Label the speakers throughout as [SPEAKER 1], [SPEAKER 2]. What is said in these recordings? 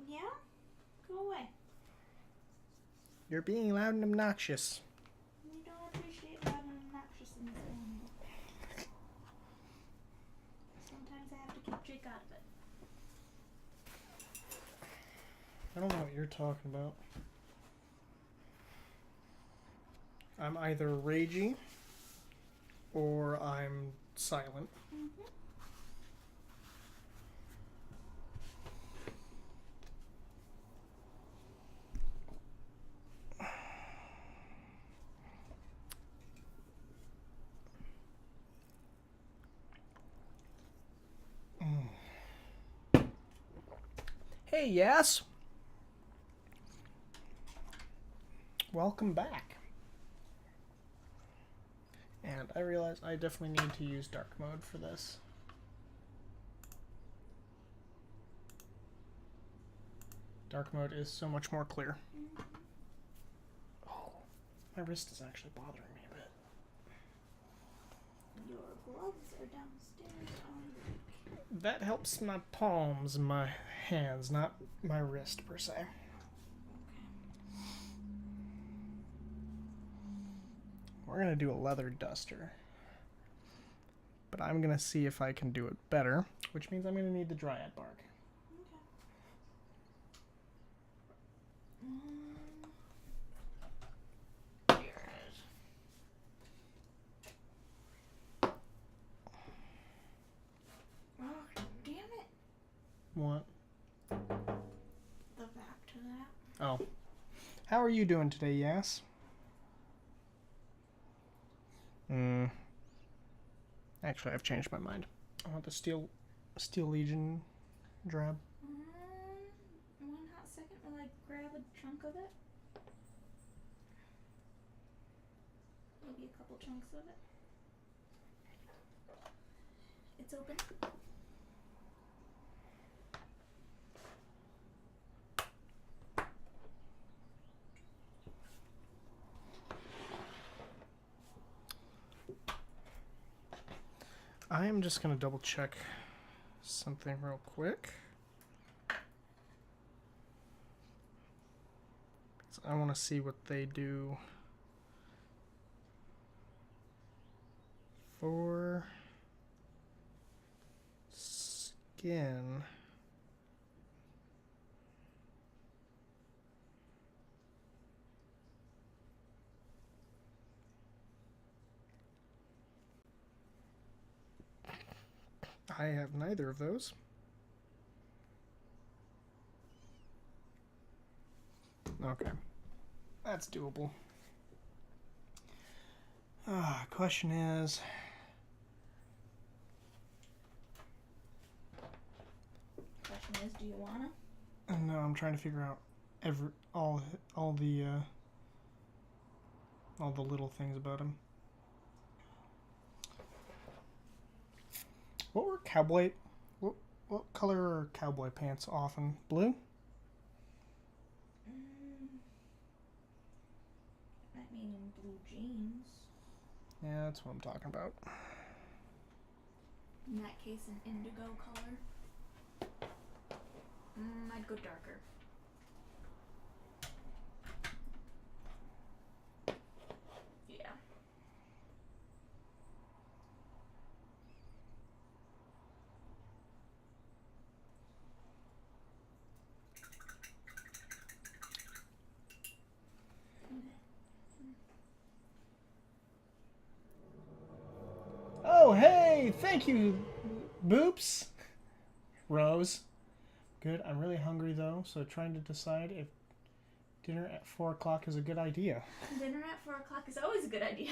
[SPEAKER 1] Yeah? Go away.
[SPEAKER 2] You're being loud and obnoxious.
[SPEAKER 1] We don't appreciate loud and obnoxious in this family. Sometimes I have to keep Jake out of it.
[SPEAKER 2] I don't know what you're talking about. I'm either ragey or I'm silent. Hey, yes. Welcome back. And I realize I definitely need to use dark mode for this. Dark mode is so much more clear. Oh, my wrist is actually bothering me a bit.
[SPEAKER 1] Your gloves are downstairs on the...
[SPEAKER 2] That helps my palms and my hands, not my wrist per se. We're going to do a leather duster. But I'm going to see if I can do it better, which means I'm going to need the dryad bark.
[SPEAKER 1] Okay. Here it is. Oh, damn it.
[SPEAKER 2] What?
[SPEAKER 1] The back to that.
[SPEAKER 2] Oh. How are you doing today, Yas? Actually, I've changed my mind. I want the Steel Legion drab.
[SPEAKER 1] One hot second while I grab a chunk of it. Maybe a couple chunks of it. It's open.
[SPEAKER 2] I am just going to double check something real quick. I want to see what they do for skin. I have neither of those. Okay. That's doable. Question is...
[SPEAKER 1] Question is, do you wanna?
[SPEAKER 2] No, I'm trying to figure out all the little things about him. What color are cowboy pants often? Blue?
[SPEAKER 1] I mean, blue jeans.
[SPEAKER 2] Yeah, that's what I'm talking about.
[SPEAKER 1] In that case, an indigo color. I'd go darker. Yeah.
[SPEAKER 2] Oh, hey! Thank you, Boops! Rose. Good. I'm really hungry, though, so trying to decide if dinner at 4 o'clock is a good idea.
[SPEAKER 1] Dinner at 4 o'clock is always a good idea.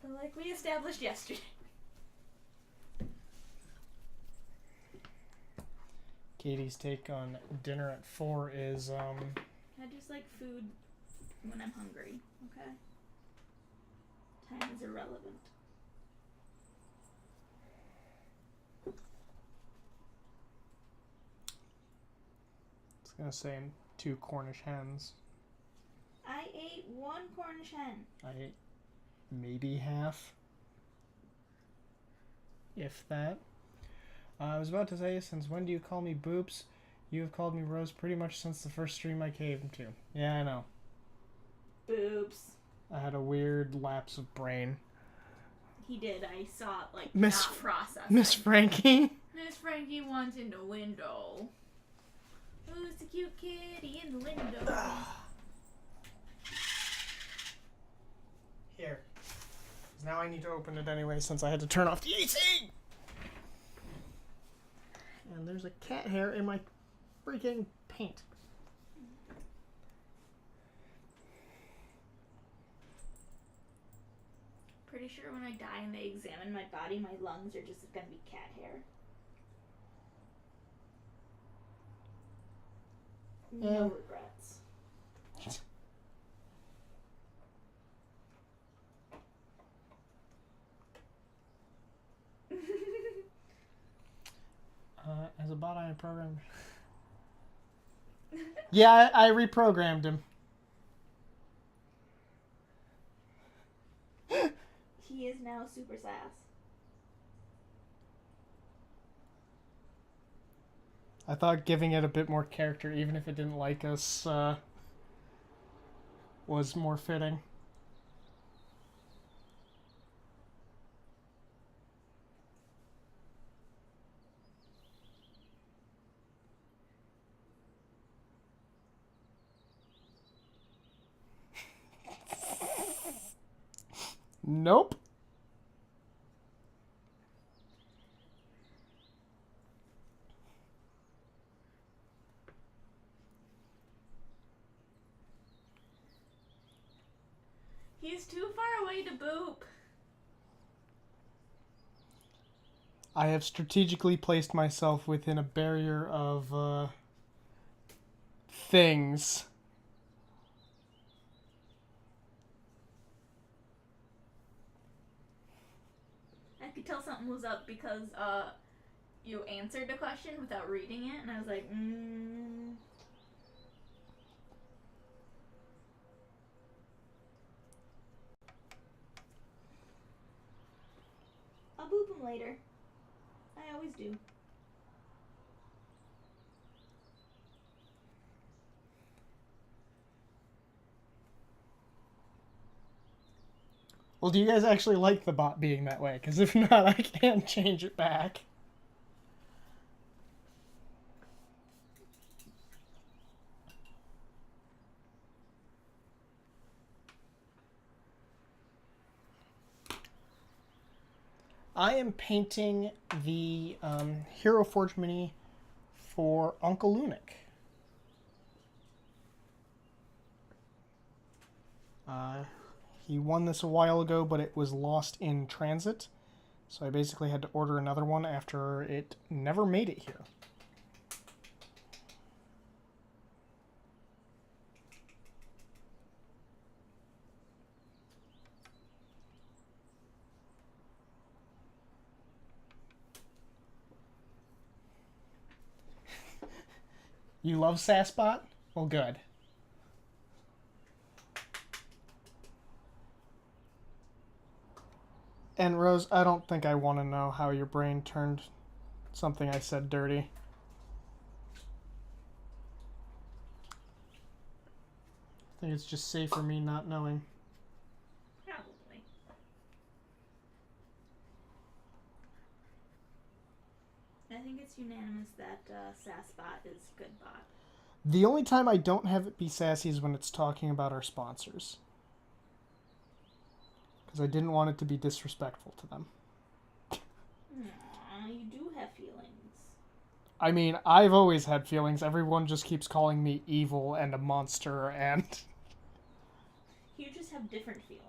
[SPEAKER 1] But like we established yesterday.
[SPEAKER 2] Katie's take on dinner at 4 is,
[SPEAKER 1] I just like food when I'm hungry, okay? Time is irrelevant.
[SPEAKER 2] I was gonna say 2 Cornish hens.
[SPEAKER 1] I ate 1 Cornish hen.
[SPEAKER 2] I ate maybe half, if that. I was about to say, since when do you call me Boops? You have called me Rose pretty much since the first stream I came to. Yeah, I know.
[SPEAKER 1] Boobs.
[SPEAKER 2] I had a weird lapse of brain.
[SPEAKER 1] He did. I saw it, like,
[SPEAKER 2] Miss
[SPEAKER 1] not processing.
[SPEAKER 2] Miss Frankie?
[SPEAKER 1] Miss Frankie wants in the window. Who's the cute kitty in the window?
[SPEAKER 2] Here. Now I need to open it anyway since I had to turn off the AC! And there's a cat hair in my freaking paint.
[SPEAKER 1] Pretty sure when I die and they examine my body, my lungs are just gonna be cat hair. No regrets.
[SPEAKER 2] As a bot, I am programmed. Yeah, I reprogrammed him.
[SPEAKER 1] He is now super sass.
[SPEAKER 2] I thought giving it a bit more character, even if it didn't like us, was more fitting. Nope.
[SPEAKER 1] He's too far away to boop.
[SPEAKER 2] I have strategically placed myself within a barrier of, things.
[SPEAKER 1] I could tell something was up because, you answered the question without reading it, and I was like, I'll boop him later. I always do.
[SPEAKER 2] Well, do you guys actually like the bot being that way? Because if not, I can't change it back. I am painting the Hero Forge Mini for Uncle Lunik. He won this a while ago, but it was lost in transit. So I basically had to order another one after it never made it here. You love Sassbot? Well, good. And Rose, I don't think I want to know how your brain turned something I said dirty. I think it's just safer me not knowing.
[SPEAKER 1] Probably. I think it's unanimous that Sassbot is good bot.
[SPEAKER 2] The only time I don't have it be sassy is when it's talking about our sponsors. Because I didn't want it to be disrespectful to them.
[SPEAKER 1] Aww, you do have feelings.
[SPEAKER 2] I mean, I've always had feelings. Everyone just keeps calling me evil and a monster and...
[SPEAKER 1] You just have different feelings.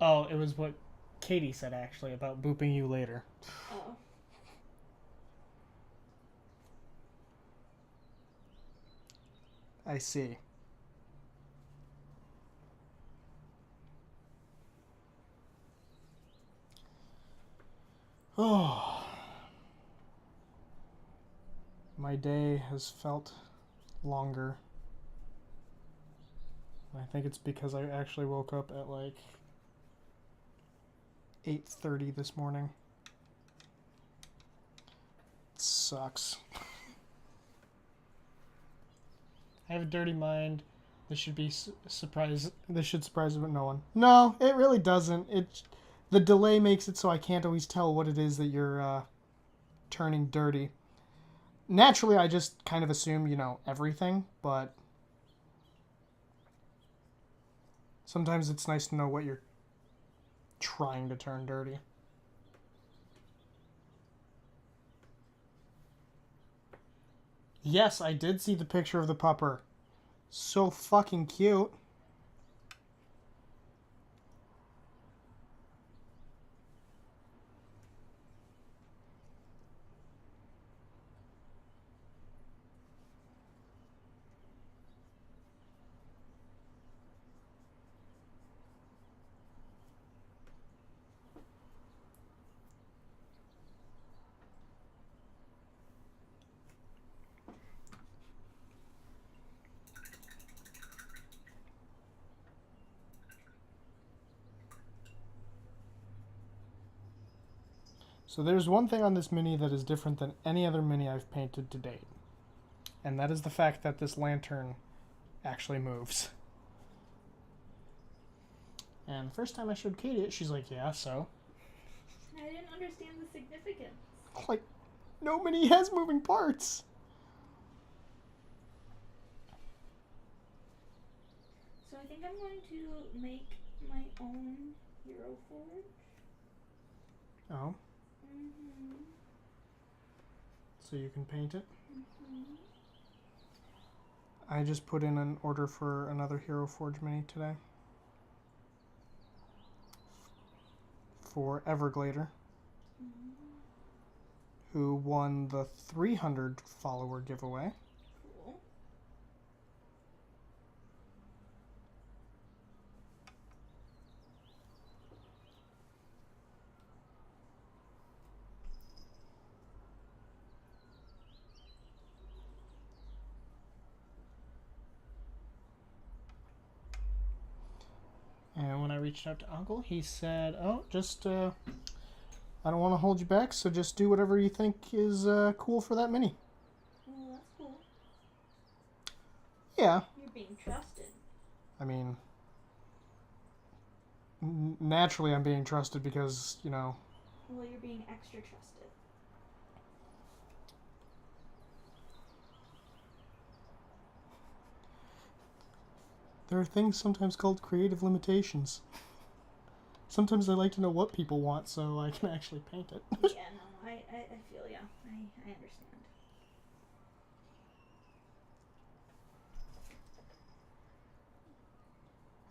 [SPEAKER 2] Oh, it was what Katie said, actually, about booping you later.
[SPEAKER 1] Oh.
[SPEAKER 2] I see. Oh. My day has felt longer. I think it's because I actually woke up at like 8:30 this morning. It sucks. I have a dirty mind. This should be surprise. This should surprise no one. No, it really doesn't. The delay makes it so I can't always tell what it is that you're turning dirty. Naturally, I just kind of assume you know everything, but sometimes it's nice to know what you're trying to turn dirty. Yes, I did see the picture of the pupper. So fucking cute. So there's one thing on this mini that is different than any other mini I've painted to date. And that is the fact that this lantern actually moves. And the first time I showed Katie it, she's like, yeah, so?
[SPEAKER 1] I didn't understand the significance.
[SPEAKER 2] Like, no mini has moving parts.
[SPEAKER 1] So I think I'm going to make my own hero forge.
[SPEAKER 2] Oh.
[SPEAKER 1] Mm-hmm.
[SPEAKER 2] So you can paint it?
[SPEAKER 1] Mm-hmm.
[SPEAKER 2] I just put in an order for another Hero Forge mini today. For Everglader.
[SPEAKER 1] Mm-hmm.
[SPEAKER 2] Who won the 300 follower giveaway.
[SPEAKER 1] Cool.
[SPEAKER 2] And when I reached out to Uncle, he said, oh, just, I don't want to hold you back, so just do whatever you think is cool for that mini.
[SPEAKER 1] Well, that's cool.
[SPEAKER 2] Yeah.
[SPEAKER 1] You're being trusted.
[SPEAKER 2] I mean, naturally I'm being trusted because, you know...
[SPEAKER 1] Well, you're being extra trusted.
[SPEAKER 2] There are things sometimes called creative limitations. Sometimes I like to know what people want so I can actually paint it.
[SPEAKER 1] Yeah, no, I feel ya. I understand.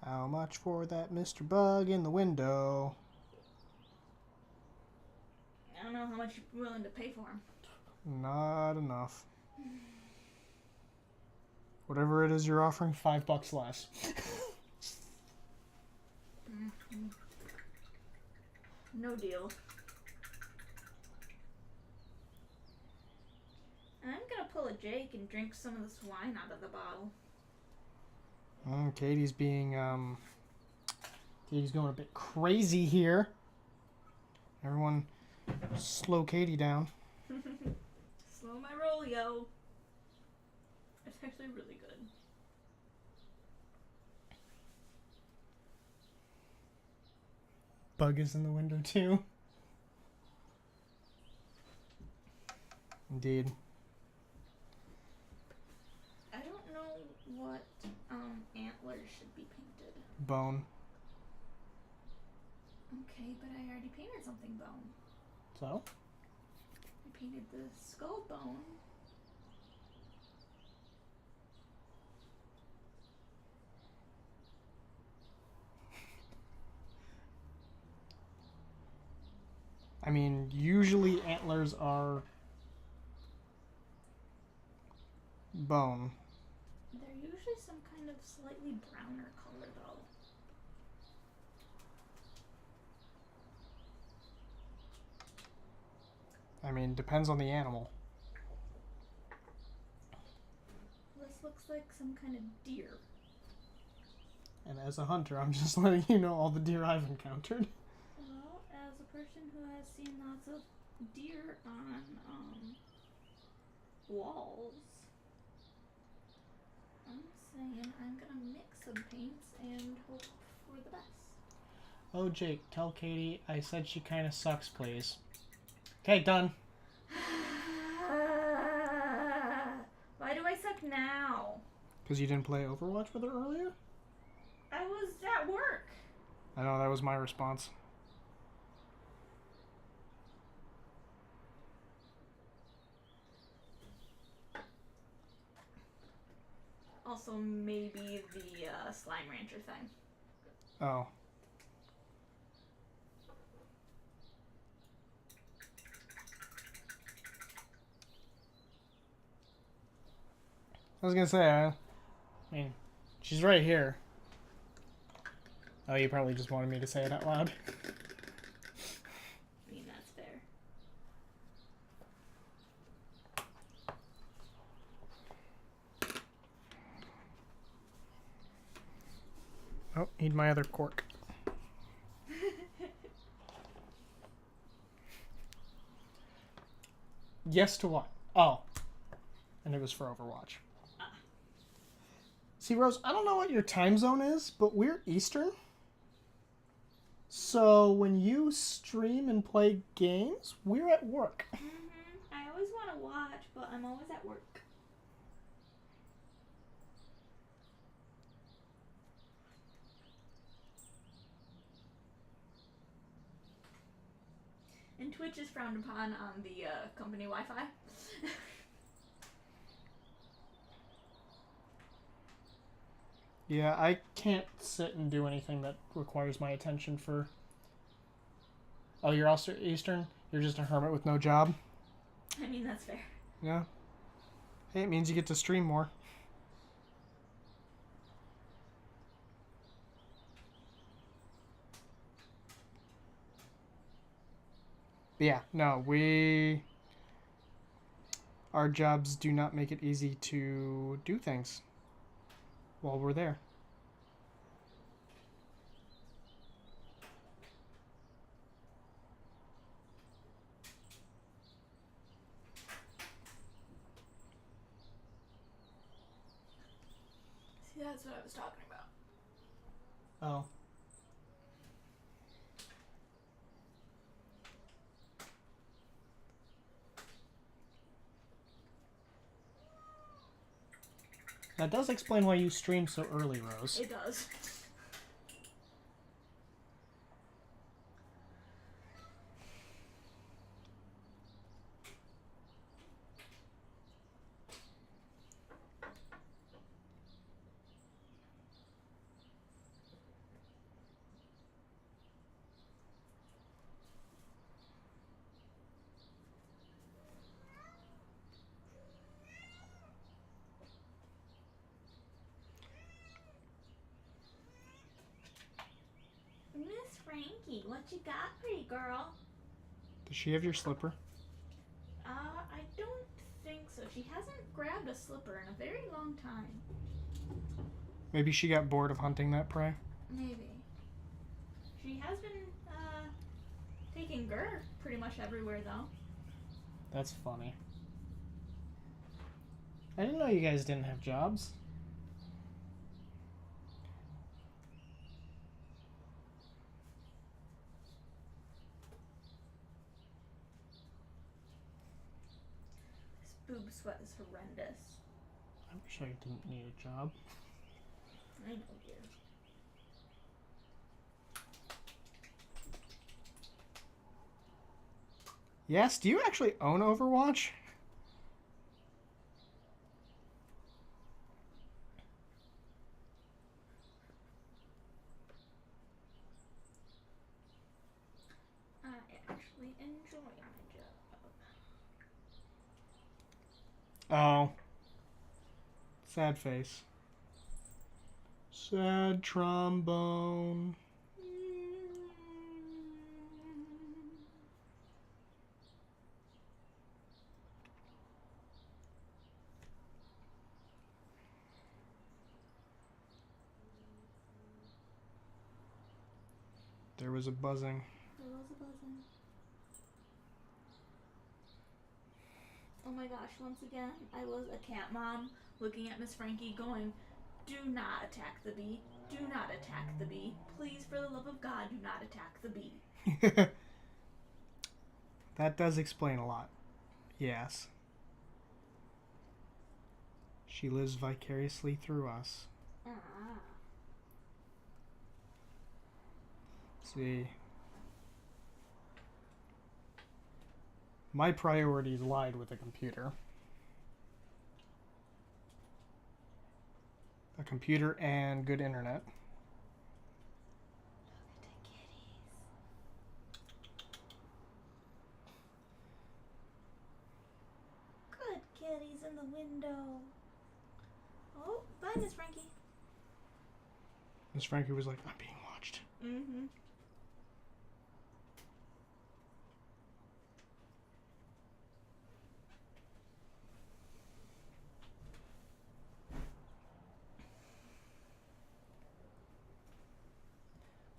[SPEAKER 2] How much for that Mr. Bug in the window?
[SPEAKER 1] I don't know how much you're willing to pay for him.
[SPEAKER 2] Not enough. Whatever it is you're offering, $5 less.
[SPEAKER 1] Mm-hmm. No deal. I'm gonna pull a Jake and drink some of this wine out of the bottle.
[SPEAKER 2] Katie's going a bit crazy here. Everyone, slow Katie down.
[SPEAKER 1] Slow my roll, yo. It's actually really good.
[SPEAKER 2] Bug is in the window too. Indeed.
[SPEAKER 1] I don't know what antlers should be painted.
[SPEAKER 2] Bone.
[SPEAKER 1] Okay, but I already painted something bone.
[SPEAKER 2] So?
[SPEAKER 1] I painted the skull bone.
[SPEAKER 2] I mean, usually antlers are bone.
[SPEAKER 1] They're usually some kind of slightly browner color, though.
[SPEAKER 2] I mean, depends on the animal.
[SPEAKER 1] This looks like some kind of deer.
[SPEAKER 2] And as a hunter, I'm just letting you know all the deer I've encountered.
[SPEAKER 1] Well, as a person who has seen lots of deer on walls, I'm saying I'm gonna mix some paints and hope for the best.
[SPEAKER 2] Oh, Jake, tell Katie I said she kind of sucks, please. Okay, done.
[SPEAKER 1] Why do I suck now?
[SPEAKER 2] Because you didn't play Overwatch with her earlier?
[SPEAKER 1] I was at work.
[SPEAKER 2] I know, that was my response.
[SPEAKER 1] Also, maybe the Slime Rancher thing.
[SPEAKER 2] Oh. I was gonna say, I mean, she's right here. Oh, you probably just wanted me to say it out loud.
[SPEAKER 1] I mean, that's fair.
[SPEAKER 2] Oh, need my other cork. Yes to what? Oh. And it was for Overwatch. See, Rose, I don't know what your time zone is, but we're Eastern. So when you stream and play games, we're at work.
[SPEAKER 1] I always want to watch, but I'm always at work. And Twitch is frowned upon on the company Wi-Fi.
[SPEAKER 2] Yeah, I can't sit and do anything that requires my attention for... Oh, you're also Eastern? You're just a hermit with no job?
[SPEAKER 1] I mean, that's fair.
[SPEAKER 2] Yeah. Hey, it means you get to stream more. But yeah, no, our jobs do not make it easy to do things while we're there.
[SPEAKER 1] See, that's what I was talking about.
[SPEAKER 2] Oh. That does explain why you stream so early, Rose.
[SPEAKER 1] It does. Miss Frankie, what you got, pretty girl?
[SPEAKER 2] Does she have your slipper?
[SPEAKER 1] I don't think so. She hasn't grabbed a slipper in a very long time.
[SPEAKER 2] Maybe she got bored of hunting that prey?
[SPEAKER 1] Maybe. She has been, taking Gur pretty much everywhere, though.
[SPEAKER 2] That's funny. I didn't know you guys didn't have jobs.
[SPEAKER 1] This boob sweat is horrendous.
[SPEAKER 2] I wish I didn't need a job.
[SPEAKER 1] I know, dear.
[SPEAKER 2] Yes, do you actually own Overwatch?
[SPEAKER 1] I actually enjoy my job.
[SPEAKER 2] Oh. Sad face. Sad trombone. There was a buzzing.
[SPEAKER 1] There was a buzzing. Oh my gosh, once again, I was a cat mom looking at Miss Frankie going, do not attack the bee. Do not attack the bee. Please, for the love of God, do not attack the bee.
[SPEAKER 2] That does explain a lot. Yes. She lives vicariously through us. See. My priorities lied with a computer. A computer and good internet.
[SPEAKER 1] Look at the kitties. Good kitties in the window. Oh, bye, Miss Frankie.
[SPEAKER 2] Miss Frankie was like, I'm being watched.
[SPEAKER 1] Mm-hmm.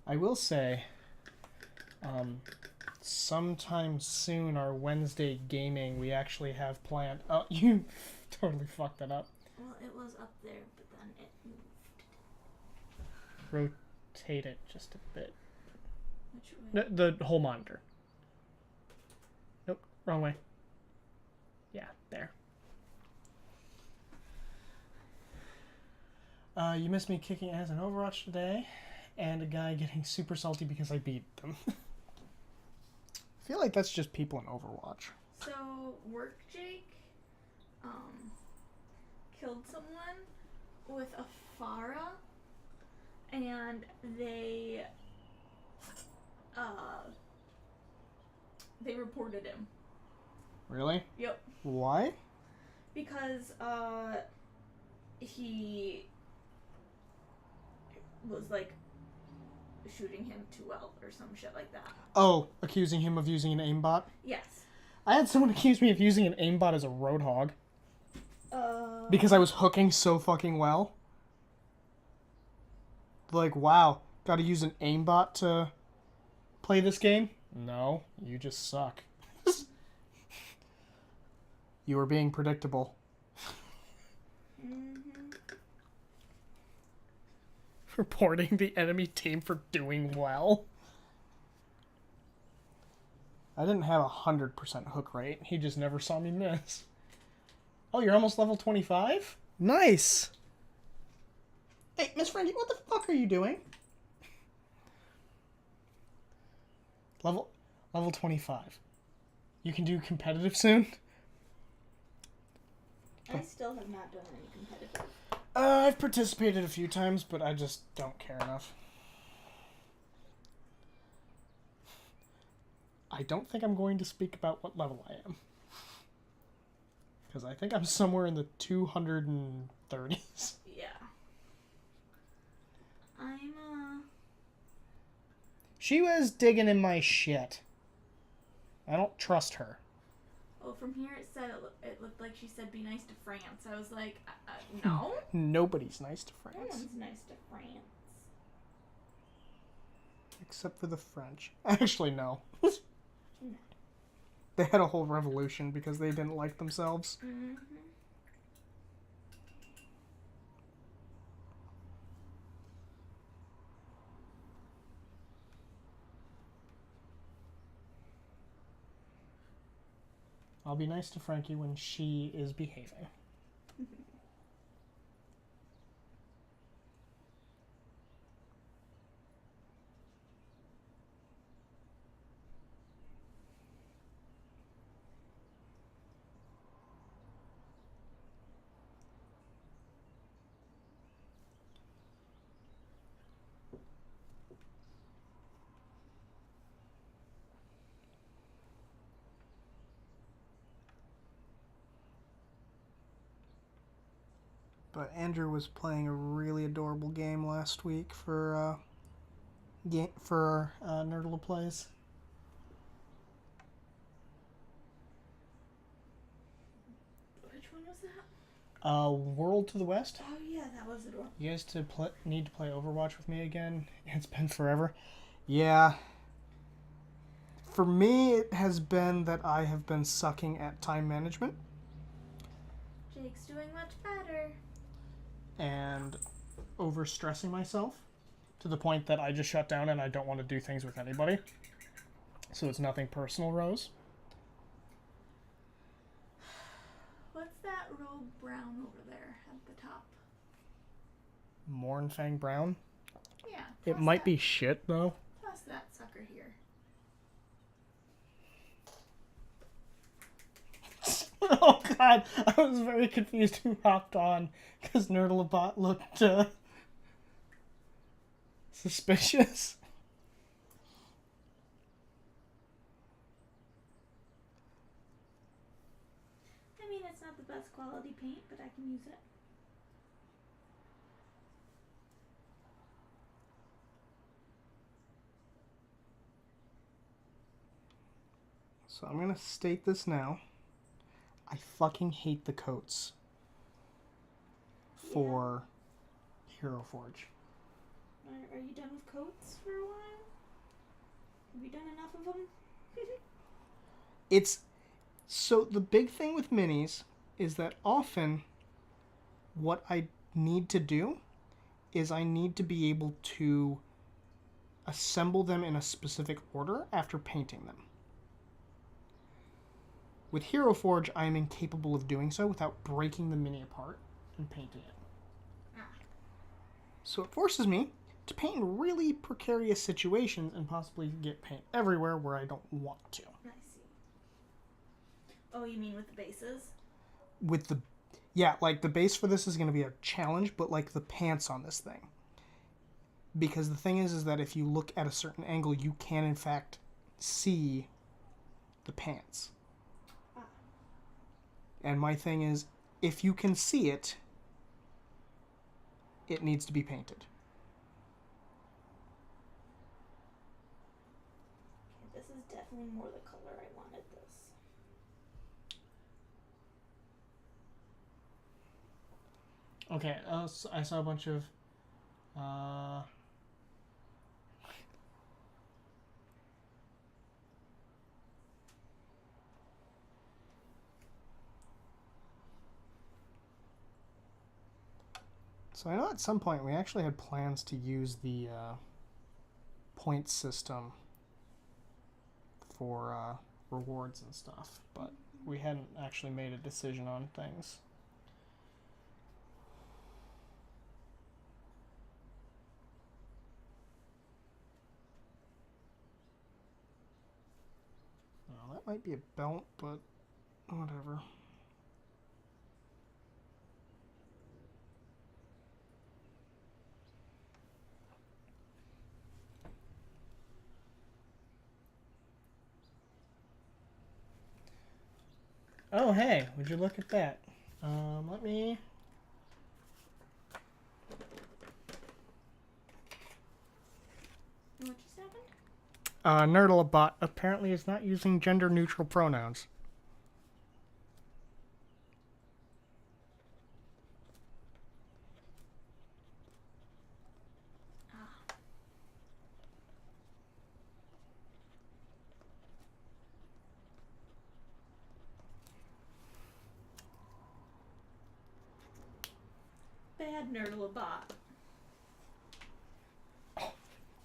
[SPEAKER 2] I will say, sometime soon, our Wednesday gaming, we actually have planned. Oh, you totally fucked that up.
[SPEAKER 1] Well, it was up there, but then it moved.
[SPEAKER 2] Rotate it just a bit.
[SPEAKER 1] Which way?
[SPEAKER 2] The whole monitor. Nope, wrong way. Yeah, there. You missed me kicking ass in Overwatch today, and a guy getting super salty because I beat them. I feel like that's just people in Overwatch.
[SPEAKER 1] So, Work Jake killed someone with a Farah, and they reported him.
[SPEAKER 2] Really?
[SPEAKER 1] Yep.
[SPEAKER 2] Why?
[SPEAKER 1] Because he was like shooting him too well or some shit like that.
[SPEAKER 2] Oh, accusing him of using an aimbot?
[SPEAKER 1] Yes.
[SPEAKER 2] I had someone accuse me of using an aimbot as a roadhog. Because I was hooking so fucking well. Like, wow, gotta use an aimbot to play this game? No, you just suck. You were being predictable.
[SPEAKER 1] Mm-hmm.
[SPEAKER 2] Reporting the enemy team for doing well. I didn't have 100% hook rate. He just never saw me miss. Oh, you're almost level 25? Nice! Hey, Miss Frankie, what the fuck are you doing? Level 25. You can do competitive soon?
[SPEAKER 1] I still have not done any competitive.
[SPEAKER 2] I've participated a few times, but I just don't care enough. I don't think I'm going to speak about what level I am. Because I think I'm somewhere in the 230s.
[SPEAKER 1] Yeah.
[SPEAKER 2] She was digging in my shit. I don't trust her.
[SPEAKER 1] Oh, from here it said it looked like she said be nice to France. I was like, no.
[SPEAKER 2] Nobody's nice to
[SPEAKER 1] No
[SPEAKER 2] France.
[SPEAKER 1] one's nice to France.
[SPEAKER 2] Except for the French. Actually, no.
[SPEAKER 1] No.
[SPEAKER 2] They had a whole revolution because they didn't like themselves.
[SPEAKER 1] Mm-hmm.
[SPEAKER 2] I'll be nice to Frankie when she is behaving. But Andrew was playing a really adorable game last week for NerddoloPlays.
[SPEAKER 1] Which one was that?
[SPEAKER 2] World to the West.
[SPEAKER 1] Oh yeah, that was adorable.
[SPEAKER 2] You guys need to play Overwatch with me again. It's been forever. Yeah. For me, it has been that I have been sucking at time management.
[SPEAKER 1] Jake's doing much better.
[SPEAKER 2] And overstressing myself to the point that I just shut down and I don't want to do things with anybody. So it's nothing personal, Rose.
[SPEAKER 1] What's that robe brown over there at the top?
[SPEAKER 2] Mornfang Brown.
[SPEAKER 1] Yeah.
[SPEAKER 2] It might be shit, though.
[SPEAKER 1] Plus that sucker here.
[SPEAKER 2] Oh god, I was very confused who hopped on because NerddoloBot looked suspicious.
[SPEAKER 1] I mean, it's not the best quality paint, but I can use it.
[SPEAKER 2] So I'm gonna state this now. I fucking hate the coats for Hero Forge.
[SPEAKER 1] Are you done with coats for a while? Have you done enough of them?
[SPEAKER 2] It's so the big thing with minis is that often what I need to do is I need to be able to assemble them in a specific order after painting them. With Hero Forge, I am incapable of doing so without breaking the mini apart and painting it. So it forces me to paint in really precarious situations and possibly get paint everywhere where I don't want to.
[SPEAKER 1] I see. Oh, you mean with the bases?
[SPEAKER 2] With the... Yeah, like the base for this is going to be a challenge, but like the pants on this thing. Because the thing is that if you look at a certain angle, you can in fact see the pants. And my thing is, if you can see it, it needs to be painted.
[SPEAKER 1] Okay, this is definitely more the color I wanted this.
[SPEAKER 2] Okay, so I saw a bunch of... So I know at some point we actually had plans to use the point system for rewards and stuff, but we hadn't actually made a decision on things. Well, that might be a belt, but whatever. Oh, hey, would you look at that? Let me...
[SPEAKER 1] What just happened?
[SPEAKER 2] NerddoloBot apparently is not using gender-neutral pronouns.
[SPEAKER 1] Bad NerddoloBot.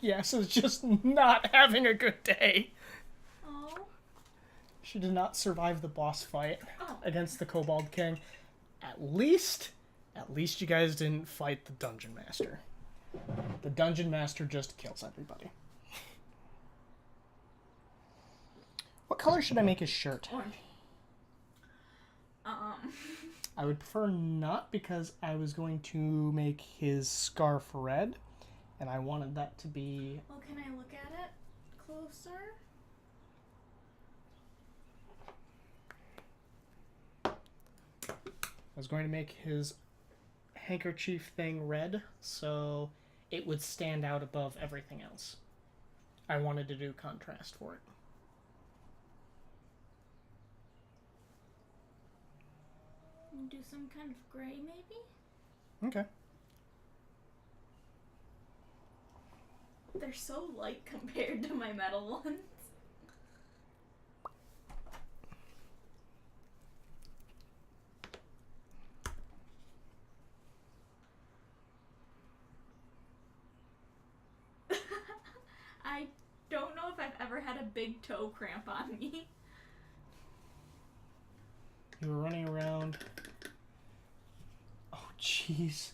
[SPEAKER 2] Yes, is just not having a good day.
[SPEAKER 1] Oh.
[SPEAKER 2] She did not survive the boss fight against the Kobold King. At least you guys didn't fight the Dungeon Master. The Dungeon Master just kills everybody. What color should I make his shirt?
[SPEAKER 1] Orange.
[SPEAKER 2] I would prefer not, because I was going to make his scarf red, and I wanted that to be...
[SPEAKER 1] Well, can I look at it closer?
[SPEAKER 2] I was going to make his handkerchief thing red, so it would stand out above everything else. I wanted to do contrast for it.
[SPEAKER 1] Do some kind of gray, maybe?
[SPEAKER 2] Okay.
[SPEAKER 1] They're so light compared to my metal ones. I don't know if I've ever had a big toe cramp on me.
[SPEAKER 2] You were running around. Oh, jeez.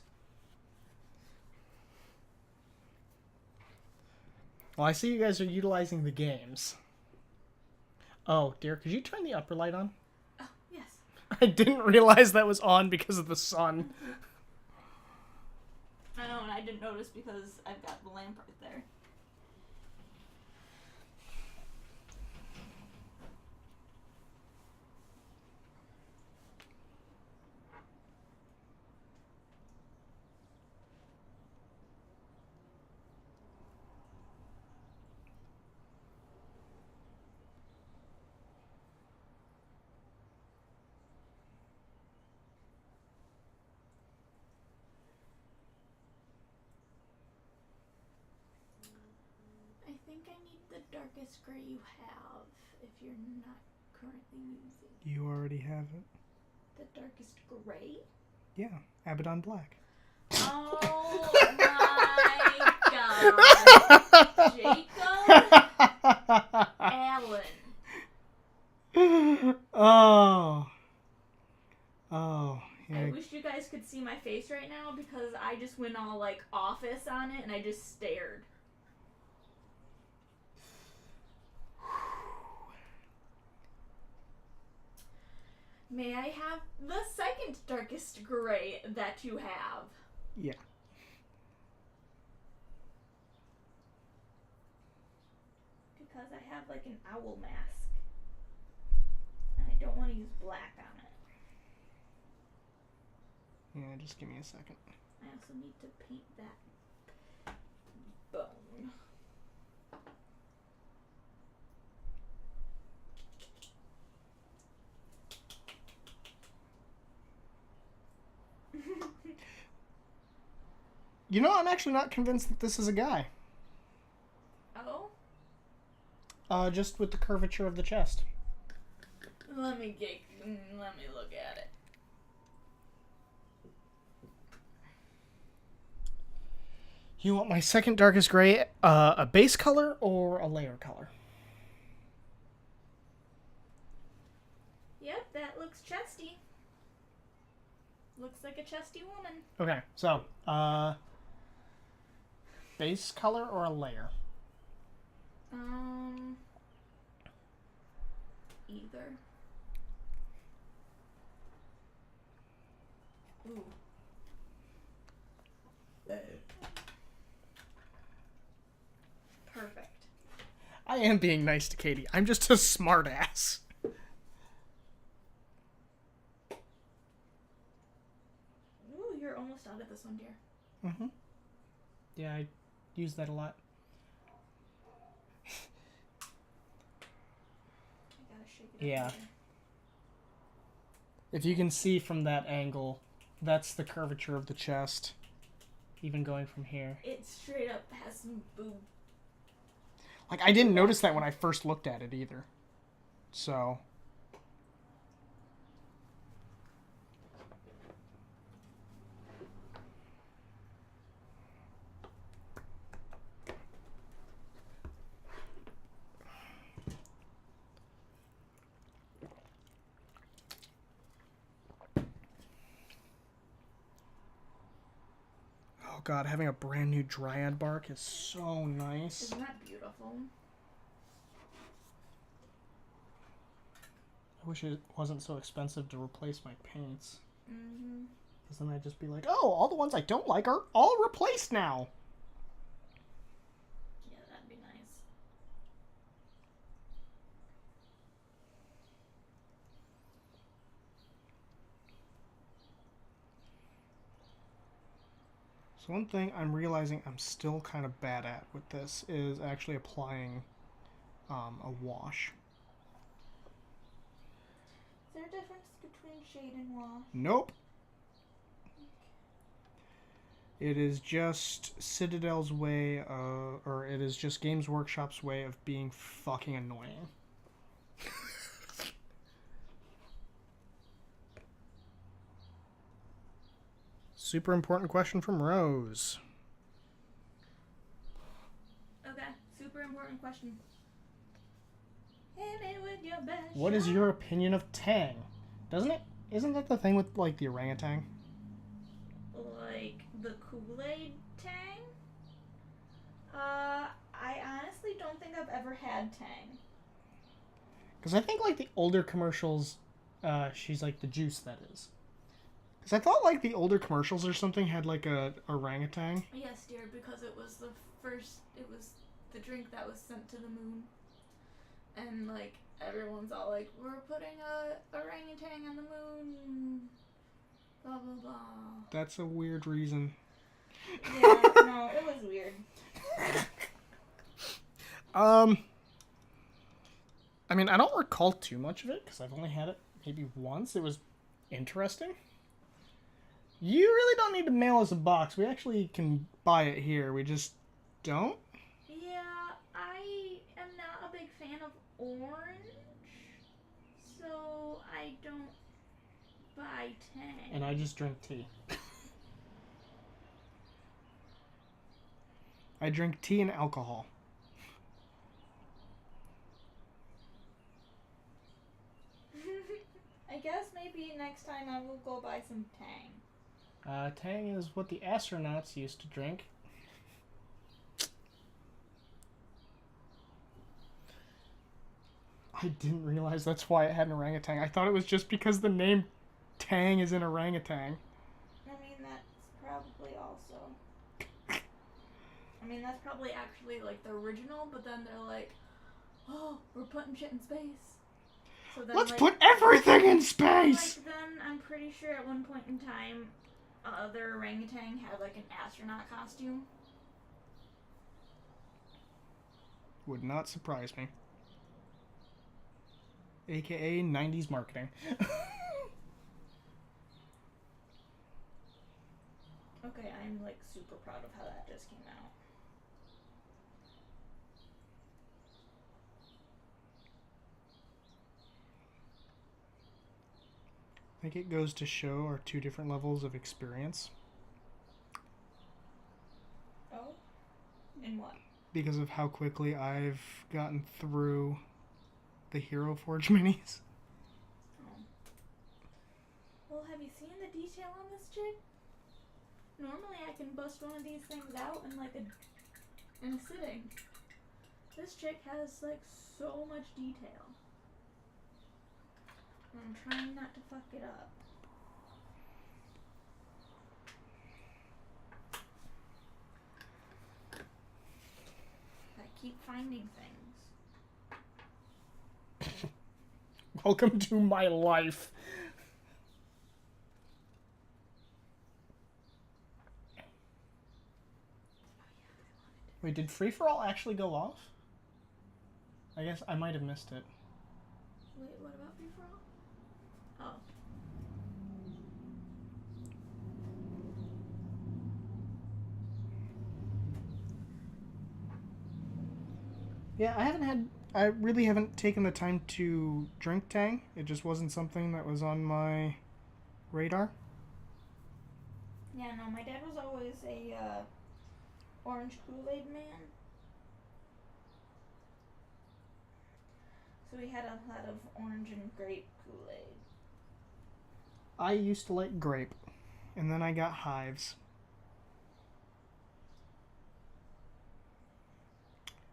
[SPEAKER 2] Well, I see you guys are utilizing the games. Oh, dear. Could you turn the upper light on?
[SPEAKER 1] Oh, yes.
[SPEAKER 2] I didn't realize that was on because of the sun.
[SPEAKER 1] I know, and I didn't notice because I've got the lamp right there. I think I need the darkest gray you have if you're not currently using.
[SPEAKER 2] You already have it.
[SPEAKER 1] The darkest gray?
[SPEAKER 2] Yeah, Abaddon Black.
[SPEAKER 1] Oh my god. Jacob Allen.
[SPEAKER 2] Oh. Oh. Yeah.
[SPEAKER 1] I wish you guys could see my face right now because I just went all like office on it and I just stared. May I have the second darkest gray that you have?
[SPEAKER 2] Yeah.
[SPEAKER 1] Because I have like an owl mask. And I don't want to use black on it.
[SPEAKER 2] Yeah, just give me a second.
[SPEAKER 1] I also need to paint that bone.
[SPEAKER 2] You know, I'm actually not convinced that this is a guy.
[SPEAKER 1] Oh?
[SPEAKER 2] Just with the curvature of the chest.
[SPEAKER 1] Let me look at it.
[SPEAKER 2] You want my second darkest gray, a base color or a layer color?
[SPEAKER 1] Yep, that looks chesty. Looks like a chesty woman.
[SPEAKER 2] Okay, so, base color or a layer?
[SPEAKER 1] Either. Ooh. Perfect.
[SPEAKER 2] I am being nice to Katie. I'm just a smartass.
[SPEAKER 1] Ooh, you're almost out of this one, dear.
[SPEAKER 2] Mm-hmm. Yeah, I use that a lot.
[SPEAKER 1] I gotta shake it up.
[SPEAKER 2] Yeah.
[SPEAKER 1] Here.
[SPEAKER 2] If you can see from that angle, that's the curvature of the chest. Even going from here.
[SPEAKER 1] It straight up has some boob.
[SPEAKER 2] Like, I didn't notice that when I first looked at it either. So... Oh god, having a brand new Dryad bark is so nice.
[SPEAKER 1] Isn't that beautiful?
[SPEAKER 2] I wish it wasn't so expensive to replace my paints.
[SPEAKER 1] Mm-hmm.
[SPEAKER 2] Because then I'd just be like, oh, all the ones I don't like are all replaced now.
[SPEAKER 1] Yeah, that'd be nice.
[SPEAKER 2] So one thing I'm realizing I'm still kind of bad at with this is actually applying a wash.
[SPEAKER 1] Is there a difference between shade and wash?
[SPEAKER 2] Nope. It is just Citadel's way of, or it is just Games Workshop's way of being fucking annoying. Super important question from Rose.
[SPEAKER 1] Okay, super important question. Hit me with your best
[SPEAKER 2] What is
[SPEAKER 1] shot.
[SPEAKER 2] your opinion of Tang? Isn't that the thing with, like, the orangutan?
[SPEAKER 1] Like the Kool-Aid Tang? I honestly don't think I've ever had Tang.
[SPEAKER 2] Because I think, like, the older commercials, she's, like, the juice, that is. Because I thought, like, the older commercials or something had, like, a orangutan.
[SPEAKER 1] Yes, dear, because it was the drink that was sent to the moon. And, like, everyone's all like, we're putting a orangutan on the moon. Blah, blah, blah.
[SPEAKER 2] That's a weird reason.
[SPEAKER 1] Yeah, no, it was weird.
[SPEAKER 2] I mean, I don't recall too much of it, because I've only had it maybe once. It was interesting. You really don't need to mail us a box. We actually can buy it here. We just don't.
[SPEAKER 1] Yeah, I am not a big fan of orange, so I don't buy Tang.
[SPEAKER 2] And I just drink tea. I drink tea and alcohol.
[SPEAKER 1] I guess maybe next time I will go buy some Tang.
[SPEAKER 2] Tang is what the astronauts used to drink. I didn't realize that's why it had an orangutan. I thought it was just because the name Tang is an orangutan.
[SPEAKER 1] I mean, that's probably also... I mean, that's probably actually, like, the original, but then they're like, oh, we're putting shit in space. So then,
[SPEAKER 2] Let's
[SPEAKER 1] like,
[SPEAKER 2] put everything in space!
[SPEAKER 1] Like, then I'm pretty sure at one point in time, their orangutan had, like, an astronaut costume.
[SPEAKER 2] Would not surprise me. AKA 90s marketing.
[SPEAKER 1] Okay, I'm, like, super proud of how that just came out.
[SPEAKER 2] I think it goes to show our two different levels of experience.
[SPEAKER 1] Oh? In what?
[SPEAKER 2] Because of how quickly I've gotten through the Hero Forge minis.
[SPEAKER 1] Oh. Well, have you seen the detail on this chick? Normally I can bust one of these things out in like in a sitting. This chick has like so much detail. I'm trying not to fuck it up. I keep finding things.
[SPEAKER 2] Welcome to my life. Wait, did Free For All actually go off? I guess I might have missed it.
[SPEAKER 1] Wait, what about Free For All? Oh.
[SPEAKER 2] Yeah, I really haven't taken the time to drink Tang. It just wasn't something that was on my radar.
[SPEAKER 1] Yeah, no, my dad was always a orange Kool-Aid man. So we had a lot of orange and grape Kool-Aid.
[SPEAKER 2] I used to like grape, and then I got hives.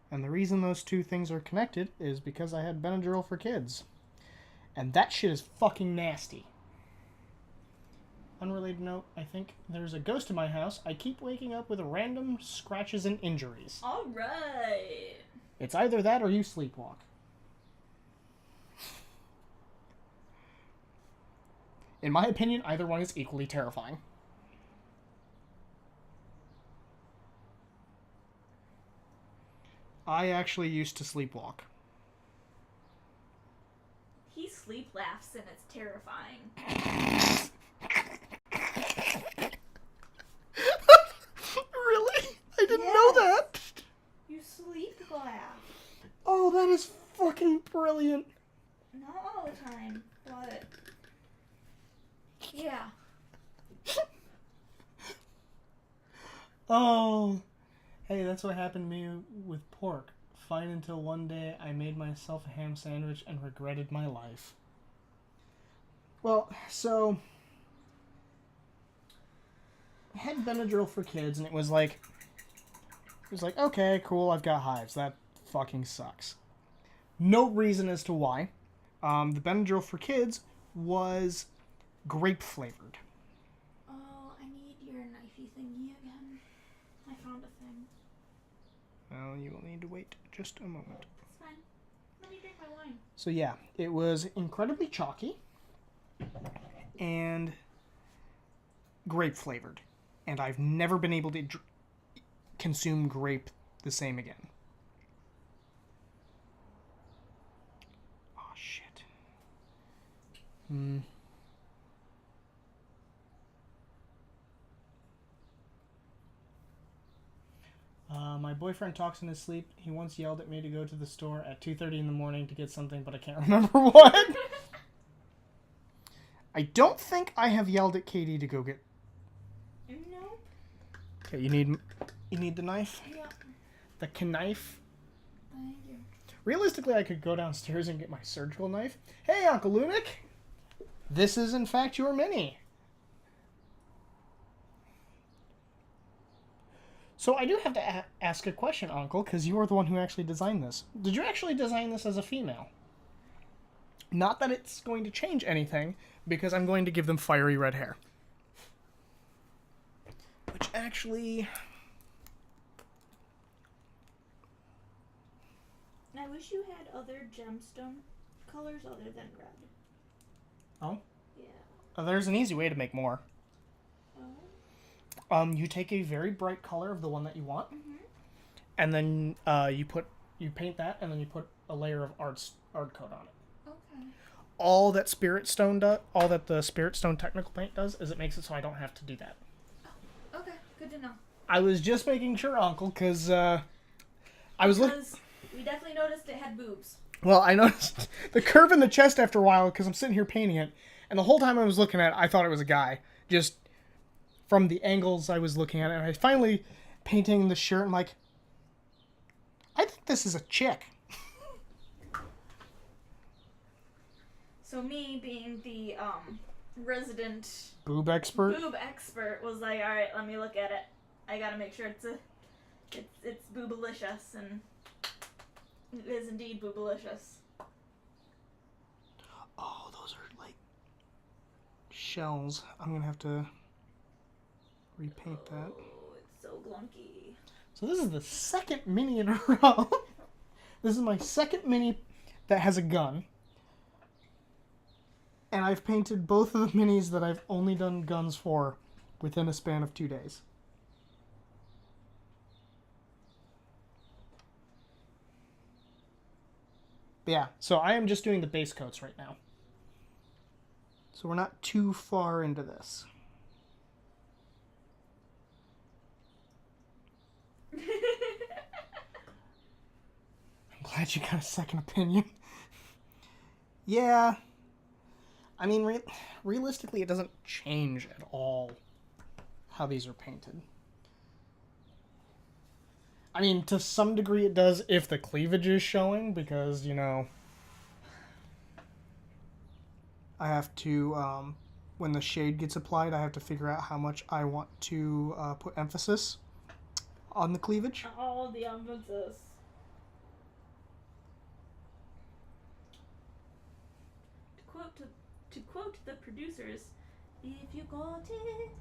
[SPEAKER 2] And the reason those two things are connected is because I had Benadryl for kids. And that shit is fucking nasty. Unrelated note, I think there's a ghost in my house. I keep waking up with random scratches and injuries.
[SPEAKER 1] Alright.
[SPEAKER 2] It's either that or you sleepwalk. In my opinion, either one is equally terrifying. I actually used to sleepwalk.
[SPEAKER 1] He sleep laughs and it's terrifying.
[SPEAKER 2] Oh, that is fucking brilliant.
[SPEAKER 1] Not all the time, but yeah.
[SPEAKER 2] Oh, hey, that's what happened to me with pork. Fine until one day I made myself a ham sandwich and regretted my life. Well, so I had Benadryl for kids, and it was like, okay, cool, I've got hives. That fucking sucks. No reason as to why. The Benadryl for kids was grape flavored.
[SPEAKER 1] Oh, I need your knifey thingy again. I found a thing.
[SPEAKER 2] Well, you will need to wait just a moment.
[SPEAKER 1] It's fine. Let me drink my wine.
[SPEAKER 2] So yeah, it was incredibly chalky and grape flavored. And I've never been able to consume grape the same again. Oh, shit. My boyfriend talks in his sleep. He once yelled at me to go to the store at 2:30 in the morning to get something, but I can't remember what. I don't think I have yelled at Katie to go get...
[SPEAKER 1] Nope.
[SPEAKER 2] Okay, you need the knife?
[SPEAKER 1] Yep.
[SPEAKER 2] The knife?
[SPEAKER 1] Thank you.
[SPEAKER 2] Realistically, I could go downstairs and get my surgical knife. Hey, Uncle Lumic! This is, in fact, your mini. So I do have to ask a question, Uncle, because you are the one who actually designed this. Did you actually design this as a female? Not that it's going to change anything, because I'm going to give them fiery red hair. Which actually...
[SPEAKER 1] I wish you had other gemstone colors other than red.
[SPEAKER 2] Oh?
[SPEAKER 1] Yeah.
[SPEAKER 2] There's an easy way to make more.
[SPEAKER 1] Oh?
[SPEAKER 2] You take a very bright color of the one that you want,
[SPEAKER 1] Mm-hmm.
[SPEAKER 2] and then you paint that, and then you put a layer of art coat on it.
[SPEAKER 1] Okay.
[SPEAKER 2] All that the Spirit Stone technical paint does is it makes it so I don't have to do that.
[SPEAKER 1] Oh, okay. Good to know.
[SPEAKER 2] I was just making sure, Uncle, because I was looking.
[SPEAKER 1] We definitely noticed it had boobs.
[SPEAKER 2] Well, I noticed the curve in the chest after a while because I'm sitting here painting it, and the whole time I was looking at it, I thought it was a guy. Just from the angles I was looking at it, and I finally painting the shirt, I'm like, I think this is a chick.
[SPEAKER 1] So me being the resident
[SPEAKER 2] Boob expert?
[SPEAKER 1] boob expert was like, all right, let me look at it. I gotta make sure it's boobalicious, and it is indeed boobalicious.
[SPEAKER 2] Oh, those are like shells. I'm gonna have to repaint that.
[SPEAKER 1] Oh, it's so glunky.
[SPEAKER 2] So this is the second mini in a row. This is my second mini that has a gun. And I've painted both of the minis that I've only done guns for within a span of 2 days. But yeah, so I am just doing the base coats right now. So we're not too far into this. I'm glad you got a second opinion. Yeah. I mean, realistically, it doesn't change at all how these are painted. I mean, to some degree it does if the cleavage is showing, because, you know, I have to, when the shade gets applied, I have to figure out how much I want to put emphasis on the cleavage.
[SPEAKER 1] All the emphasis. To quote the producers, if you got it,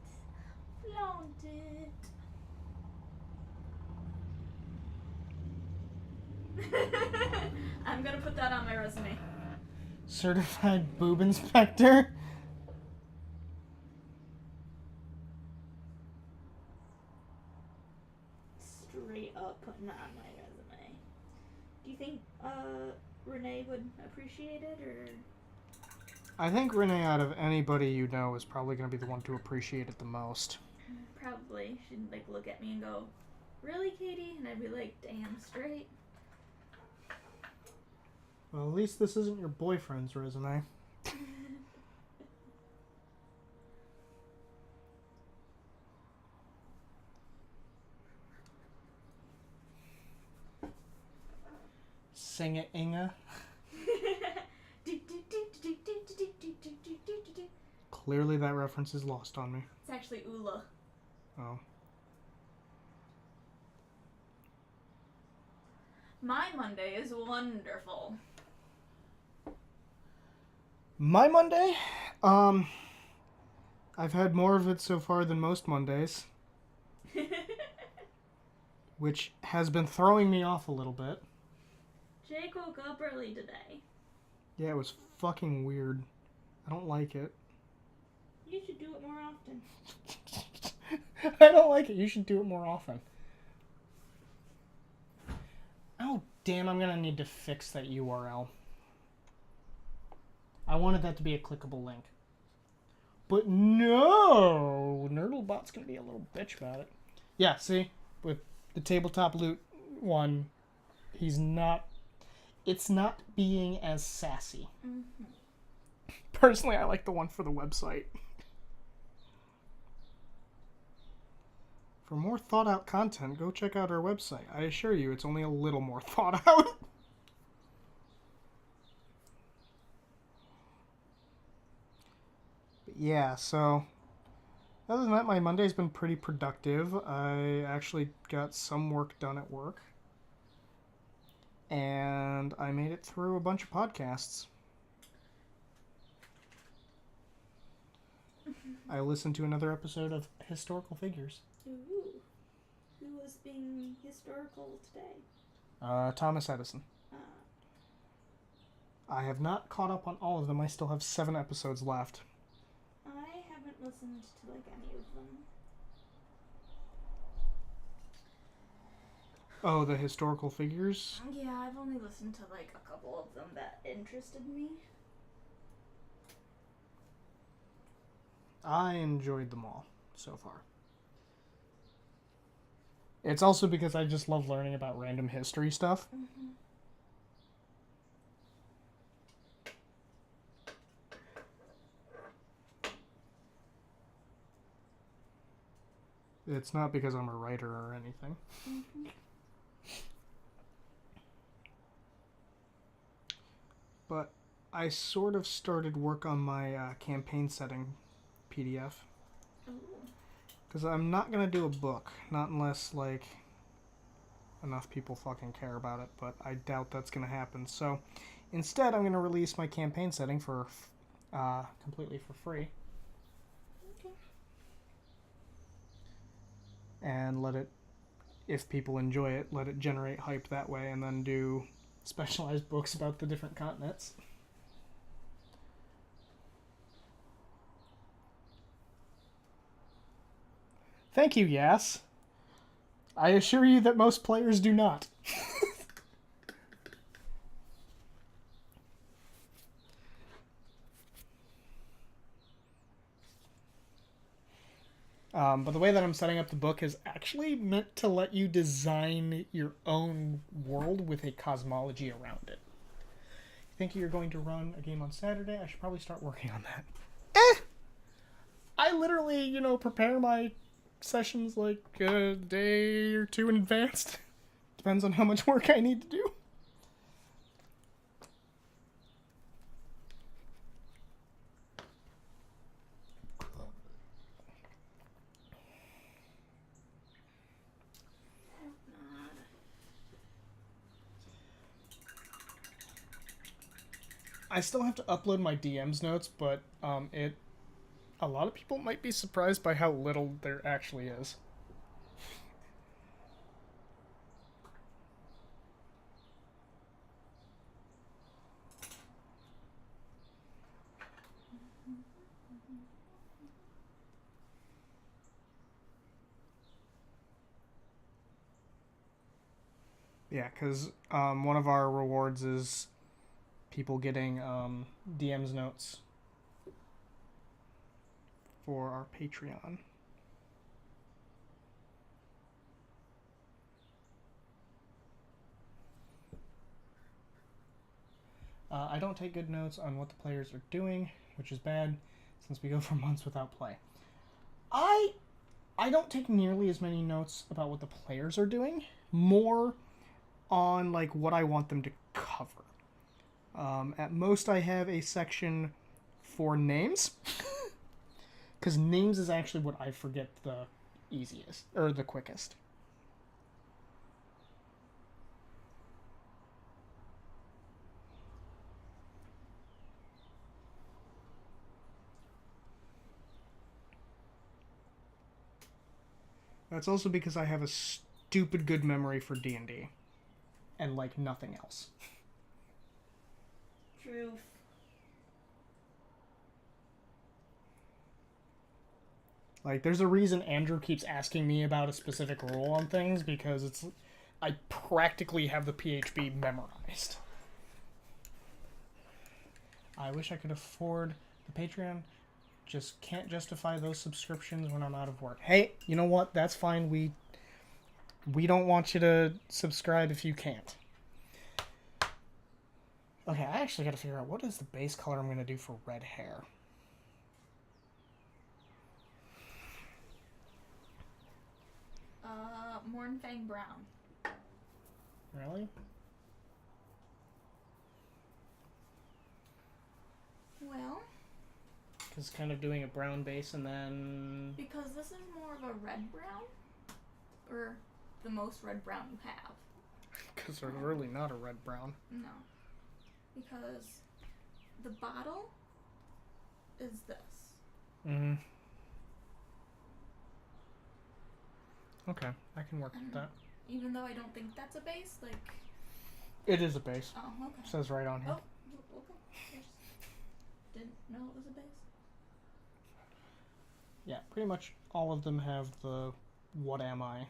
[SPEAKER 1] flaunt it. I'm gonna put that on my resume.
[SPEAKER 2] Certified boob inspector.
[SPEAKER 1] Straight up putting that on my resume. Do you think Renee would appreciate it, or?
[SPEAKER 2] I think Renee, out of anybody you know, is probably going to be the one to appreciate it the most.
[SPEAKER 1] Probably. She'd like look at me and go, "Really, Katie?" And I'd be like, "Damn straight."
[SPEAKER 2] Well, at least this isn't your boyfriend's resume. Sing it, Inga. Clearly that reference is lost on me.
[SPEAKER 1] It's actually Ula.
[SPEAKER 2] Oh.
[SPEAKER 1] My Monday is wonderful.
[SPEAKER 2] My Monday? I've had more of it so far than most Mondays, which has been throwing me off a little bit.
[SPEAKER 1] Jake woke up early today.
[SPEAKER 2] Yeah, it was fucking weird. I don't like it.
[SPEAKER 1] You should do it more often.
[SPEAKER 2] I don't like it. You should do it more often. Oh, damn, I'm gonna need to fix that URL. I wanted that to be a clickable link. But no! NerddleBot's gonna be a little bitch about it. Yeah, see? With the tabletop loot one, he's not... It's not being as sassy.
[SPEAKER 1] Mm-hmm.
[SPEAKER 2] Personally, I like the one for the website. For more thought-out content, go check out our website. I assure you, it's only a little more thought out. But yeah, so... Other than that, my Monday's been pretty productive. I actually got some work done at work. And I made it through a bunch of podcasts. I listened to another episode of Historical Figures.
[SPEAKER 1] Ooh. Who was being historical today?
[SPEAKER 2] Thomas Edison. I have not caught up on all of them. I still have 7 episodes left.
[SPEAKER 1] I haven't listened to like any of them.
[SPEAKER 2] Oh, the Historical Figures?
[SPEAKER 1] Yeah, I've only listened to like a couple of them that interested me.
[SPEAKER 2] I enjoyed them all so far. It's also because I just love learning about random history stuff.
[SPEAKER 1] Mm-hmm.
[SPEAKER 2] It's not because I'm a writer or anything.
[SPEAKER 1] Mm-hmm.
[SPEAKER 2] But I sort of started work on my campaign setting PDF. Because I'm not going to do a book. Not unless, like, enough people fucking care about it. But I doubt that's going to happen. So, instead, I'm going to release my campaign setting for completely for free.
[SPEAKER 1] Okay.
[SPEAKER 2] And let it, if people enjoy it, let it generate hype that way. And then do specialized books about the different continents. Thank you, Yas. I assure you that most players do not. But the way that I'm setting up the book is actually meant to let you design your own world with a cosmology around it. You think you're going to run a game on Saturday? I should probably start working on that. I literally, prepare my sessions like a day or two in advance. Depends on how much work I need to do. I still have to upload my DM's notes, but a lot of people might be surprised by how little there actually is. Yeah, because one of our rewards is people getting DM's notes for our Patreon. I don't take good notes on what the players are doing, which is bad since we go for months without play. I don't take nearly as many notes about what the players are doing, more on like what I want them to cover. At most, I have a section for names, because names is actually what I forget the easiest or the quickest. That's also because I have a stupid good memory for D&D. And, like, nothing else.
[SPEAKER 1] Truth.
[SPEAKER 2] Like, there's a reason Andrew keeps asking me about a specific rule on things, because it's... I practically have the PHB memorized. I wish I could afford the Patreon. Just can't justify those subscriptions when I'm out of work. Hey, you know what? That's fine. We don't want you to subscribe if you can't. Okay, I actually got to figure out what is the base color I'm going to do for red hair.
[SPEAKER 1] Mornfang brown.
[SPEAKER 2] Really?
[SPEAKER 1] Well,
[SPEAKER 2] Because kind of doing a brown base and then...
[SPEAKER 1] because this is more of a red brown, or the most red brown you have.
[SPEAKER 2] Because they're really not a red brown.
[SPEAKER 1] No. Because the bottle is this.
[SPEAKER 2] Mm-hmm. Okay, I can work with that.
[SPEAKER 1] Even though I don't think that's a base, like...
[SPEAKER 2] It is a base.
[SPEAKER 1] Oh, okay.
[SPEAKER 2] It says right on here.
[SPEAKER 1] Oh, okay. I just didn't know it was a base.
[SPEAKER 2] Yeah, pretty much all of them have the what am I?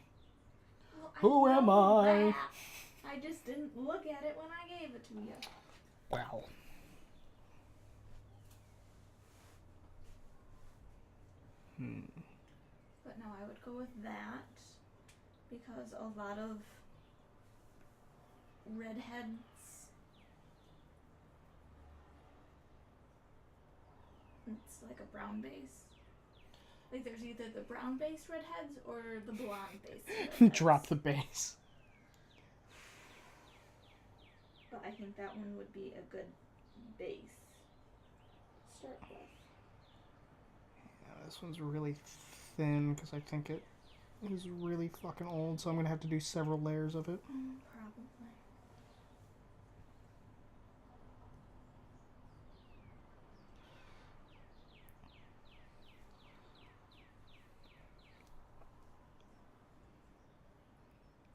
[SPEAKER 1] Well,
[SPEAKER 2] Who am I?
[SPEAKER 1] That. I just didn't look at it when I gave it to you.
[SPEAKER 2] Wow.
[SPEAKER 1] But no, I would go with that because a lot of redheads, it's like a brown base. Like there's either the brown base redheads or the blonde base redheads.
[SPEAKER 2] Drop the base.
[SPEAKER 1] But I think that one would be a good base. Start with.
[SPEAKER 2] Yeah, this one's really thin because I think it is really fucking old, so I'm gonna have to do several layers of it.
[SPEAKER 1] Probably.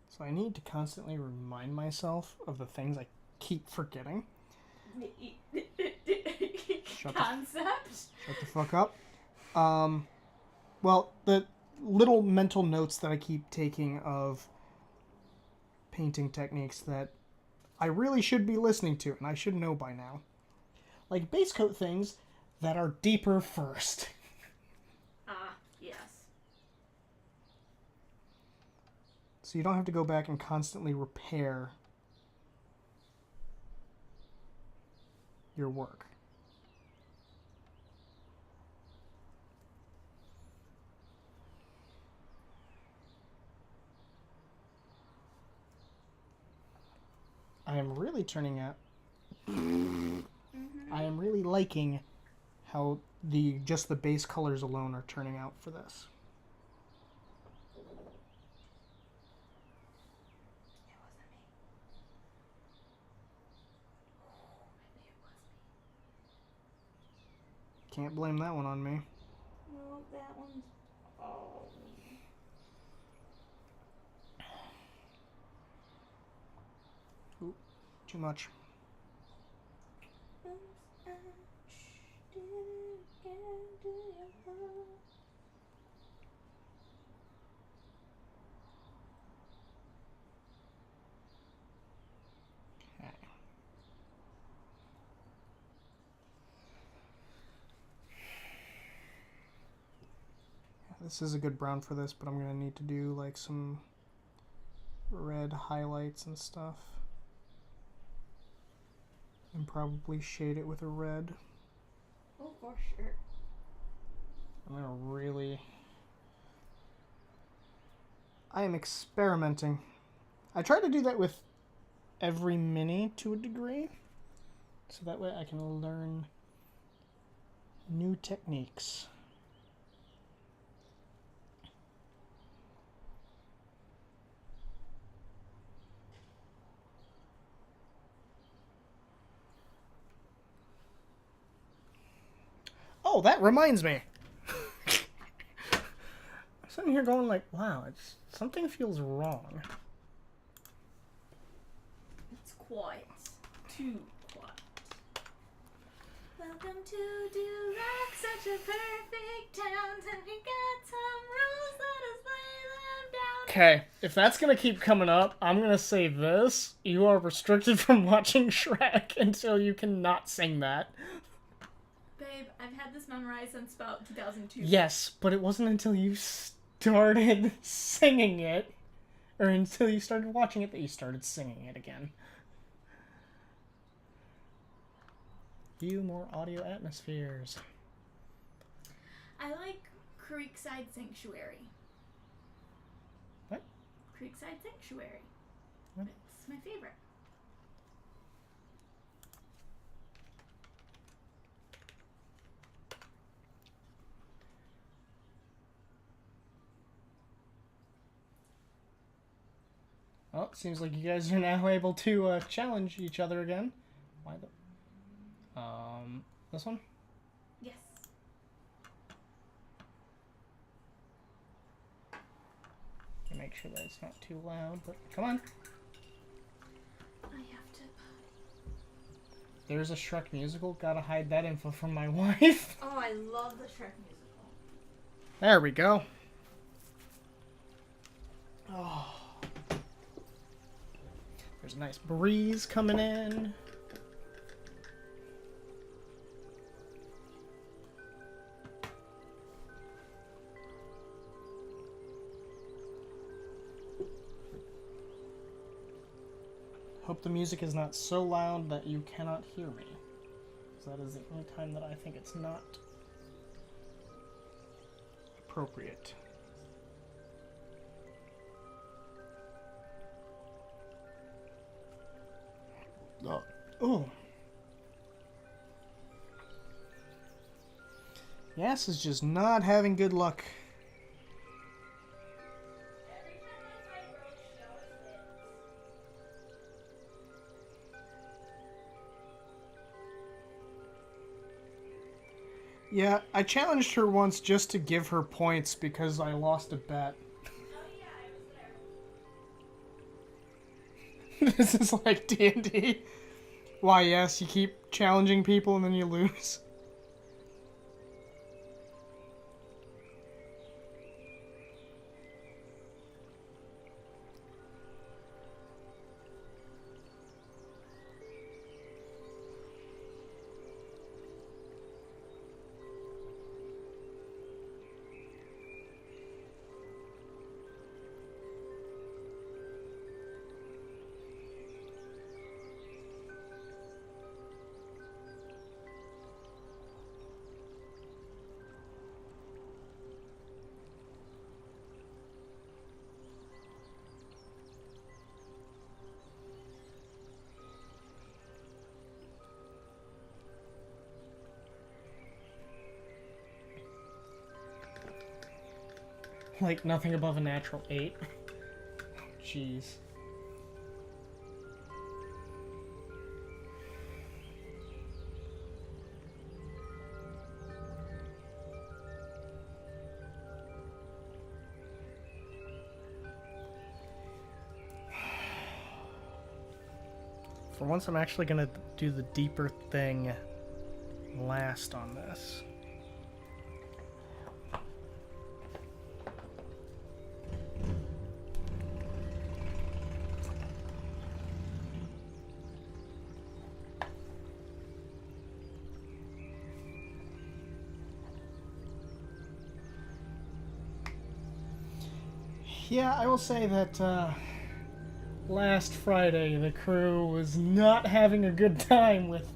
[SPEAKER 2] So I need to constantly remind myself of the things I keep forgetting.
[SPEAKER 1] Concept?
[SPEAKER 2] Shut the fuck up. Well, the little mental notes that I keep taking of painting techniques that I really should be listening to, and I should know by now. Like base coat things that are deeper first.
[SPEAKER 1] Yes.
[SPEAKER 2] So you don't have to go back and constantly repair your work. I am really turning out. I am really liking how just the base colors alone are turning out for this. Can't blame that one on me.
[SPEAKER 1] No, that one's all me.
[SPEAKER 2] Ooh, too much. This is a good brown for this, but I'm going to need to do like some red highlights and stuff. And probably shade it with a red.
[SPEAKER 1] Oh, for sure.
[SPEAKER 2] I'm gonna really... I am experimenting. I try to do that with every mini to a degree, so that way I can learn new techniques. Oh, that reminds me. I'm sitting here going like, wow, something feels wrong.
[SPEAKER 1] It's quite too quiet. Welcome to Durack, such a perfect town. And we got some rules, let us lay them down.
[SPEAKER 2] Okay, if that's gonna keep coming up, I'm gonna say this. You are restricted from watching Shrek until you cannot sing that.
[SPEAKER 1] Babe, I've had this memorized since about 2002.
[SPEAKER 2] Yes, but it wasn't until you started singing it, or until you started watching it, that you started singing it again. View more audio atmospheres.
[SPEAKER 1] I like Creekside Sanctuary.
[SPEAKER 2] What?
[SPEAKER 1] Creekside Sanctuary.
[SPEAKER 2] What?
[SPEAKER 1] It's my favorite.
[SPEAKER 2] Well, it seems like you guys are now able to challenge each other again. Why the... this one?
[SPEAKER 1] Yes.
[SPEAKER 2] Make sure that it's not too loud, but come on.
[SPEAKER 1] I have to...
[SPEAKER 2] There's a Shrek musical. Gotta hide that info from my wife.
[SPEAKER 1] Oh, I love the Shrek musical.
[SPEAKER 2] There we go. Oh. There's a nice breeze coming in. Hope the music is not so loud that you cannot hear me. Because that is the only time that I think it's not appropriate. Oh. Yas is just not having good luck. Yeah, I challenged her once just to give her points because I lost a bet. This is like D&D. Why, yes, you keep challenging people and then you lose. Like, nothing above a natural 8. Jeez. For once, I'm actually gonna do the deeper thing last on this. Yeah, I will say that last Friday, the crew was not having a good time with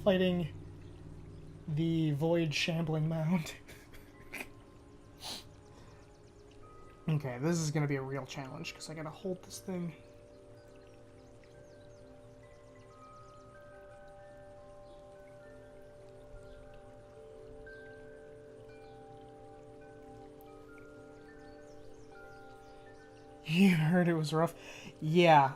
[SPEAKER 2] fighting the Void Shambling Mound. Okay, this is going to be a real challenge, because I got to hold this thing. You heard it was rough? Yeah,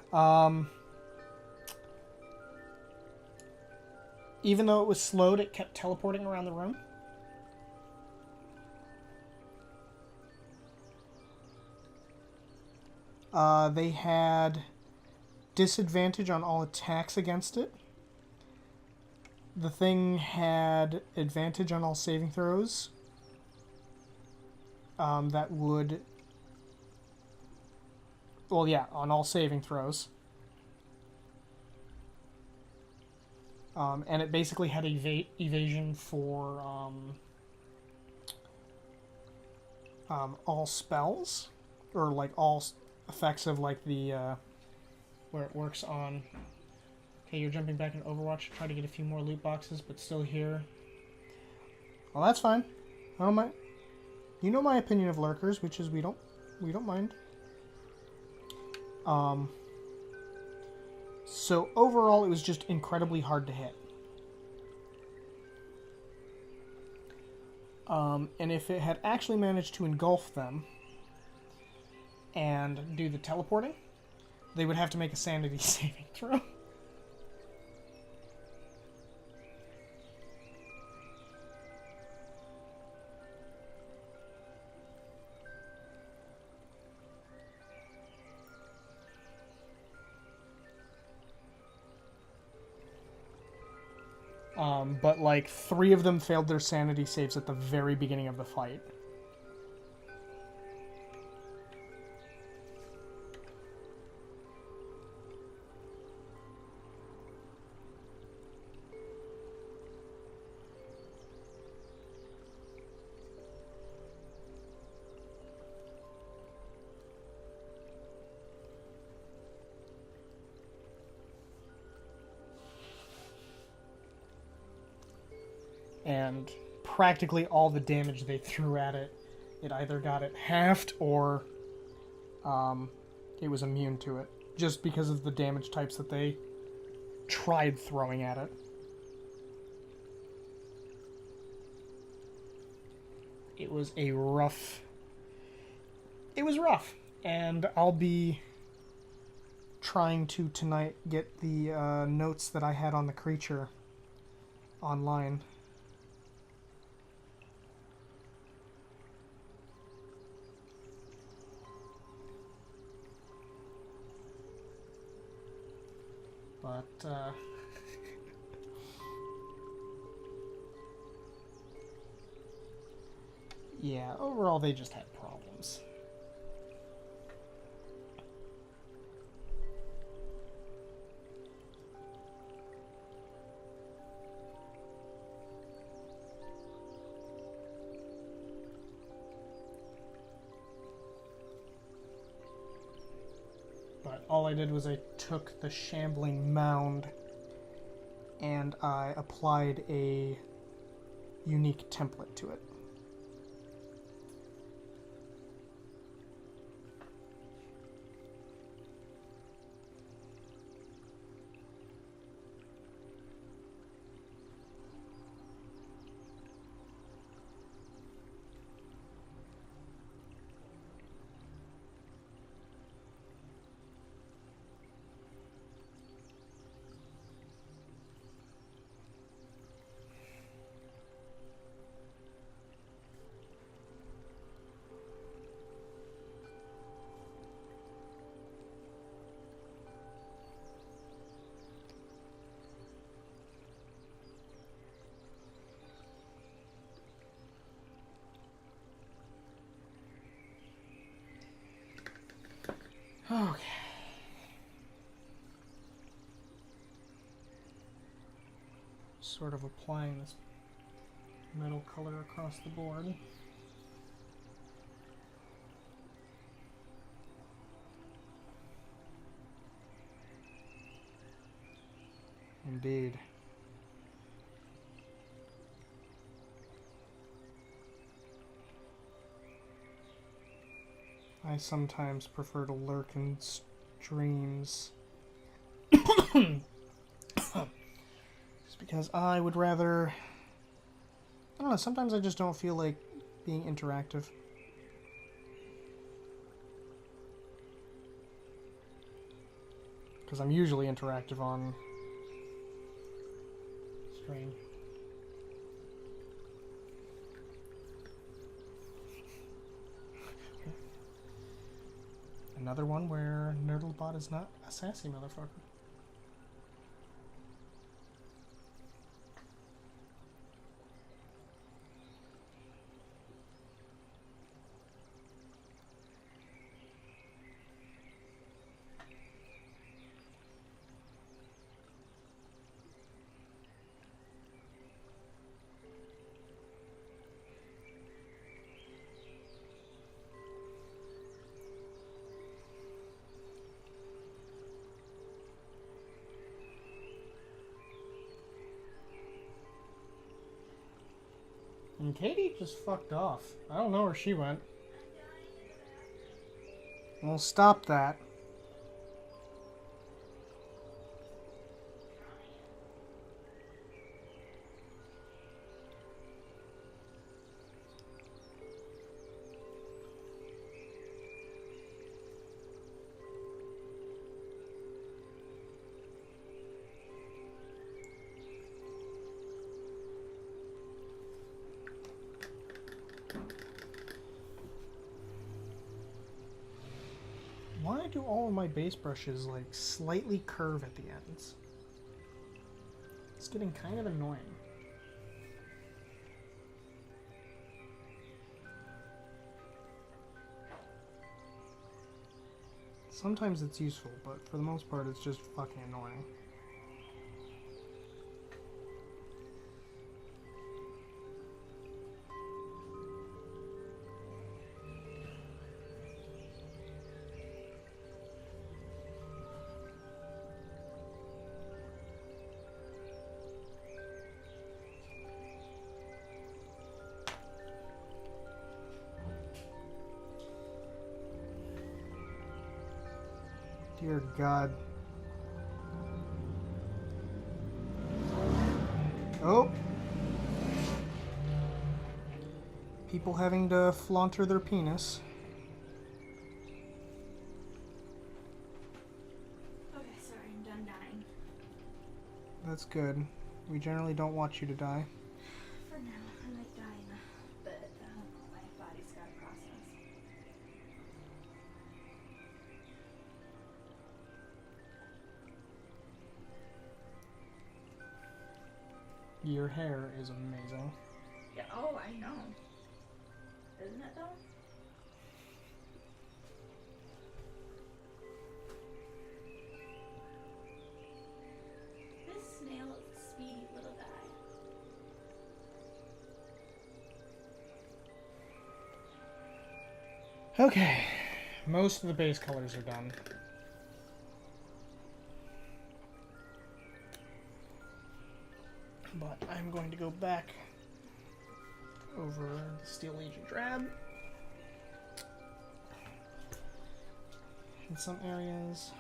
[SPEAKER 2] even though it was slowed, it kept teleporting around the room. They had disadvantage on all attacks against it. The thing had advantage on all saving throws. That would... Well, yeah, on all saving throws. And it basically had evasion for all spells. Or, like, all effects of, like, the... where it works on... Okay, you're jumping back in Overwatch to try to get a few more loot boxes, but still here. Well, that's fine. I don't mind. You know my opinion of lurkers, which is we don't mind. So overall, it was just incredibly hard to hit. And if it had actually managed to engulf them and do the teleporting, they would have to make a sanity saving throw. But like 3 of them failed their sanity saves at the very beginning of the fight. And practically all the damage they threw at it, it either got it halved or it was immune to it, just because of the damage types that they tried throwing at it. It was a rough... It was rough, and I'll be trying to tonight get the notes that I had on the creature online. But, yeah, overall they just had problems. But all I did was I took the shambling mound and I applied a unique template to it. Okay. Sort of applying this metal color across the board. Indeed. I sometimes prefer to lurk in streams. Just because I would rather... I don't know, sometimes I just don't feel like being interactive. Because I'm usually interactive on stream. Another one where NerddoloBot is not a sassy motherfucker. And Katie just fucked off. I don't know where she went. Well, stop that. Why do all of my base brushes like slightly curve at the ends? It's getting kind of annoying. Sometimes it's useful, but for the most part it's just fucking annoying. Dear God. Oh! People having to flaunter their penis.
[SPEAKER 1] Okay, sorry, I'm done dying.
[SPEAKER 2] That's good. We generally don't want you to die.
[SPEAKER 1] For now, I might die in a bit. I don't know, my body's got to process.
[SPEAKER 2] Your hair is amazing.
[SPEAKER 1] Yeah, oh, I know. Isn't it, though? This snail is a speedy little guy.
[SPEAKER 2] Okay. Most of the base colors are done. But I'm going to go back over the Steel Agent Drab in some areas.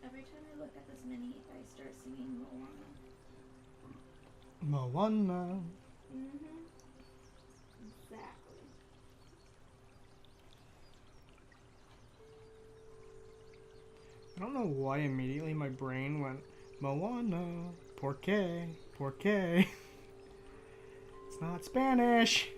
[SPEAKER 1] Every time I look at this mini, I start singing Moana.
[SPEAKER 2] Moana.
[SPEAKER 1] Mm-hmm. Exactly.
[SPEAKER 2] I don't know why immediately my brain went, Moana, porque, porque. It's not Spanish.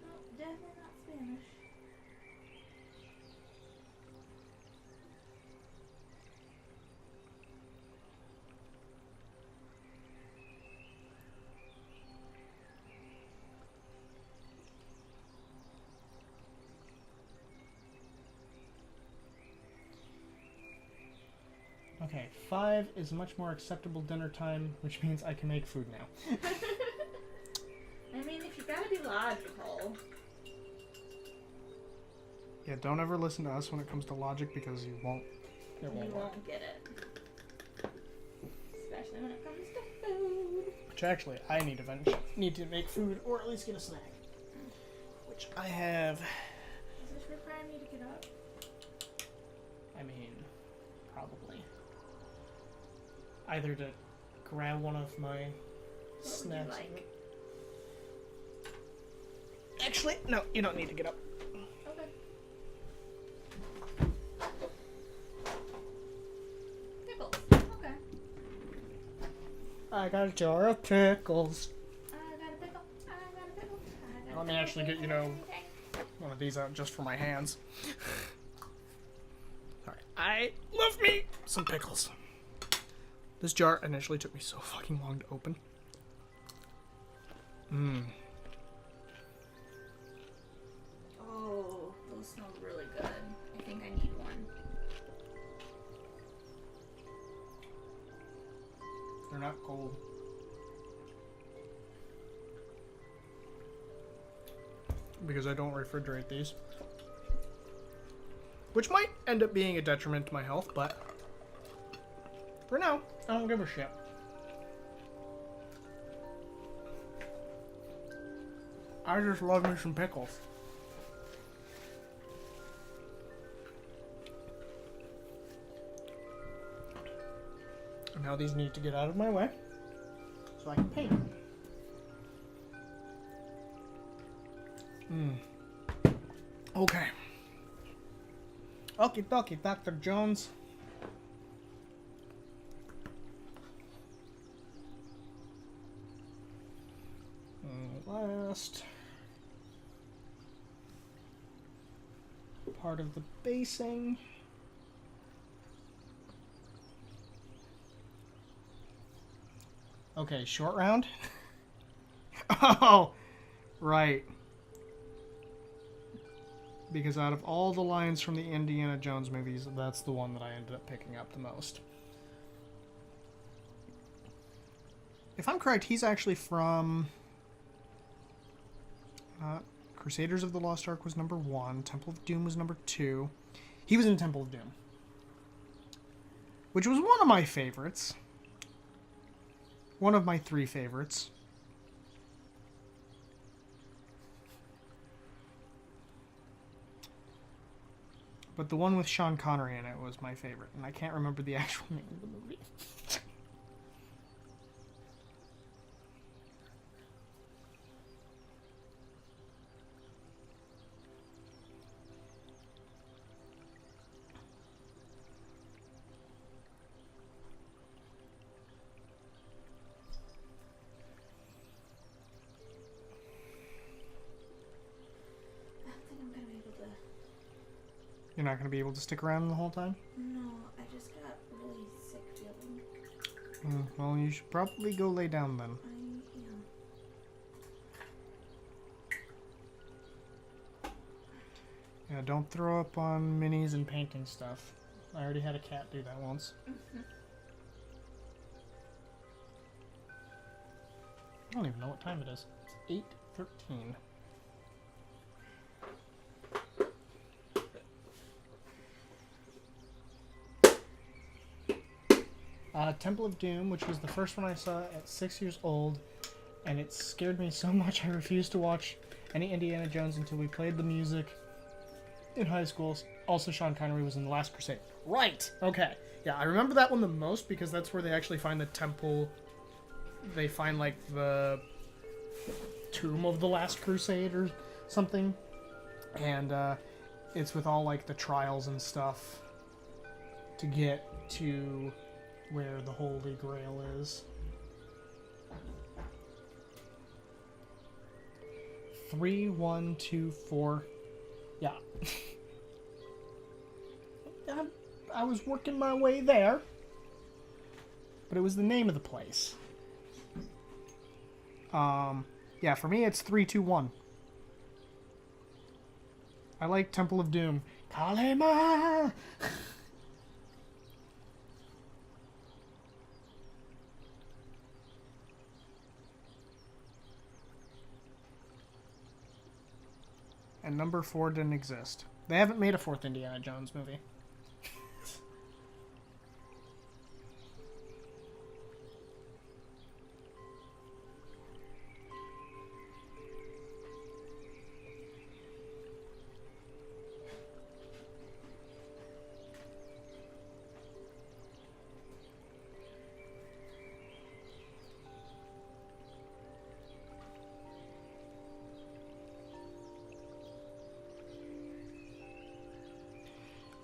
[SPEAKER 1] No, definitely not Spanish.
[SPEAKER 2] Okay, 5 is much more acceptable dinner time, which means I can make food now.
[SPEAKER 1] I mean, if you gotta be logical.
[SPEAKER 2] Yeah, don't ever listen to us when it comes to logic because you won't.
[SPEAKER 1] You won't get it. Especially when it comes to food.
[SPEAKER 2] Which actually, I need to make food or at least get a snack. Which I have.
[SPEAKER 1] Does this require me to get up?
[SPEAKER 2] I mean, probably. Either to grab one of my snacks.
[SPEAKER 1] Would you like?
[SPEAKER 2] Actually, no, you don't need to get up.
[SPEAKER 1] Okay. Pickles. Okay.
[SPEAKER 2] I got a jar of pickles.
[SPEAKER 1] I got a pickle. I got a pickle.
[SPEAKER 2] Let me actually get, one of these out just for my hands. Alright, I love me some pickles. This jar initially took me so fucking long to open. Mmm.
[SPEAKER 1] Oh, those smell really good. I think I need one.
[SPEAKER 2] They're not cold. Because I don't refrigerate these. Which might end up being a detriment to my health, but for now, I don't give a shit. I just love me some pickles. And now these need to get out of my way so I can paint. Okay. Okie dokie, Dr. Jones. Last part of the basing. Okay, short round. Oh, right. Because out of all the lines from the Indiana Jones movies, that's the one that I ended up picking up the most. If I'm correct, he's actually from... Crusaders of the Lost Ark was number 1. Temple of Doom was number 2. He was in Temple of Doom, which was one of my favorites. One of my 3 favorites. But the one with Sean Connery in it was my favorite, and I can't remember the actual name of the movie. You're not going to be able to stick around the whole time?
[SPEAKER 1] No, I just got really sick feeling.
[SPEAKER 2] Well, you should probably go lay down then. Yeah, don't throw up on minis and painting stuff. I already had a cat do that once. I don't even know what time it is. It's 8:13. Temple of Doom, which was the first one I saw at 6 years old, and it scared me so much I refused to watch any Indiana Jones until we played the music in high school. Also, Sean Connery was in The Last Crusade. Right! Okay. Yeah, I remember that one the most because that's where they actually find the temple. They find, like, the tomb of the Last Crusade or something. And, it's with all, like, the trials and stuff to get to where the Holy Grail is. 3, 1, 2, 4. Yeah. I was working my way there. But it was the name of the place. Yeah, for me it's 3, 2, 1. I like Temple of Doom. Kalema! And number 4 didn't exist. They haven't made a 4th Indiana Jones movie.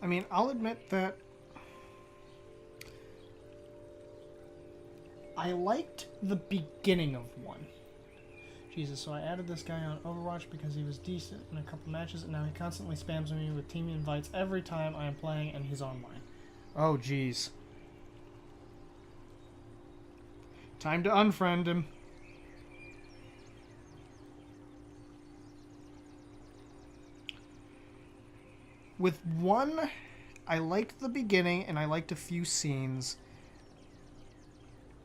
[SPEAKER 2] I mean, I'll admit that I liked the beginning of 1. Jesus, so I added this guy on Overwatch because he was decent in a couple matches, and now he constantly spams me with team invites every time I am playing and he's online. Oh, jeez. Time to unfriend him. With 1, I liked the beginning and I liked a few scenes.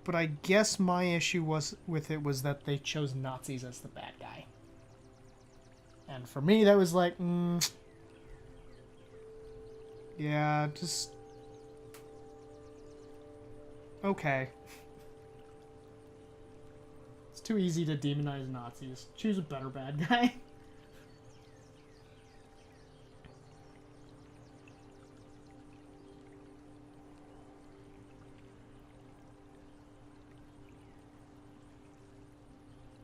[SPEAKER 2] But I guess my issue was that they chose Nazis as the bad guy. And for me, that was like, yeah, just... okay. It's too easy to demonize Nazis. Choose a better bad guy.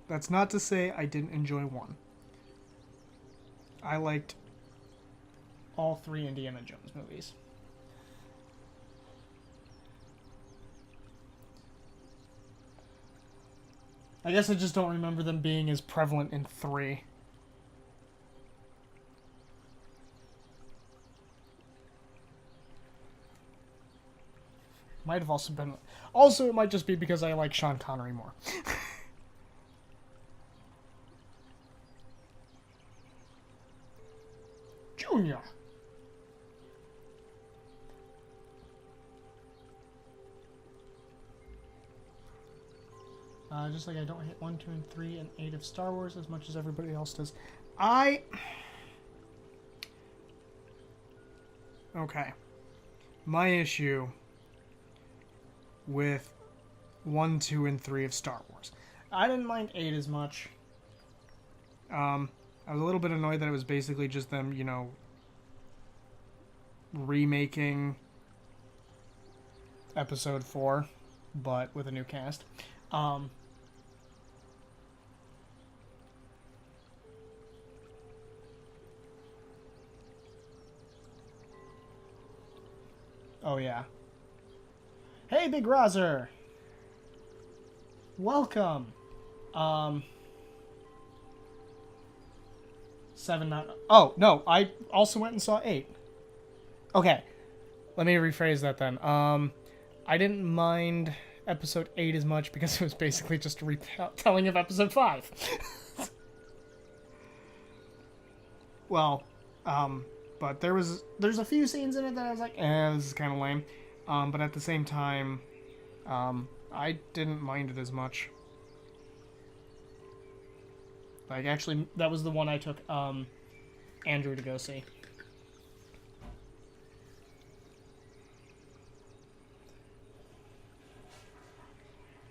[SPEAKER 2] That's not to say I didn't enjoy 1. I liked all 3 Indiana Jones movies. I guess I just don't remember them being as prevalent in 3. Might have also been... Also, it might just be because I like Sean Connery more. Junior. Just like I don't hate 1, 2, and 3, and 8 of Star Wars as much as everybody else does. Okay. My issue with 1, 2, and 3 of Star Wars. I didn't mind 8 as much. I was a little bit annoyed that it was basically just them, you know, remaking Episode 4, but with a new cast. Oh, yeah. Hey, Big Rozer! Welcome! 7 not... Oh, no, I also went and saw 8. Okay, let me rephrase that then. I didn't mind Episode 8 as much because it was basically just a retelling of Episode 5. Well, but there's a few scenes in it that I was like, this is kind of lame. But at the same time, I didn't mind it as much. Like, actually, that was the one I took Andrew to go see.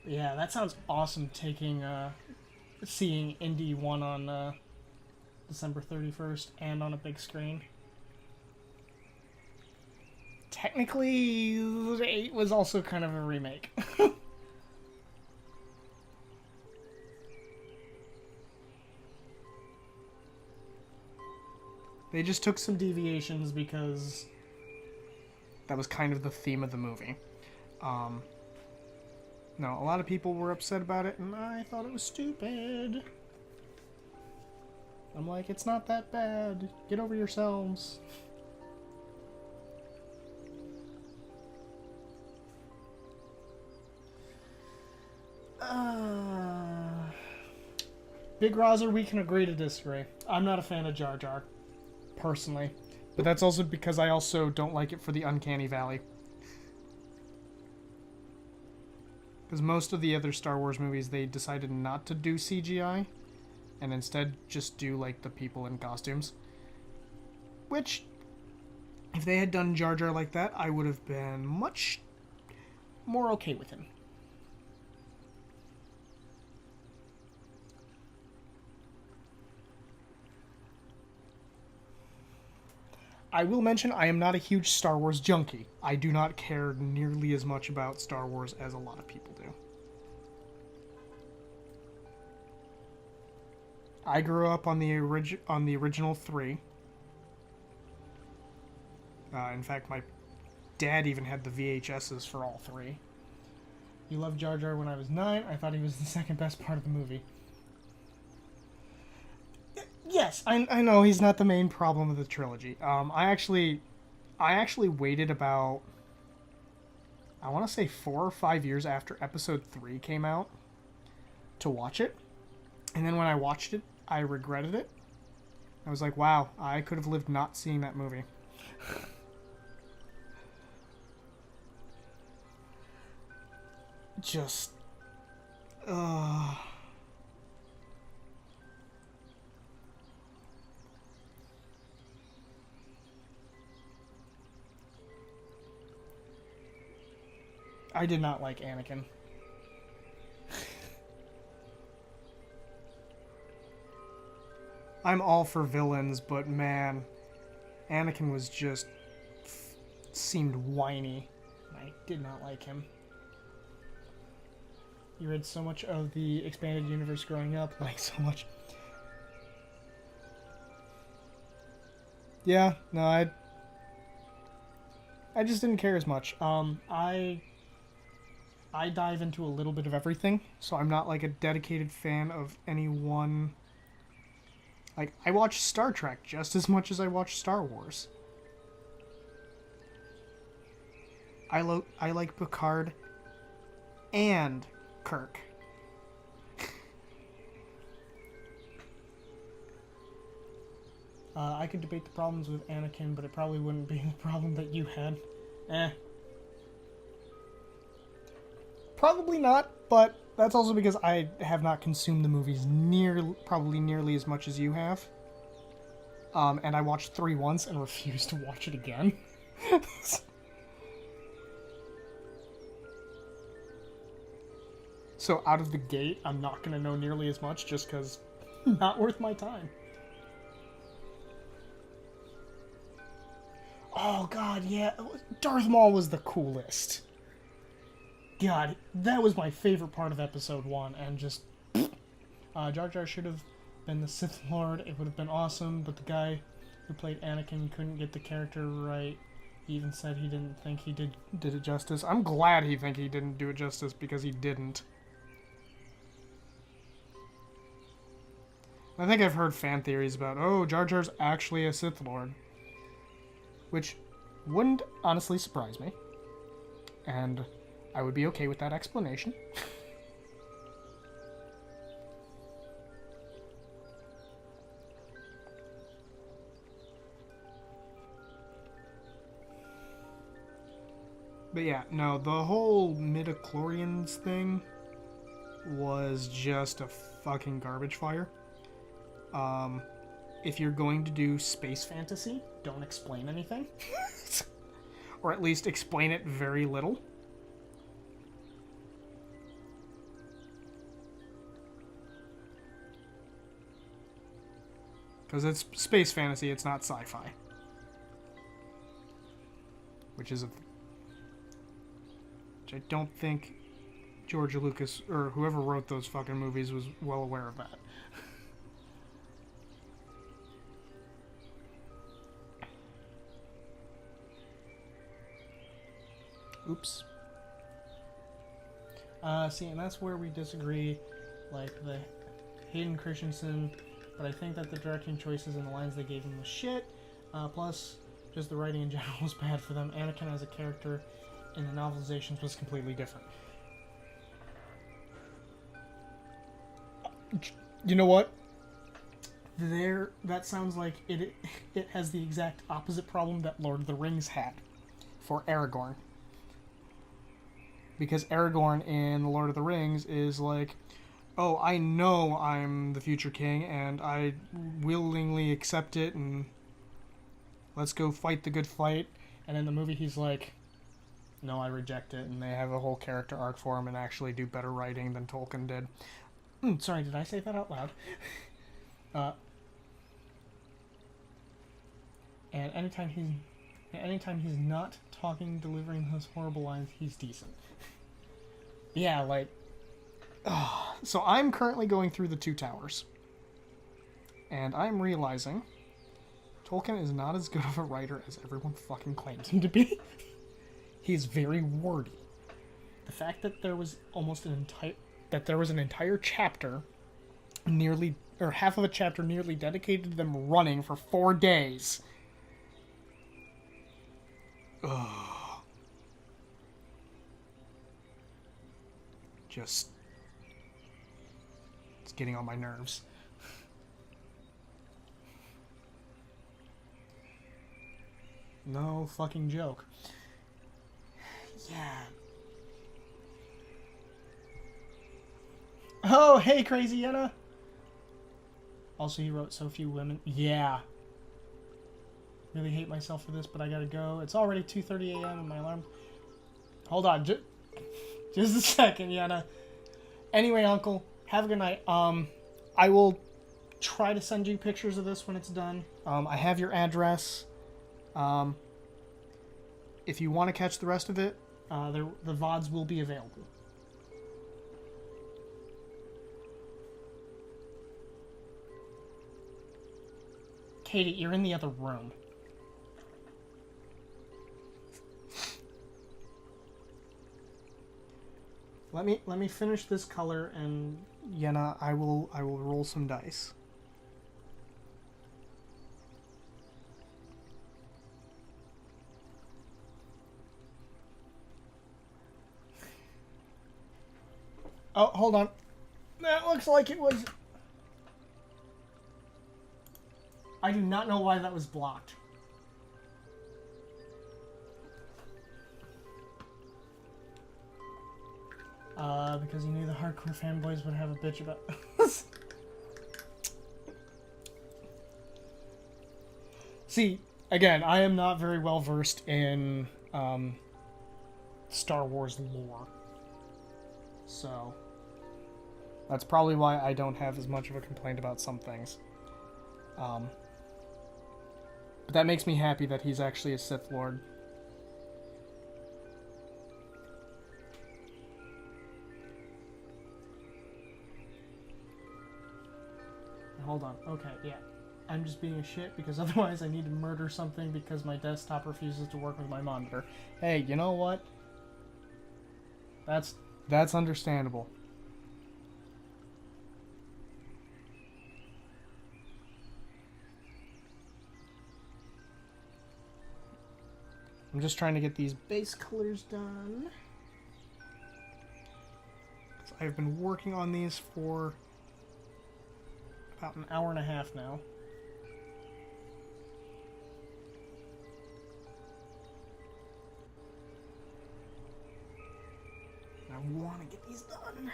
[SPEAKER 2] Yeah, that sounds awesome, seeing Indy 1 on December 31st and on a big screen. Technically, 8 was also kind of a remake. They just took some deviations because that was kind of the theme of the movie. No, a lot of people were upset about it, and I thought it was stupid. I'm like, it's not that bad. Get over yourselves. Big Rozer, we can agree to disagree. I'm not a fan of Jar Jar, personally. But that's also because I also don't like it for the Uncanny Valley. Because most of the other Star Wars movies, they decided not to do CGI. and instead just do like the people in costumes. Which, if they had done Jar Jar like that, I would have been much more okay with him. I will mention I am not a huge Star Wars junkie. I do not care nearly as much about Star Wars as a lot of people do. I grew up on the original 3. In fact, my dad even had the VHSs for all 3. He loved Jar Jar when I was 9. I thought he was the second best part of the movie. Yes, I know he's not the main problem of the trilogy. I actually waited about, I want to say 4 or 5 years after Episode 3 came out to watch it. And then when I watched it, I regretted it. I was like, wow, I could have lived not seeing that movie. Just... I did not like Anakin. I'm all for villains, but man, Anakin was just... seemed whiny. I did not like him. You read so much of the expanded universe growing up, like so much. Yeah, no, I just didn't care as much. I dive into a little bit of everything, so I'm not like a dedicated fan of any one. Like, I watch Star Trek just as much as I watch Star Wars. I like Picard and Kirk. I could debate the problems with Anakin, but it probably wouldn't be the problem that you had. Probably not, but that's also because I have not consumed the movies probably nearly as much as you have. And I watched 3 once and refused to watch it again. So out of the gate, I'm not going to know nearly as much just because not worth my time. Oh god, yeah. Darth Maul was the coolest. God, that was my favorite part of episode 1, and just... Jar Jar should have been the Sith Lord. It would have been awesome, but the guy who played Anakin couldn't get the character right. He even said he didn't think he did it justice. I'm glad he didn't do it justice, because he didn't. I think I've heard fan theories about, oh, Jar Jar's actually a Sith Lord. Which wouldn't honestly surprise me. And I would be okay with that explanation. But yeah, no, the whole midichlorians thing was just a fucking garbage fire. If you're going to do space fantasy, don't explain anything. Or at least explain it very little. Because it's space fantasy, it's not sci-fi. Which I don't think George Lucas, or whoever wrote those fucking movies, was well aware of that. Oops. See, and that's where we disagree, like, the Hayden Christensen, but I think that the directing choices and the lines they gave him was shit, plus, just the writing in general was bad for them. Anakin as a character in the novelizations was completely different. You know what? That sounds like it has the exact opposite problem that Lord of the Rings had for Aragorn. Because Aragorn in The Lord of the Rings is like, oh, I know I'm the future king, and I willingly accept it, and let's go fight the good fight. And in the movie, he's like, no, I reject it, and they have a whole character arc for him and actually do better writing than Tolkien did. Sorry, did I say that out loud? And anytime he's not talking, delivering those horrible lines, he's decent. Yeah, like... So I'm currently going through the Two Towers. And I'm realizing Tolkien is not as good of a writer as everyone fucking claims him to be. He's very wordy. The fact that there was an entire chapter half of a chapter nearly dedicated to them running for 4 days. Ugh. It's getting on my nerves. No fucking joke. Yeah. Oh, hey, Crazy Yenna. Also, he wrote So Few Women. Yeah. Really hate myself for this, but I gotta go. It's already 2:30 a.m. and my alarm... Hold on. Just a second, Yenna. Anyway, Uncle, have a good night. I will try to send you pictures of this when it's done. I have your address. If you want to catch the rest of it, the VODs will be available. Katie, you're in the other room. Let me finish this color, and Yenna, I will roll some dice. Oh, hold on. That looks like it was... I do not know why that was blocked. Because he knew the hardcore fanboys would have a bitch about... See, again, I am not very well versed in Star Wars lore. So, that's probably why I don't have as much of a complaint about some things. But that makes me happy that he's actually a Sith Lord. Hold on. Okay, yeah. I'm just being a shit because otherwise I need to murder something because my desktop refuses to work with my monitor. Hey, you know what? That's understandable. I'm just trying to get these base colors done. I've been working on these for about an hour and a half now. I want to get these done.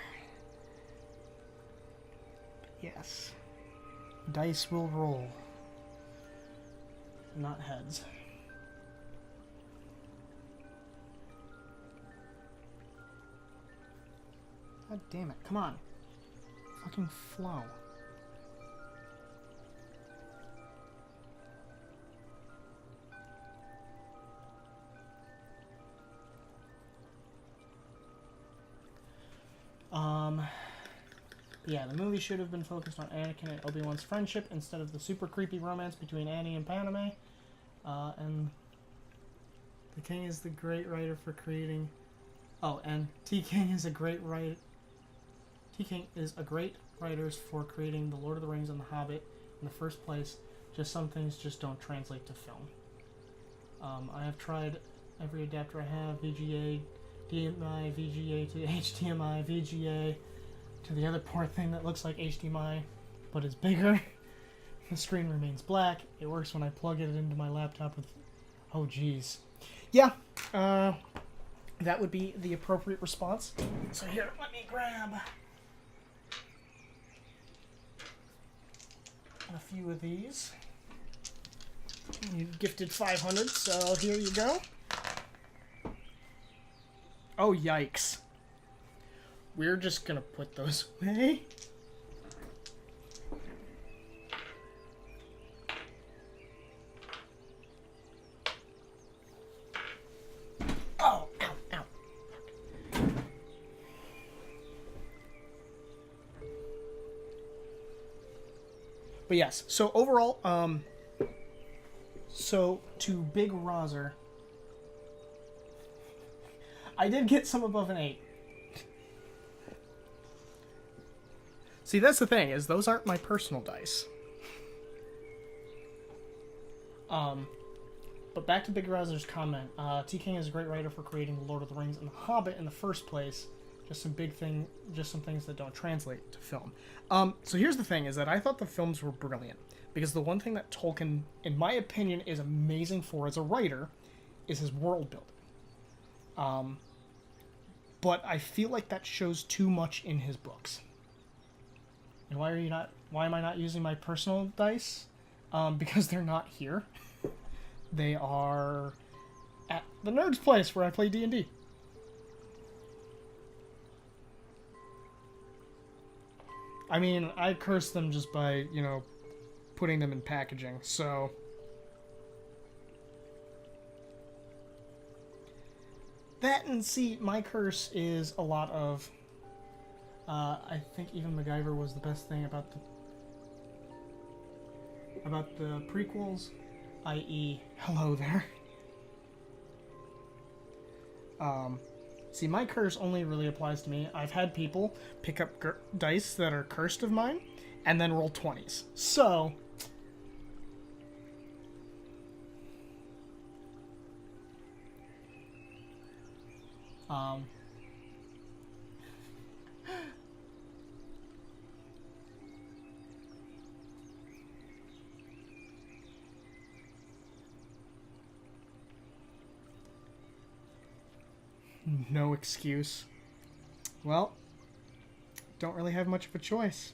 [SPEAKER 2] Yes. Dice will roll. Not heads. God damn it. Come on. Fucking flow. Yeah, the movie should have been focused on Anakin and Obi-Wan's friendship instead of the super creepy romance between Annie and Padme. And the King is the great writer for creating... Oh, and T. King is a great writer... T. King is a great writer for creating The Lord of the Rings and The Hobbit in the first place. Just some things just don't translate to film. I have tried every adapter I have, VGA, DMI, VGA to HDMI, VGA to the other port thing that looks like HDMI, but is bigger. The screen remains black. It works when I plug it into my laptop with... Oh, geez. Yeah, that would be the appropriate response. So here, let me grab a few of these. You gifted 500, so here you go. Oh, yikes. We're just gonna put those away. Oh, ow, ow. But yes, so overall, so to Big Rozer, I did get some above an 8. See, that's the thing, is those aren't my personal dice. But back to Big Rozer's comment. T. King is a great writer for creating The Lord of the Rings and The Hobbit in the first place. Just some things that don't translate to film. So here's the thing, is that I thought the films were brilliant. Because the one thing that Tolkien, in my opinion, is amazing for as a writer is his world building. But I feel like that shows too much in his books. And why am I not using my personal dice? Because they're not here. They are at the Nerd's place where I play D&D. I mean, I curse them just by, putting them in packaging, so... That, and see, my curse is a lot of... I think even MacGyver was the best thing about the prequels, i.e., hello there. See, my curse only really applies to me. I've had people pick up dice that are cursed of mine, and then roll 20s. So... No excuse. Well, don't really have much of a choice.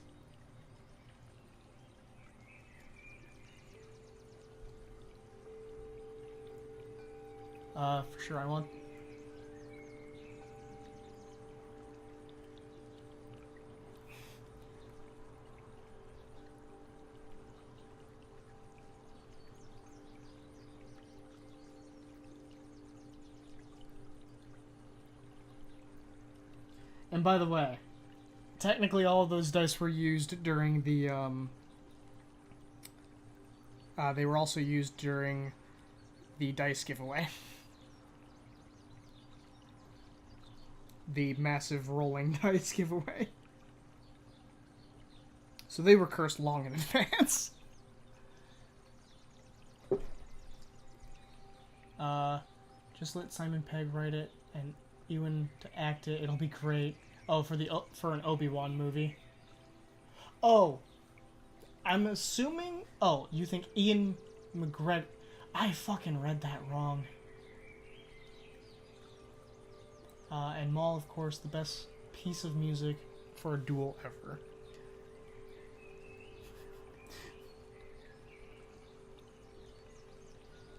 [SPEAKER 2] For sure I want... And by the way, technically all of those dice were used during the, they were also used during the dice giveaway. The massive rolling dice giveaway. So they were cursed long in advance. Just let Simon Pegg write it and Ewan to act it. It'll be great. Oh, for an Obi-Wan movie. Oh, I'm assuming... Oh, you think Ian McGregor... I fucking read that wrong. And Maul, of course, the best piece of music for a duel ever.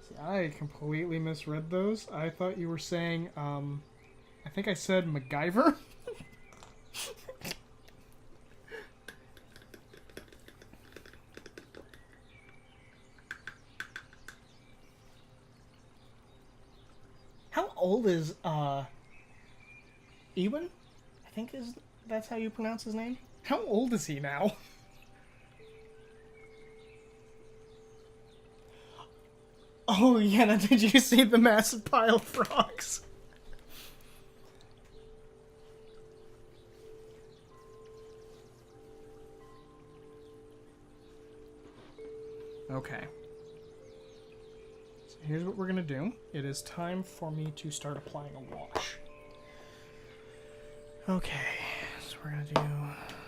[SPEAKER 2] See, I completely misread those. I thought you were saying, I think I said MacGyver. How old is, Ewan? I think that's how you pronounce his name? How old is he now? Oh, yeah, now did you see the massive pile of frogs? Okay. So here's what we're gonna do. It is time for me to start applying a wash. Okay, so we're gonna do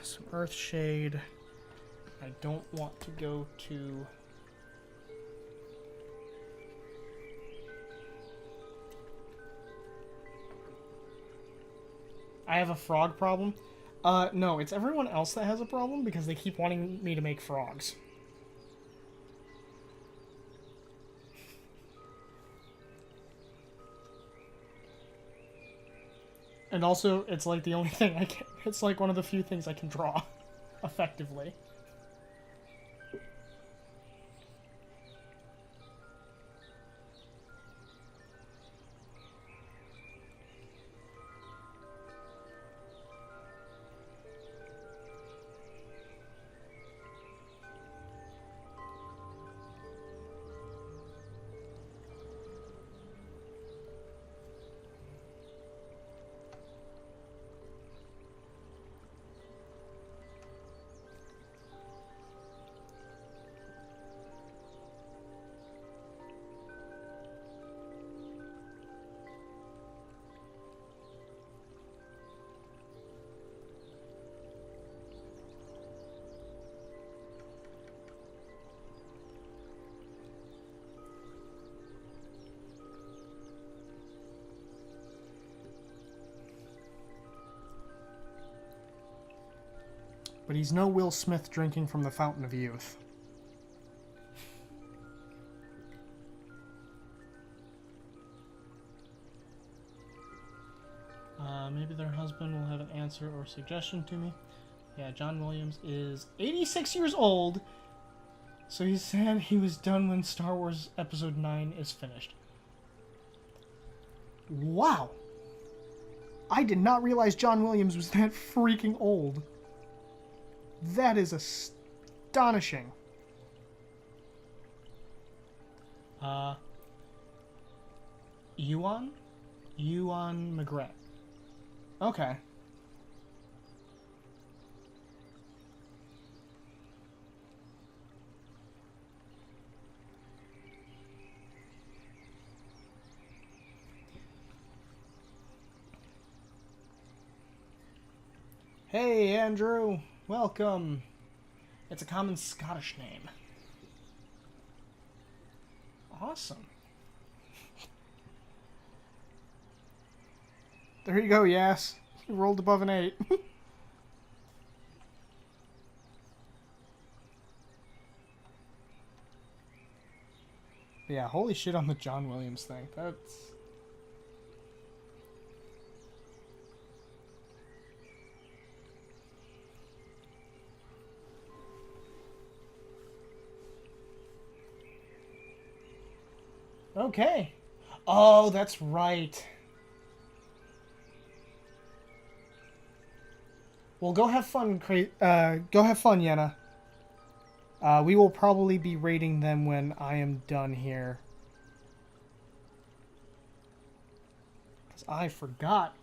[SPEAKER 2] some earth shade. I don't want to go to... I have a frog problem. No, it's everyone else that has a problem because they keep wanting me to make frogs. And also, it's like the only thing I can... It's like one of the few things I can draw effectively. But he's no Will Smith drinking from the fountain of youth. Maybe their husband will have an answer or suggestion to me. Yeah, John Williams is 86 years old, so he said he was done when Star Wars Episode 9 is finished. Wow! I did not realize John Williams was that freaking old. That is astonishing. Ewan? Ewan McGregor. Okay. Hey, Andrew. Welcome. It's a common Scottish name. Awesome. There you go, yes. You rolled above an 8. Yeah, holy shit on the John Williams thing. That's... Okay. Oh, that's right. Well, go have fun, go have fun, Yenna. We will probably be rating them when I am done here. Because I forgot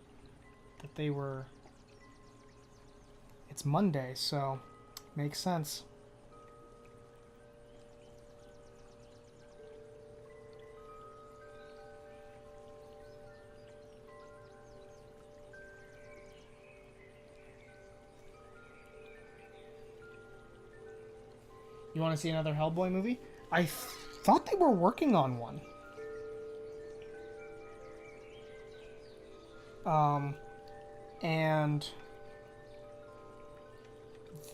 [SPEAKER 2] that they were... It's Monday, so makes sense. You want to see another Hellboy movie? I thought they were working on one. And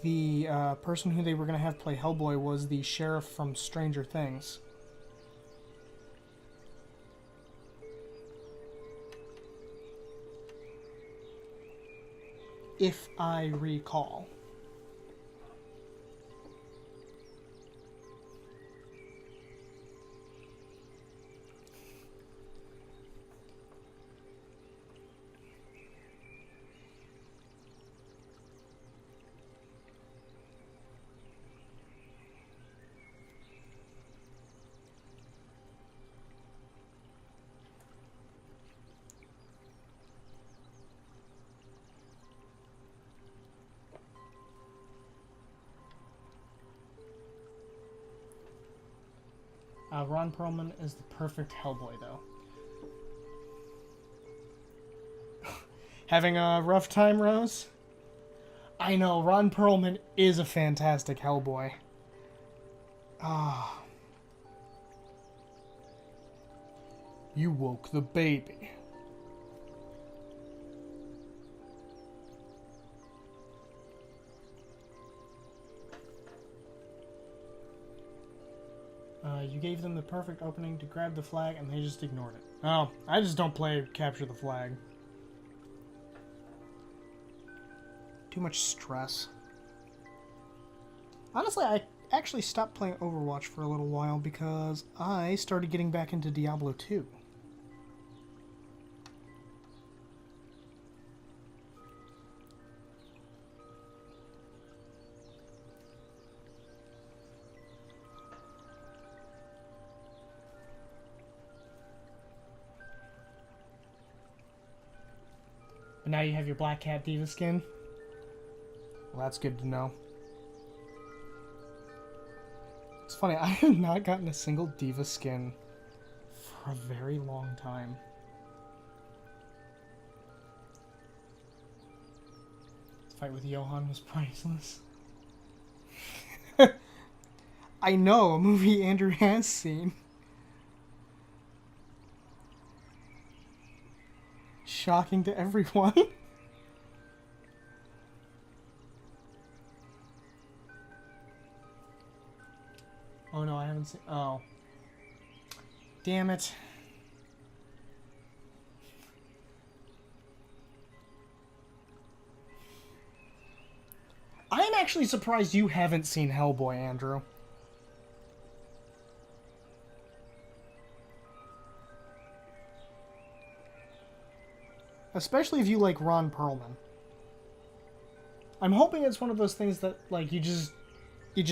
[SPEAKER 2] the person who they were going to have play Hellboy was the sheriff from Stranger Things. If I recall. Ron Perlman is the perfect Hellboy, though. Having a rough time, Rose? I know, Ron Perlman is a fantastic Hellboy. Ah. You woke the baby. You gave them the perfect opening to grab the flag, and they just ignored it. Oh, I just don't play Capture the Flag. Too much stress. Honestly, I actually stopped playing Overwatch for a little while because I started getting back into Diablo 2. But now you have your Black Cat Diva skin? Well, that's good to know. It's funny, I have not gotten a single Diva skin for a very long time. This fight with Johan was priceless. I know, a movie Andrew has seen. Shocking to everyone. Oh no, I haven't seen... Oh. Damn it. I am actually surprised you haven't seen Hellboy, Andrew. Especially if you like Ron Perlman. I'm hoping it's one of those things that, like, you just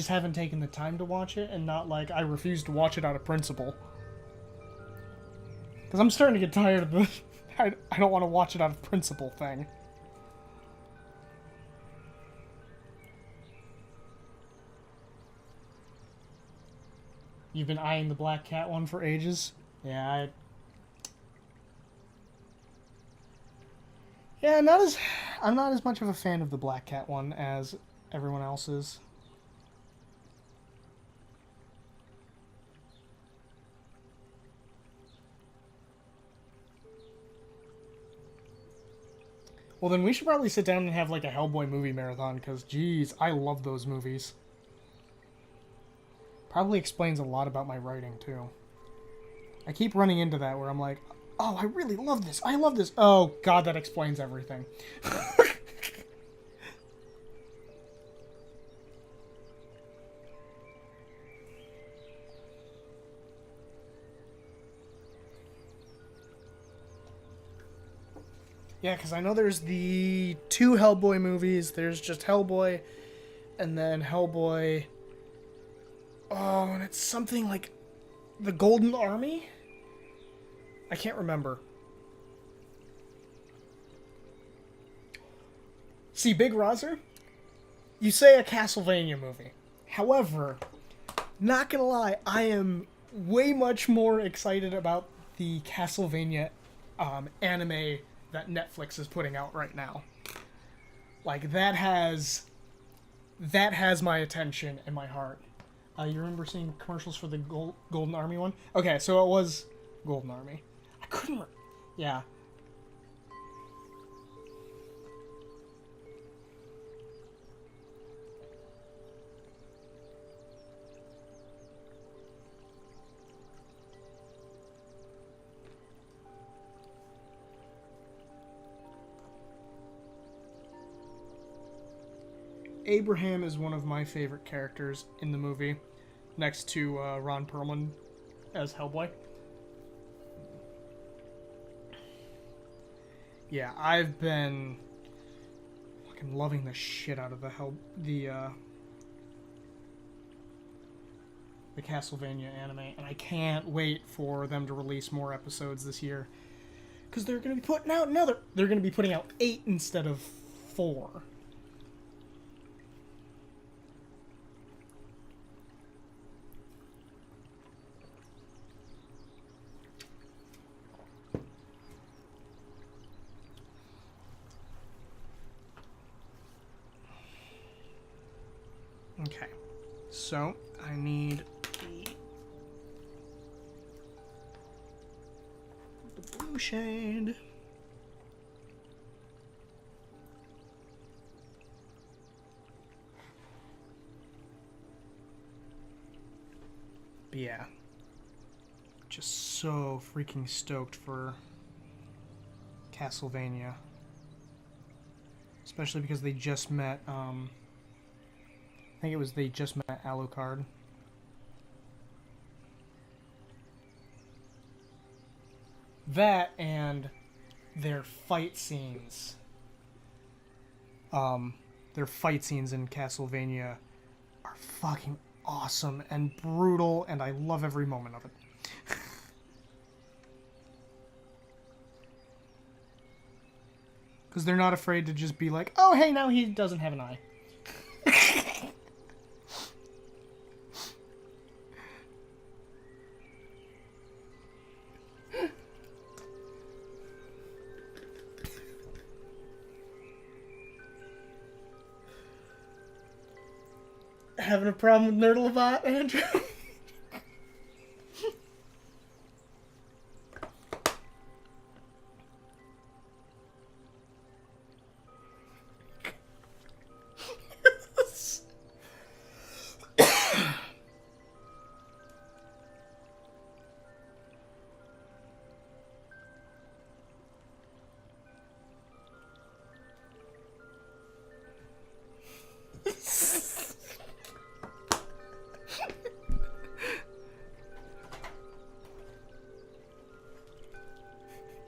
[SPEAKER 2] haven't taken the time to watch it, and not like, I refuse to watch it out of principle. Because I'm starting to get tired of the I don't want to watch it out of principle thing. You've been eyeing the Black Cat one for ages? Yeah, I'm not as much of a fan of the Black Cat one as everyone else is. Well, then we should probably sit down and have, like, a Hellboy movie marathon, because, geez, I love those movies. Probably explains a lot about my writing, too. I keep running into that where I'm like, oh, I really love this. I love this. Oh, God, that explains everything. Yeah, because I know there's the 2 Hellboy movies. There's just Hellboy, and then Hellboy... Oh, and it's something like the Golden Army? I can't remember. See, Big Rozer, you say a Castlevania movie. However, not gonna lie, I am way much more excited about the Castlevania anime that Netflix is putting out right now. Like, that has my attention and my heart. You remember seeing commercials for the Golden Army one? Okay, so it was Golden Army. I couldn't... Yeah. Abraham is one of my favorite characters in the movie, next to Ron Perlman as Hellboy. Yeah, I've been fucking loving the shit out of the Castlevania anime, and I can't wait for them to release more episodes this year, because they're going to be putting out they're going to be putting out 8 instead of 4. Okay, so I need the blue shade. But yeah, just so freaking stoked for Castlevania. especially because they just met. I think it was they just met Alucard. That and their fight scenes. Their fight scenes in Castlevania are fucking awesome and brutal, and I love every moment of it. Because they're not afraid to just be like, oh, hey, now he doesn't have an eye. Having a problem with NerddoloPaints, Andrew?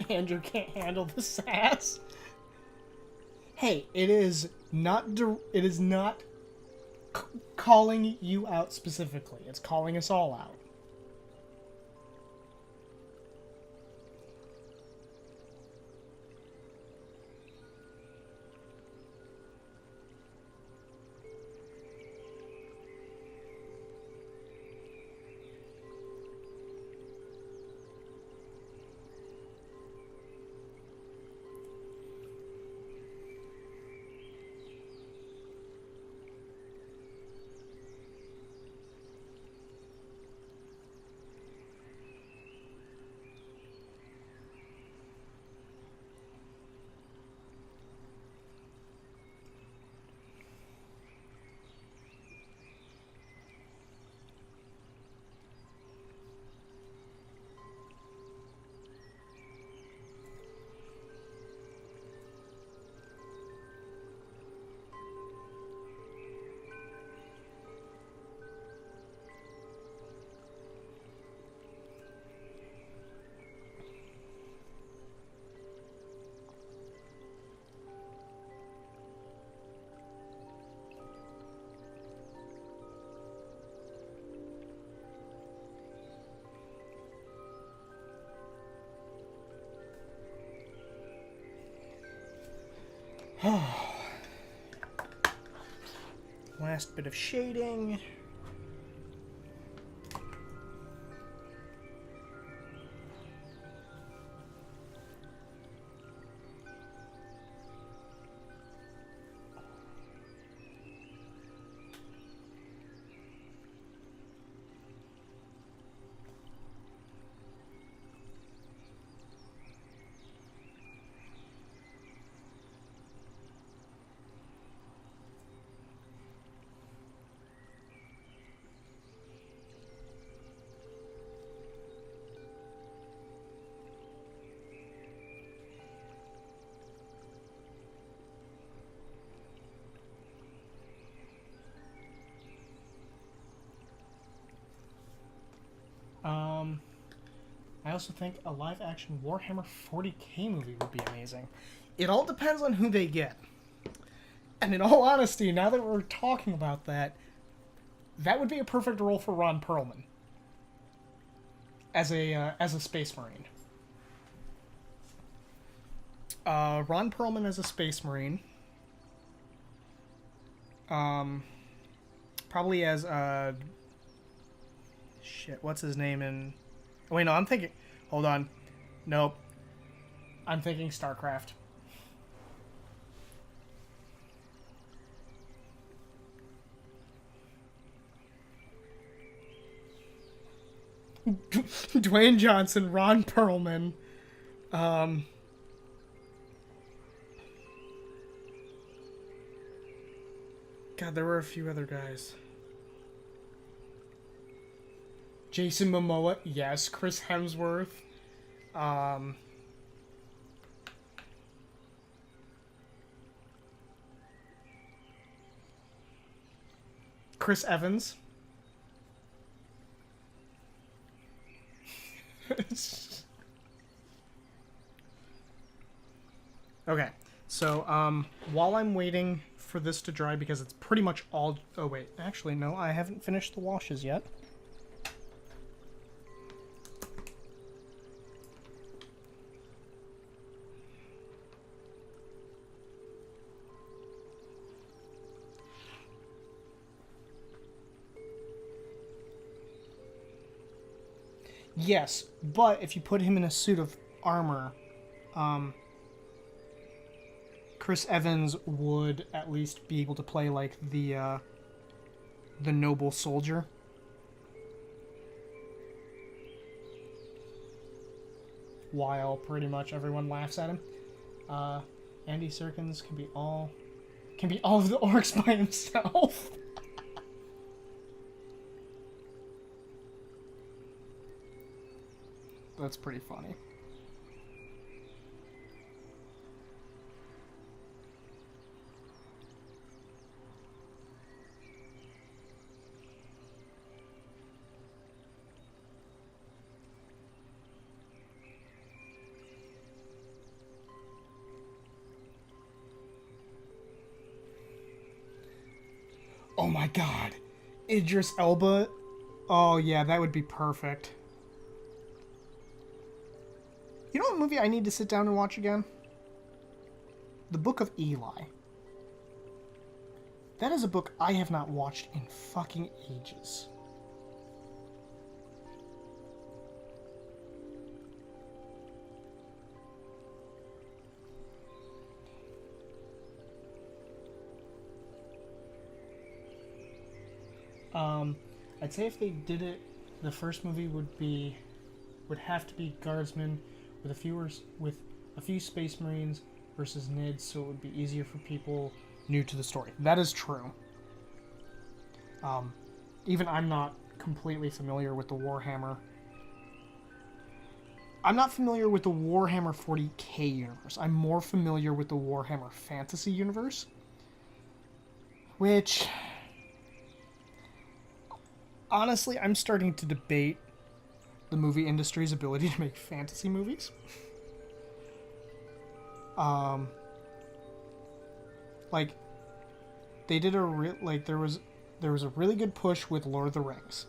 [SPEAKER 2] Andrew can't handle the sass. Hey, it is not calling you out specifically. It's calling us all out. Last bit of shading. I also think a live-action Warhammer 40k movie would be amazing. It all depends on who they get. And in all honesty, now that we're talking about that, that would be a perfect role for Ron Perlman as a Space Marine. Ron Perlman as a Space Marine. Probably as shit. What's his name in? Oh, wait, no, I'm thinking. Hold on. Nope. I'm thinking StarCraft. Dwayne Johnson, Ron Perlman. God, there were a few other guys. Jason Momoa, yes. Chris Hemsworth. God, Chris Evans. Okay, so while I'm waiting for this to dry, because it's pretty much all... Oh, wait. Actually, no, I haven't finished the washes yet. Yes, but if you put him in a suit of armor, Chris Evans would at least be able to play like the noble soldier. While pretty much everyone laughs at him. Andy Serkins can be all of the orcs by himself. That's pretty funny. Oh my god. Idris Elba. Oh yeah, that would be perfect. You know what movie I need to sit down and watch again? The Book of Eli. That is a book I have not watched in fucking ages. I'd say if they did it, the first movie would have to be Guardsmen with a few Space Marines versus Nids, so it would be easier for people new to the story. That is true. Even I'm not completely familiar with the Warhammer. I'm not familiar with the Warhammer 40k universe. I'm more familiar with the Warhammer Fantasy universe, which... Honestly, I'm starting to debate the movie industry's ability to make fantasy movies. Like, they did there was a really good push with Lord of the Rings.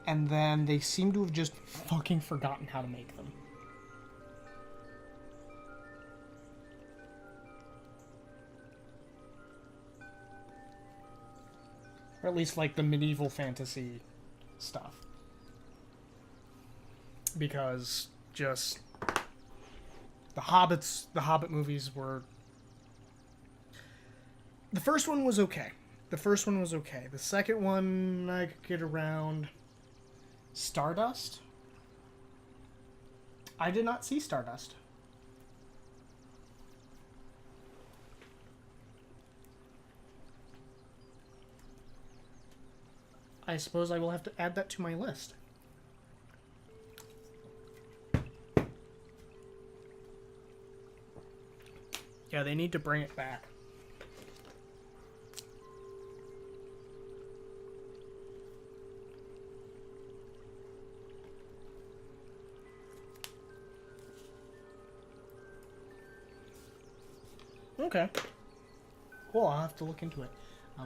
[SPEAKER 2] And then they seem to have just fucking forgotten how to make them. Or at least, like, the medieval fantasy stuff. Because, just... The Hobbit movies were... The first one was okay. The second one, I could get around. Stardust? I did not see Stardust. I suppose I will have to add that to my list. Yeah, they need to bring it back. Okay. Cool, I'll have to look into it.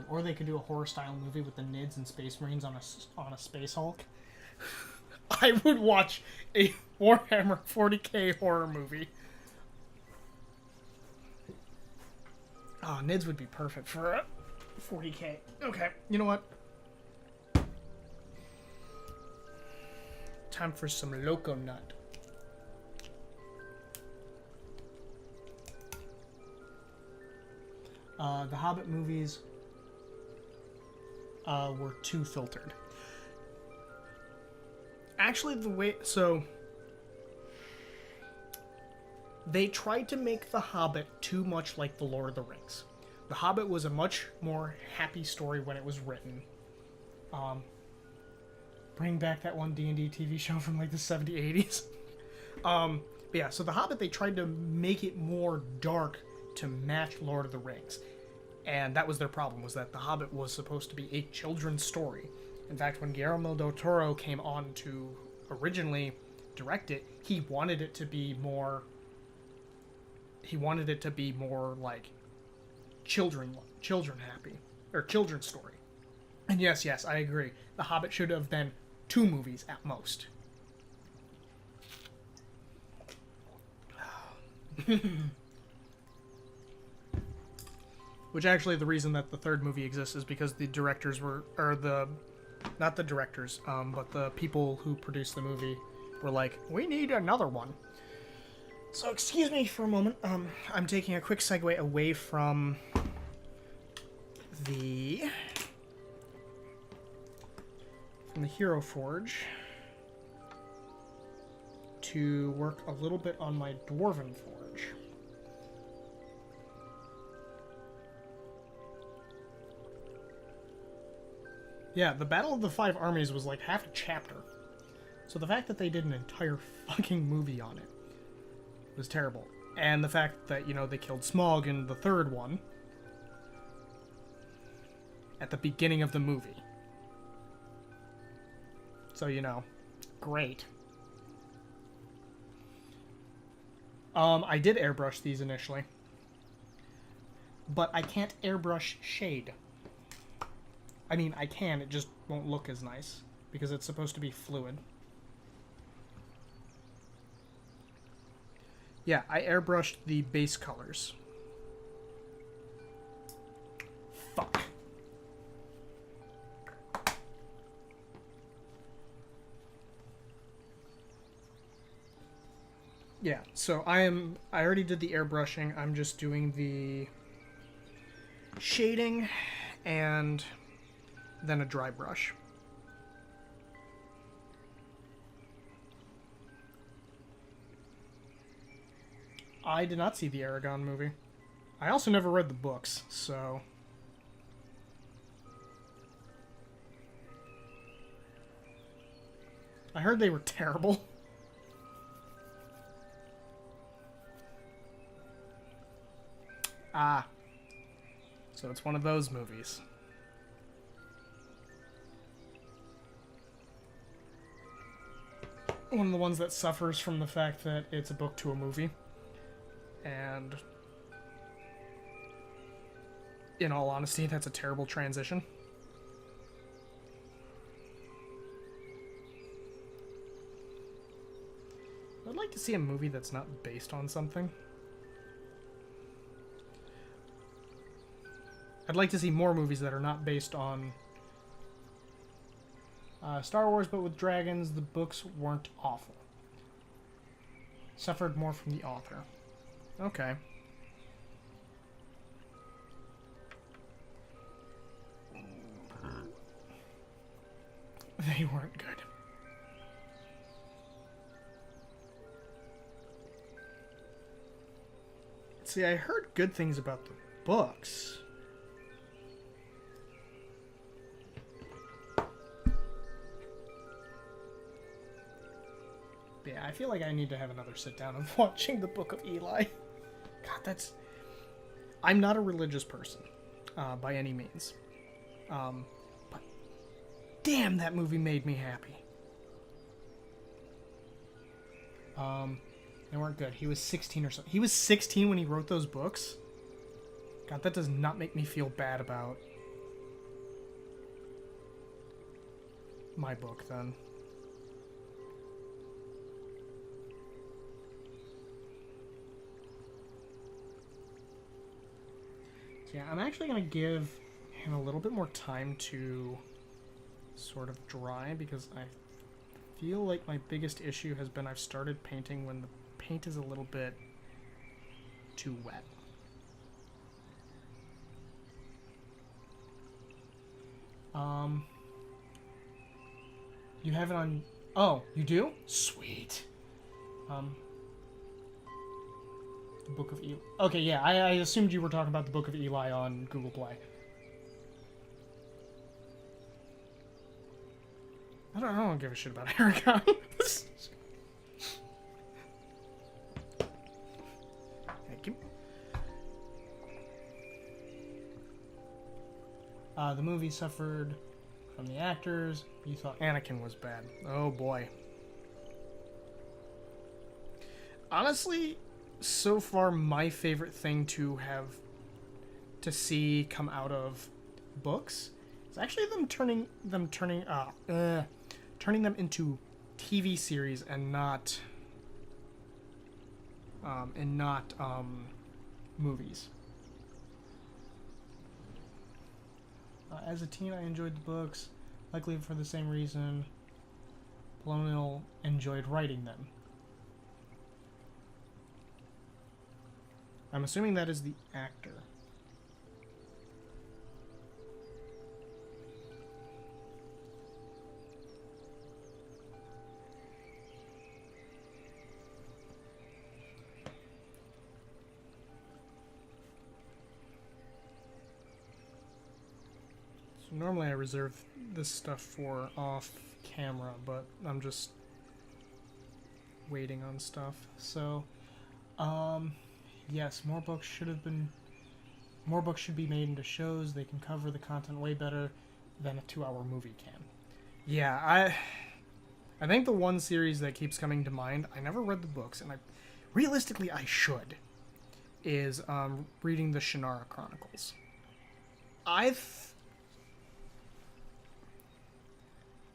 [SPEAKER 2] Or they could do a horror-style movie with the Nids and Space Marines on a Space Hulk. I would watch a Warhammer 40k horror movie. Oh, Nids would be perfect for a 40k. Okay, you know what? Time for some Loco Nut. The Hobbit movies were too filtered. Actually, they tried to make The Hobbit too much like The Lord of the Rings. The Hobbit was a much more happy story when it was written. Bring back that one D&D TV show from like the 70s, 80s. But yeah, so The Hobbit, they tried to make it more dark to match Lord of the Rings. And that was their problem, was that The Hobbit was supposed to be a children's story. In fact, when Guillermo del Toro came on to originally direct it, he wanted it to be more like children happy, or children's story. And yes, I agree. The Hobbit should have been 2 movies at most. Which actually, the reason that the 3rd movie exists is because the directors were, not the directors, but the people who produced the movie were like, we need another one. So excuse me for a moment. I'm taking a quick segue away from the Hero Forge to work a little bit on my Dwarven Forge. Yeah, the Battle of the 5 Armies was like half a chapter. So the fact that they did an entire fucking movie on it was terrible. And the fact that, they killed Smaug in the 3rd one at the beginning of the movie. So, great. I did airbrush these initially. But I can't airbrush shade. I mean, I can, it just won't look as nice, because it's supposed to be fluid. Yeah, I airbrushed the base colors. Fuck. Yeah, so I already did the airbrushing, I'm just doing the shading and then a dry brush. I did not see the Aragon movie. I also never read the books, so... I heard they were terrible. Ah. So it's one of those movies. One of the ones that suffers from the fact that it's a book to a movie. And in all honesty, that's a terrible transition. I'd like to see a movie that's not based on something. I'd like to see more movies that are not based on Star Wars, but with dragons. The books weren't awful. Suffered more from the author. Okay. They weren't good. See, I heard good things about the books. But yeah, I feel like I need to have another sit down of watching the Book of Eli. God, that's... I'm not a religious person, by any means. But damn, that movie made me happy. They weren't good. He was 16 or something. He was 16 when he wrote those books? God, that does not make me feel bad about my book, then. Yeah, I'm actually going to give him a little bit more time to sort of dry, because I feel like my biggest issue has been I've started painting when the paint is a little bit too wet. You have it on... Oh, you do? Sweet. The Book of Eli. Okay, yeah, I assumed you were talking about the Book of Eli on Google Play. I don't give a shit about Aragon. The movie suffered from the actors. You thought Anakin was bad. Oh boy. Honestly, so far my favorite thing to see come out of books is actually turning them into TV series and not movies. As a teen, I enjoyed the books, likely for the same reason Colonial enjoyed writing them. I'm assuming that is the actor. So normally I reserve this stuff for off camera, but I'm just waiting on stuff. So, yes, more books should be made into shows. They can cover the content way better than a 2-hour movie can. Yeah, I think the one series that keeps coming to mind, I never read the books, and realistically I should, is reading the Shannara Chronicles.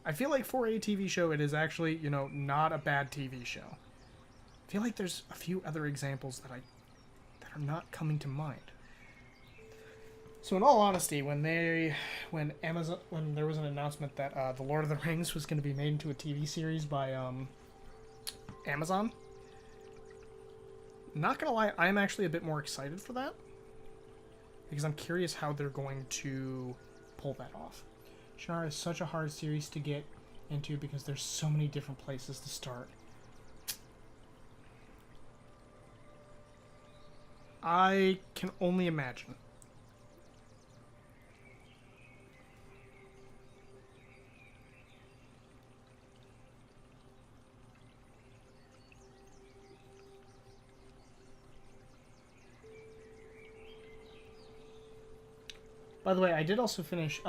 [SPEAKER 2] I feel like for a TV show, it is actually, not a bad TV show. I feel like there's a few other examples that are not coming to mind. So in all honesty, when there was an announcement that The Lord of the Rings was going to be made into a TV series by Amazon, not gonna lie, I'm actually a bit more excited for that because I'm curious how they're going to pull that off. Shannara is such a hard series to get into because there's so many different places to start. I can only imagine. By the way, I did also finish,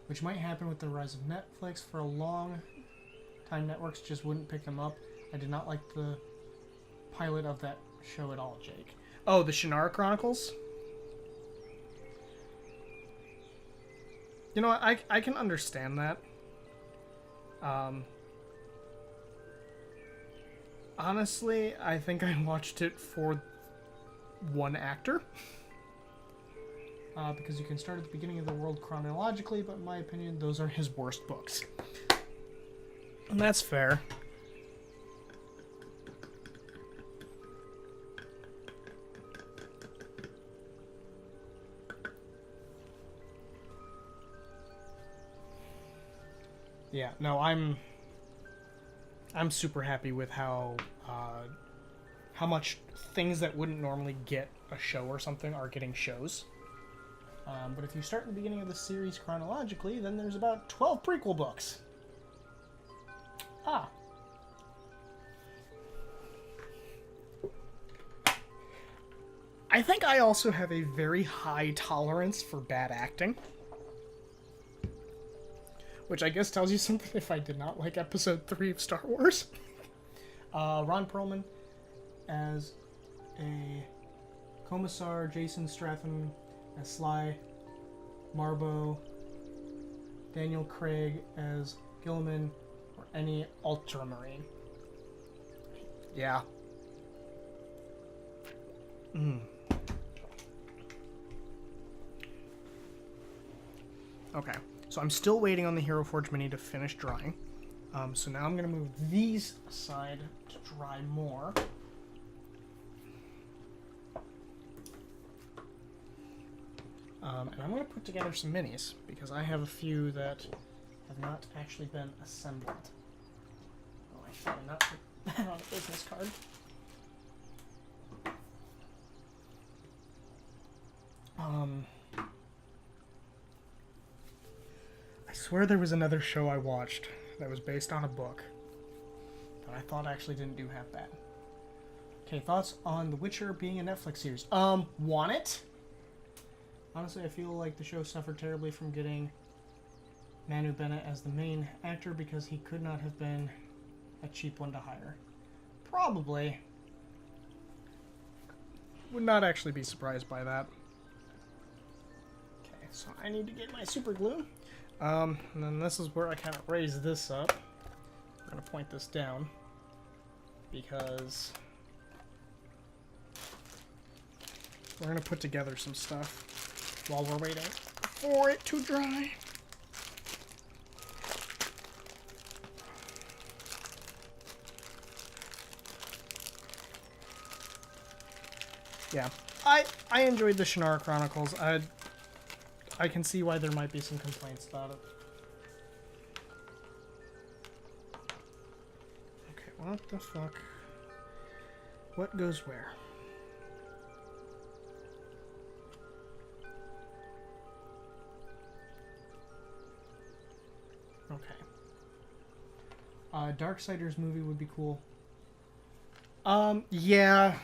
[SPEAKER 2] which might happen with the rise of Netflix. For a long time, networks just wouldn't pick them up. I did not like the pilot of that show at all, Jake. Oh, the Shannara Chronicles? You know what? I can understand that. Honestly, I think I watched it for one actor. Because you can start at the beginning of the world chronologically, but in my opinion, those are his worst books. And that's fair. Yeah, no, I'm super happy with how much things that wouldn't normally get a show or something are getting shows. But if you start in the beginning of the series chronologically, then there's about 12 prequel books. Ah. I think I also have a very high tolerance for bad acting. Which I guess tells you something if I did not like Episode 3 of Star Wars. Ron Perlman as a commissar, Jason Statham as Sly, Marbo, Daniel Craig as Gilliman, or any Ultramarine. Yeah. Okay, so I'm still waiting on the Hero Forge Mini to finish drying. So now I'm going to move these aside to dry more. And I'm going to put together some minis, because I have a few that have not actually been assembled. Oh, I should not put that on a business card. I swear there was another show I watched that was based on a book that I thought actually didn't do half bad. Okay, thoughts on The Witcher being a Netflix series? Want it? Honestly, I feel like the show suffered terribly from getting Manu Bennett as the main actor because he could not have been a cheap one to hire. Probably. Would not actually be surprised by that. Okay, so I need to get my super glue. And then this is where I kind of raise this up. We're going to point this down because we're going to put together some stuff while we're waiting for it to dry. Yeah, I enjoyed the Shannara Chronicles. I can see why there might be some complaints about it. Okay, what the fuck? What goes where? Okay. Darksiders movie would be cool. Yeah.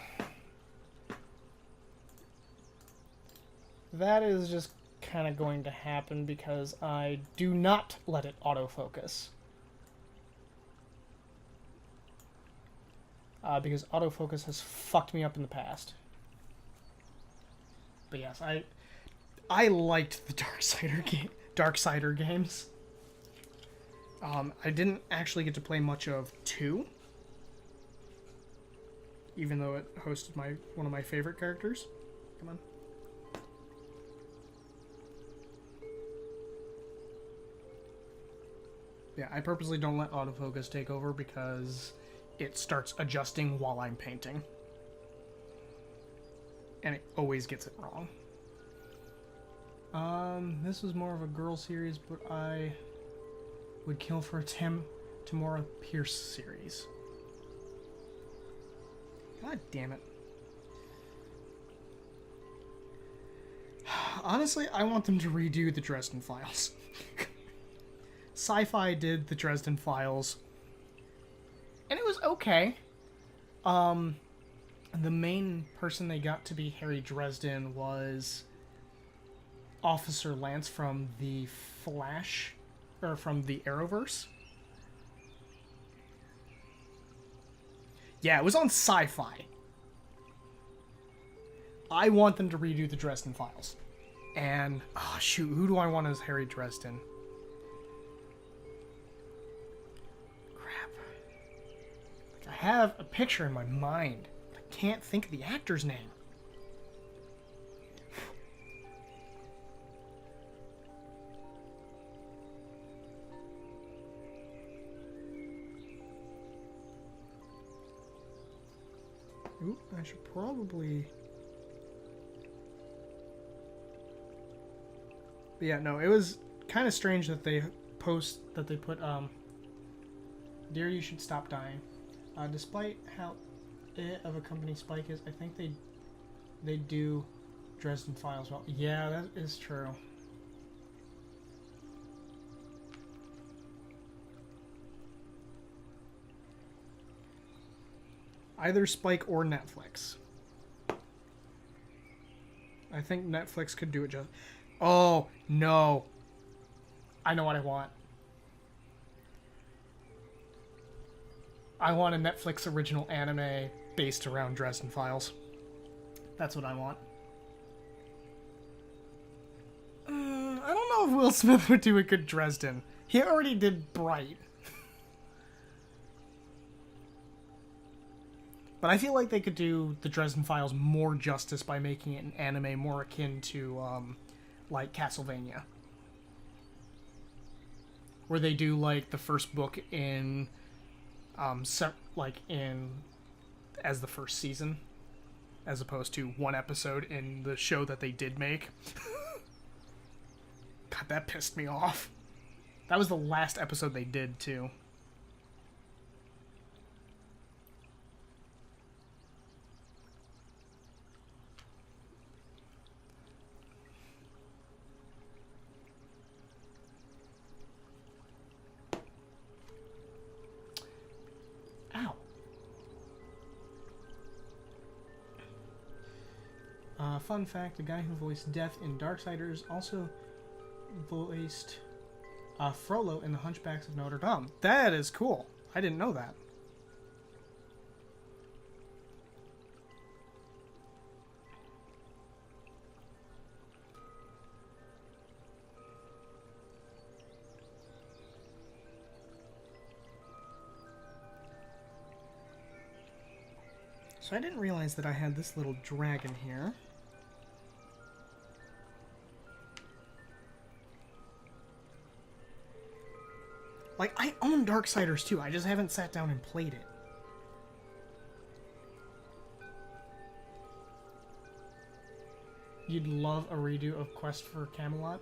[SPEAKER 2] That is just kind of going to happen because I do not let it autofocus. Because autofocus has fucked me up in the past. But yes, I liked the Darksider games. I didn't actually get to play much of 2, even though it hosted one of my favorite characters. Come on. Yeah, I purposely don't let autofocus take over because it starts adjusting while I'm painting. And it always gets it wrong. This was more of a girl series, but I would kill for a Tamora Pierce series. God damn it. Honestly, I want them to redo the Dresden Files. Sci-Fi did the Dresden Files, and it was okay. The main person they got to be Harry Dresden was Officer Lance from the Flash, or from the Arrowverse. Yeah, it was on Sci-Fi. I want them to redo the Dresden Files. And, oh shoot, who do I want as Harry Dresden? I have a picture in my mind. I can't think of the actor's name. Oop, I should probably... But yeah, no, it was kind of strange that they put, Dear, you should stop dying. Despite how of a company Spike is, I think they do Dresden Files well. Yeah, that is true. Either Spike or Netflix. I think Netflix could do it just... Oh, no. I know what I want. I want a Netflix original anime based around Dresden Files. That's what I want. I don't know if Will Smith would do a good Dresden. He already did Bright. But I feel like they could do the Dresden Files more justice by making it an anime more akin to, like, Castlevania. Where they do, like, the first book in... as the first season, as opposed to one episode in the show that they did make. God, that pissed me off. That was the last episode they did, too. Fun fact, the guy who voiced Death in Darksiders also voiced Frollo in The Hunchbacks of Notre Dame. That is cool. I didn't know that. So I didn't realize that I had this little dragon here. Like, I own Darksiders too, I just haven't sat down and played it. You'd love a redo of Quest for Camelot?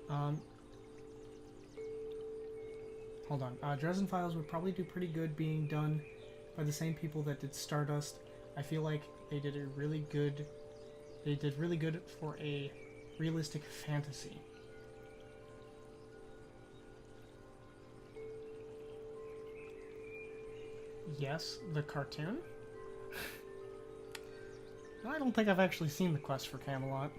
[SPEAKER 2] Hold on. Dresden Files would probably do pretty good being done by the same people that did Stardust. I feel like they did really good for a realistic fantasy. Yes, the cartoon? I don't think I've actually seen the Quest for Camelot.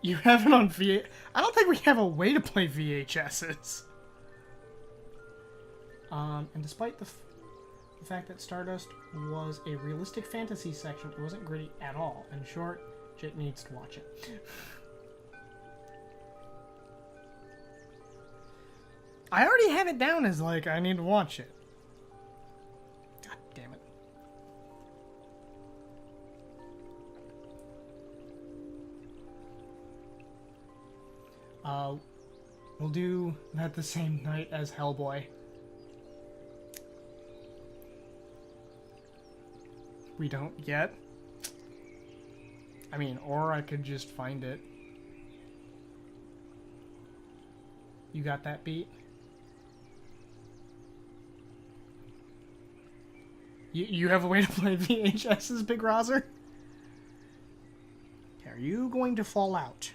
[SPEAKER 2] You have it on VHS? I don't think we have a way to play VHSs. And despite the fact that Stardust was a realistic fantasy section, it wasn't gritty at all. In short, Jake needs to watch it. I already have it down as, like, I need to watch it. God damn it. We'll do that the same night as Hellboy. We don't yet? I mean, or I could just find it. You got that beat? You have a way to play VHS's, Big Rozer? Are you going to fall out?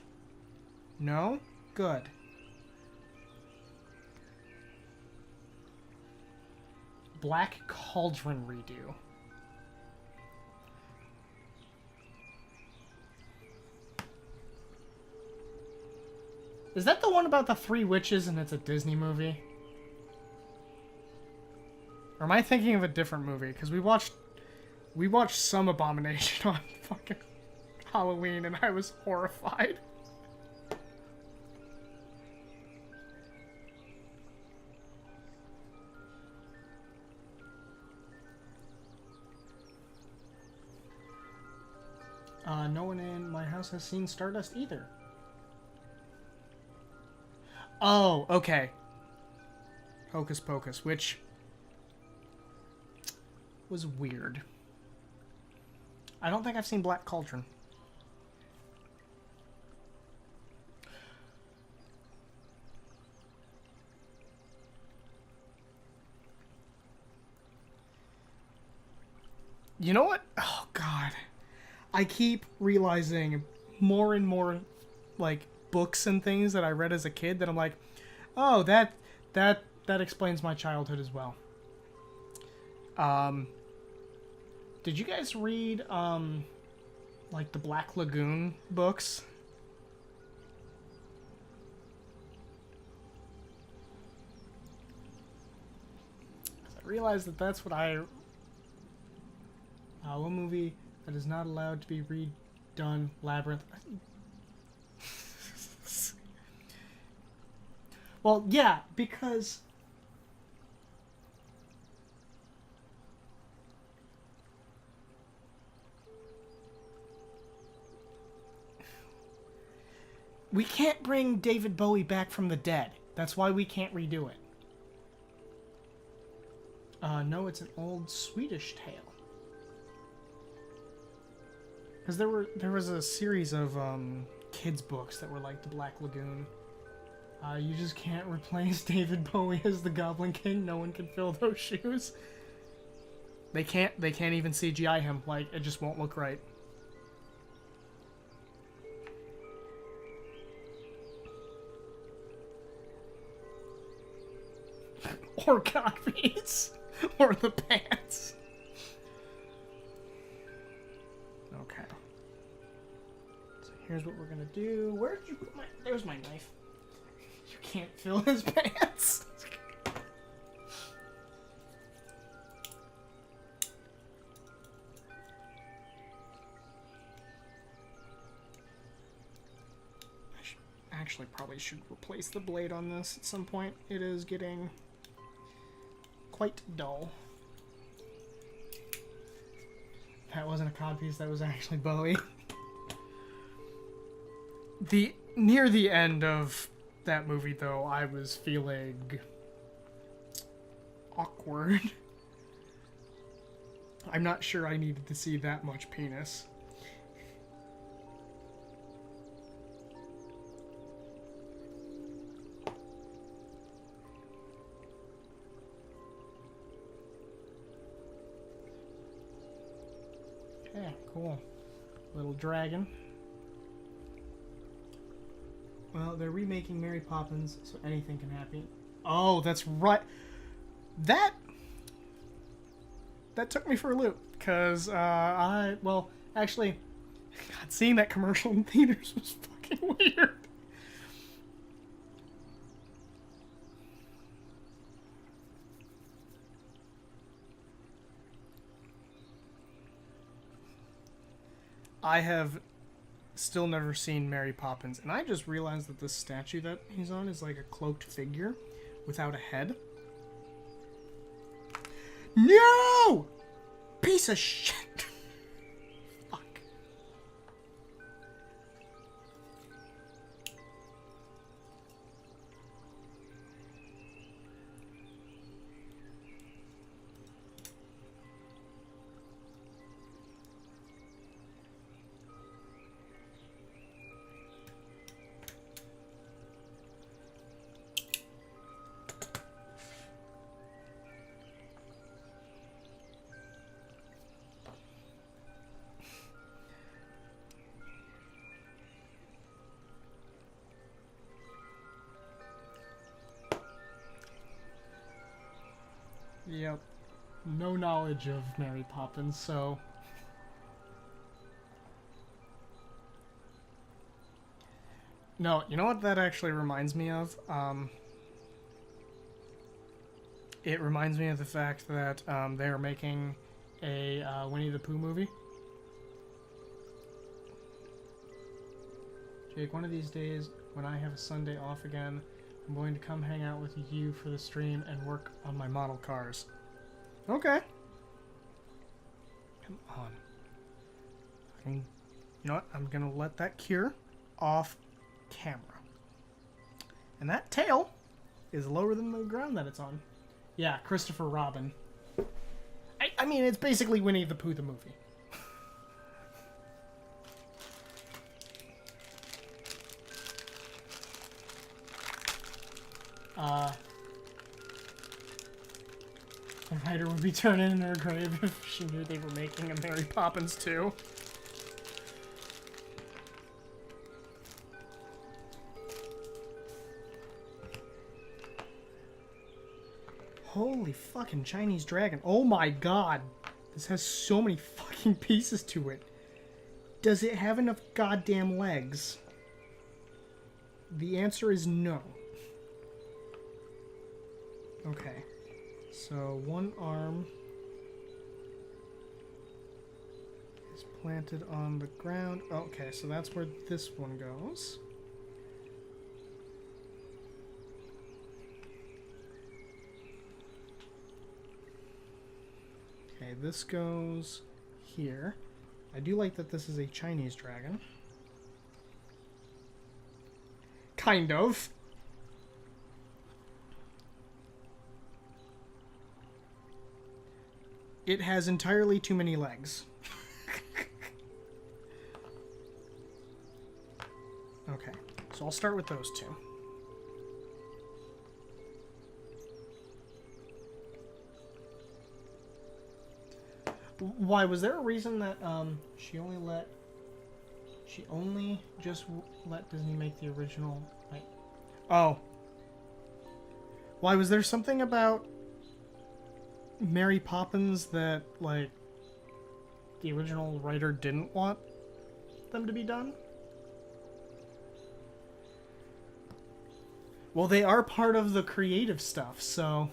[SPEAKER 2] No? Good. Black Cauldron redo. Is that the one about the three witches and it's a Disney movie? Or am I thinking of a different movie? Because we watched some Abomination on fucking Halloween and I was horrified. No one in my house has seen Stardust either. Oh, okay. Hocus Pocus, which was weird. I don't think I've seen Black Cauldron. You know what? Oh, God. I keep realizing more and more, like, books and things that I read as a kid that I'm like, oh, that explains my childhood as well. Did you guys read, like, the Black Lagoon books? I realized that that's what one movie that is not allowed to be redone, Labyrinth. Well, yeah, because we can't bring David Bowie back from the dead. That's why we can't redo it. No, it's an old Swedish tale. Because there was a series of kids books that were like the Black Lagoon. You just can't replace David Bowie as the Goblin King. No one can fill those shoes. They can't even CGI him. Like, it just won't look right. Or copies. Or the pants. Okay. So here's what we're gonna do. Where did you put my... There's my knife. You can't fill his pants. Actually probably should replace the blade on this at some point. It is getting quite dull. That wasn't a codpiece, that was actually Bowie. Near the end of that movie, though, I was feeling awkward. I'm not sure I needed to see that much penis. Okay, cool. Little dragon. Well, they're remaking Mary Poppins, so anything can happen. Oh, that's right. That took me for a loop, because, well, actually, God, seeing that commercial in theaters was fucking weird. I have still never seen Mary Poppins, and I just realized that this statue that he's on is like a cloaked figure without a head. No! Piece of shit! Fuck. Yep. No knowledge of Mary Poppins, so... No, you know what that actually reminds me of? It reminds me of the fact that they are making a Winnie the Pooh movie. Jake, one of these days, when I have a Sunday off again, I'm going to come hang out with you for the stream and work on my model cars. Okay. Come on. You know what? I'm going to let that cure off camera. And that tail is lower than the ground that it's on. Yeah, Christopher Robin. I mean, it's basically Winnie the Pooh the movie. The writer would be turning in her grave if she knew they were making a Mary Poppins 2. Holy fucking Chinese dragon. Oh my god. This has so many fucking pieces to it. Does it have enough goddamn legs? The answer is no. Okay. So one arm is planted on the ground. Okay, so that's where this one goes. Okay, this goes here. I do like that this is a Chinese dragon. Kind of. It has entirely too many legs. Okay, so I'll start with those two. Why was there a reason that she only just let Disney make the original? Like, oh, why was there something about Mary Poppins that like the original writer didn't want them to be done? Well, they are part of the creative stuff, so.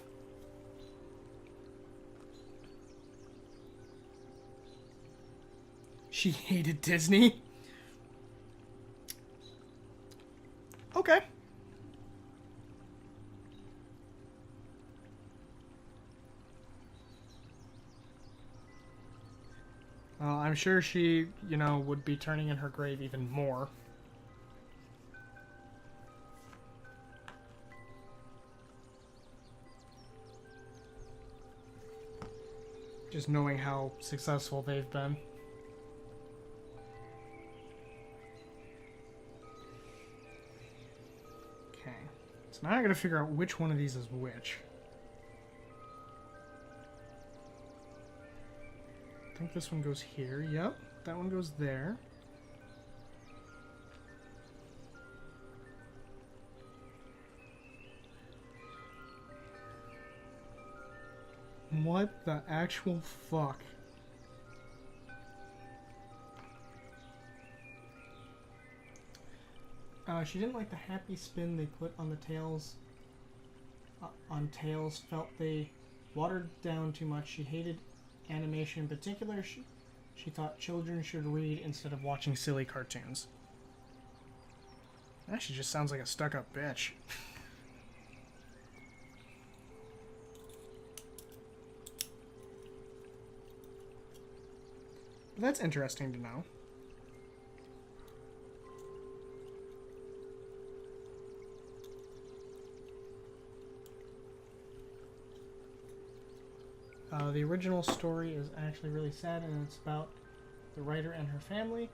[SPEAKER 2] She hated Disney. Okay. Well, I'm sure she, would be turning in her grave even more. Just knowing how successful they've been. Okay. So now I gotta figure out which one of these is which. I think this one goes here. Yep. That one goes there. What the actual fuck? She didn't like the happy spin they put on the tails. On tails, felt they watered down too much. She hated animation in particular. She thought children should read instead of watching silly cartoons. That actually just sounds like a stuck-up bitch. But that's interesting to know. The original story is actually really sad, and it's about the writer and her family.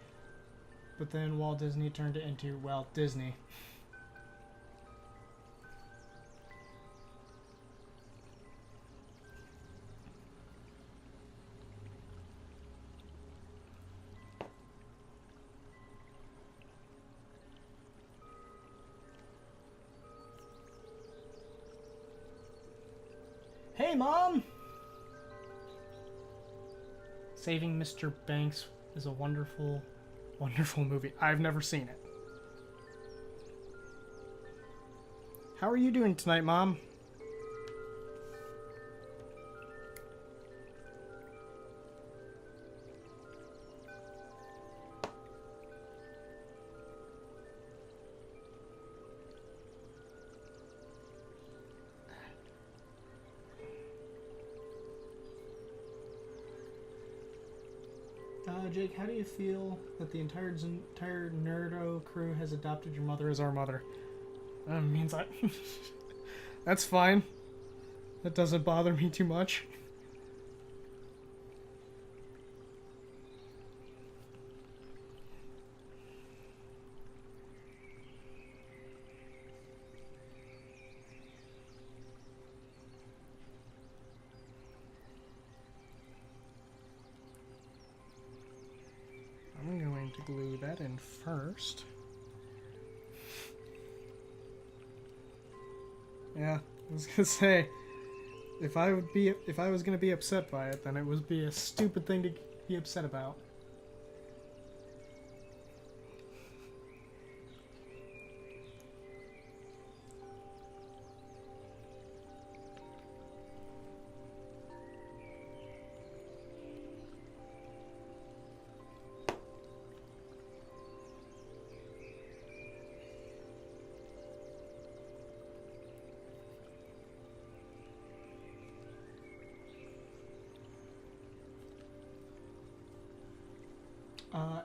[SPEAKER 2] But then Walt Disney turned it into, well, Disney. Hey, Mom! Saving Mr. Banks is a wonderful, wonderful movie. I've never seen it. How are you doing tonight, Mom? Jake, how do you feel that the entire Nerdo crew has adopted your mother as our mother? Means I... That's fine. That doesn't bother me too much. I'm going to glue that in first. Yeah, I was gonna say, if I was gonna be upset by it, then it would be a stupid thing to be upset about.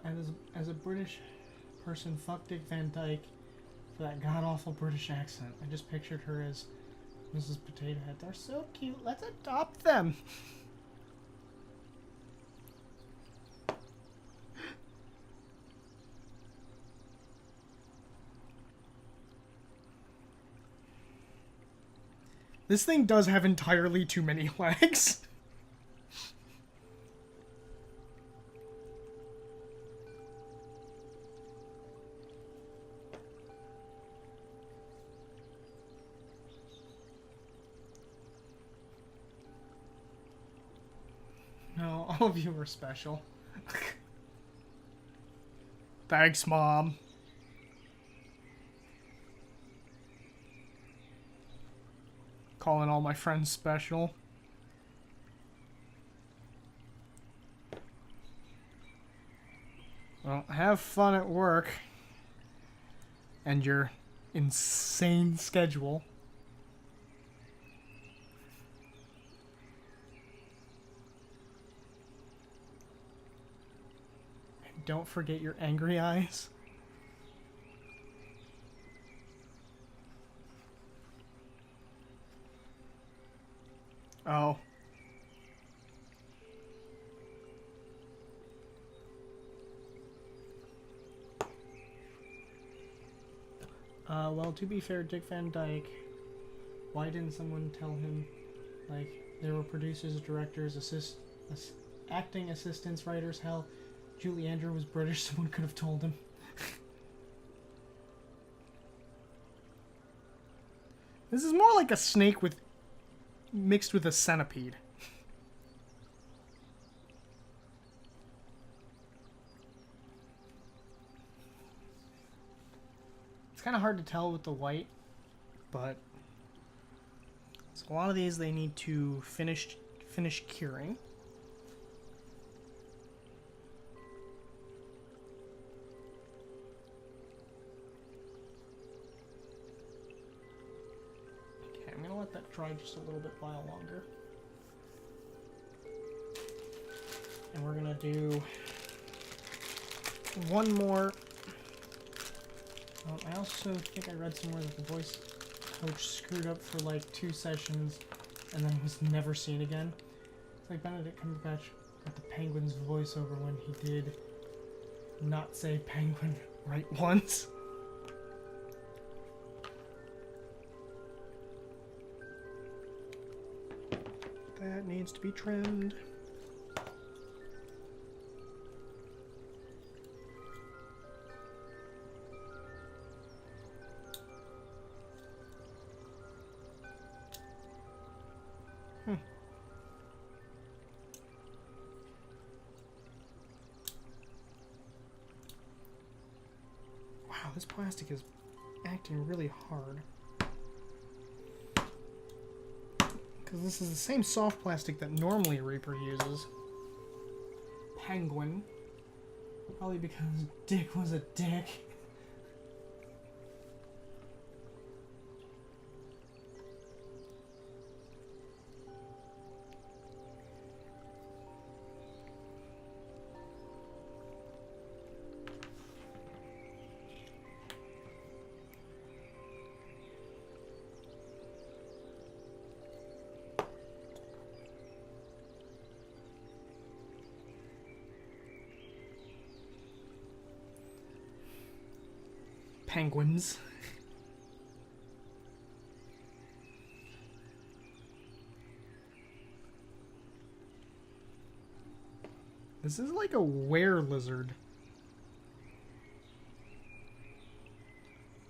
[SPEAKER 2] And as a British person, fuck Dick Van Dyke for that god-awful British accent. I just pictured her as Mrs. Potato Head. They're so cute. Let's adopt them. This thing does have entirely too many legs. All of you are special. Thanks, Mom. Calling all my friends special. Well, have fun at work. And your insane schedule. And don't forget your angry eyes. Oh. Well, to be fair, Dick Van Dyke, why didn't someone tell him, like, there were producers, directors, acting assistants, writers, hell, Julie Andrews was British, someone could have told him. This is more like a snake mixed with a centipede. It's kind of hard to tell with the white, but so a lot of these they need to finish curing. Okay, I'm gonna let that dry just a little bit while longer. And we're gonna do one more. I also think I read somewhere that the voice coach screwed up for like 2 sessions and then was never seen again. It's like Benedict Cumberbatch got the Penguin's voiceover when he did not say penguin right once. That needs to be trimmed. Wow, this plastic is acting really hard. Because this is the same soft plastic that normally Reaper uses. Penguin. Probably because Dick was a dick. Penguins. This is like a were lizard.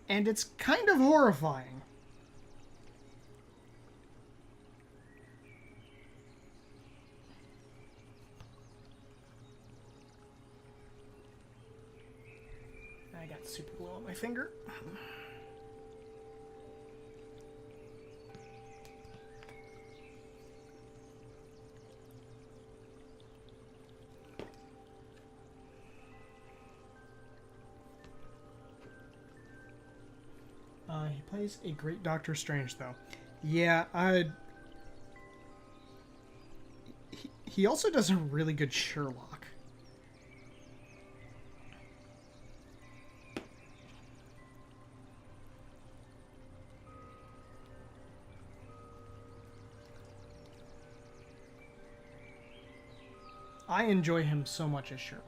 [SPEAKER 2] And it's kind of horrifying. I got super glue on my finger. He plays a great Doctor Strange, though. Yeah, he also does a really good Sherlock. I enjoy him so much as Sherlock.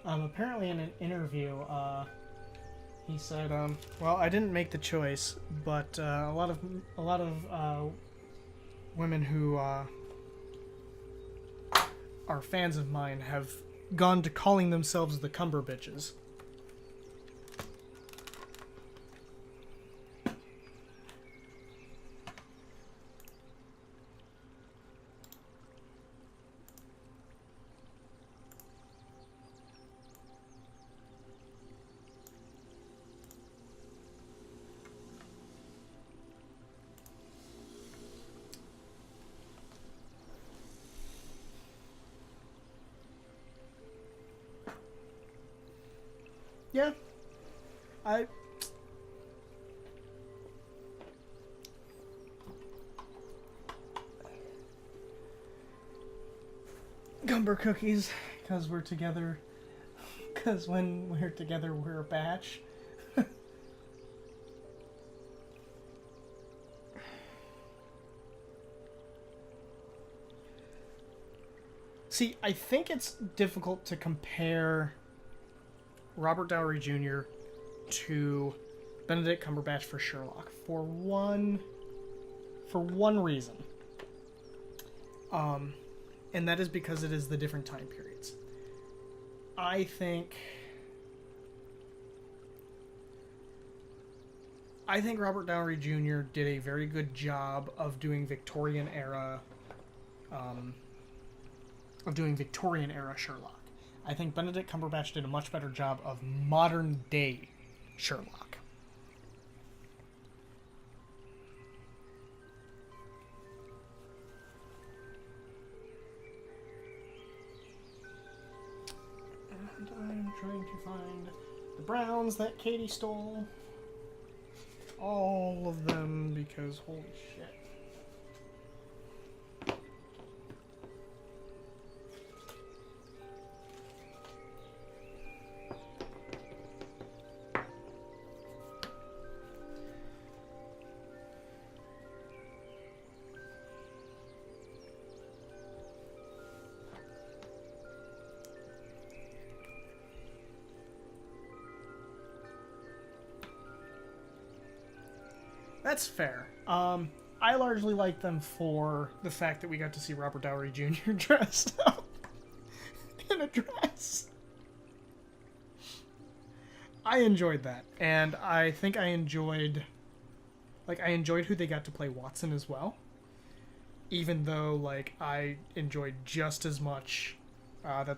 [SPEAKER 2] Apparently in an interview, he said, well, I didn't make the choice, but a lot of women who are fans of mine have gone to calling themselves the Cumber Bitches. Yeah, Gumber cookies, because we're together. Because when we're together, we're a batch. See, I think it's difficult to compare Robert Downey Jr. to Benedict Cumberbatch for Sherlock for one reason. And that is because it is the different time periods. I think Robert Downey Jr. did a very good job of doing Victorian era Sherlock. I think Benedict Cumberbatch did a much better job of modern day Sherlock. And I'm trying to find the browns that Katie stole. All of them, because holy shit. That's fair. I largely like them for the fact that we got to see Robert Downey Jr. dressed up in a dress. I enjoyed that, and I think I enjoyed who they got to play Watson as well. Even though, I enjoyed just as much who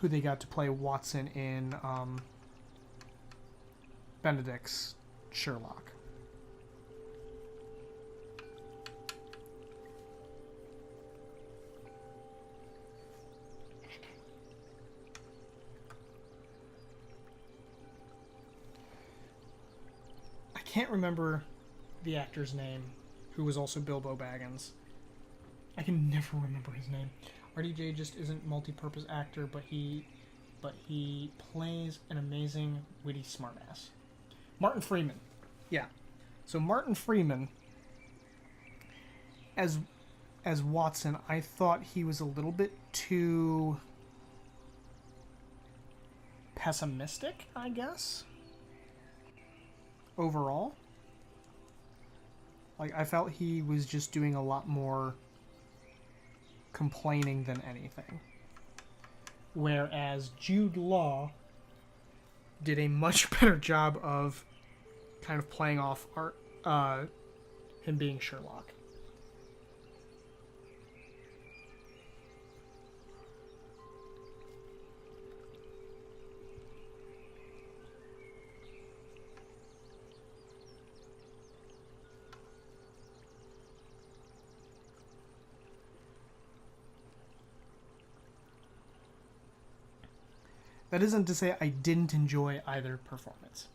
[SPEAKER 2] they got to play Watson in Benedict's Sherlock. I can't remember the actor's name, who was also Bilbo Baggins. I can never remember his name. RDJ just isn't a multi-purpose actor, but he plays an amazing, witty smartass. Martin Freeman. Yeah. So Martin Freeman, as Watson, I thought he was a little bit too pessimistic, I guess. Overall. I felt he was just doing a lot more complaining than anything. Whereas Jude Law did a much better job of kind of playing off him being Sherlock. That isn't to say I didn't enjoy either performance.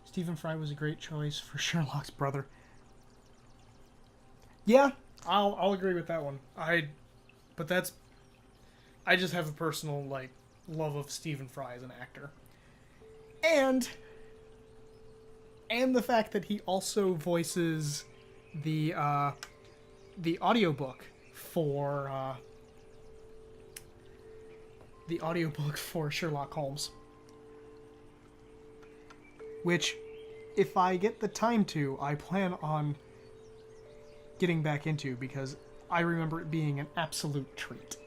[SPEAKER 2] Stephen Fry was a great choice for Sherlock's brother. Yeah, I'll agree with that one. I just have a personal love of Stephen Fry as an actor. And the fact that he also voices the audiobook for Sherlock Holmes. Which, if I get the time to, I plan on getting back into, because I remember it being an absolute treat.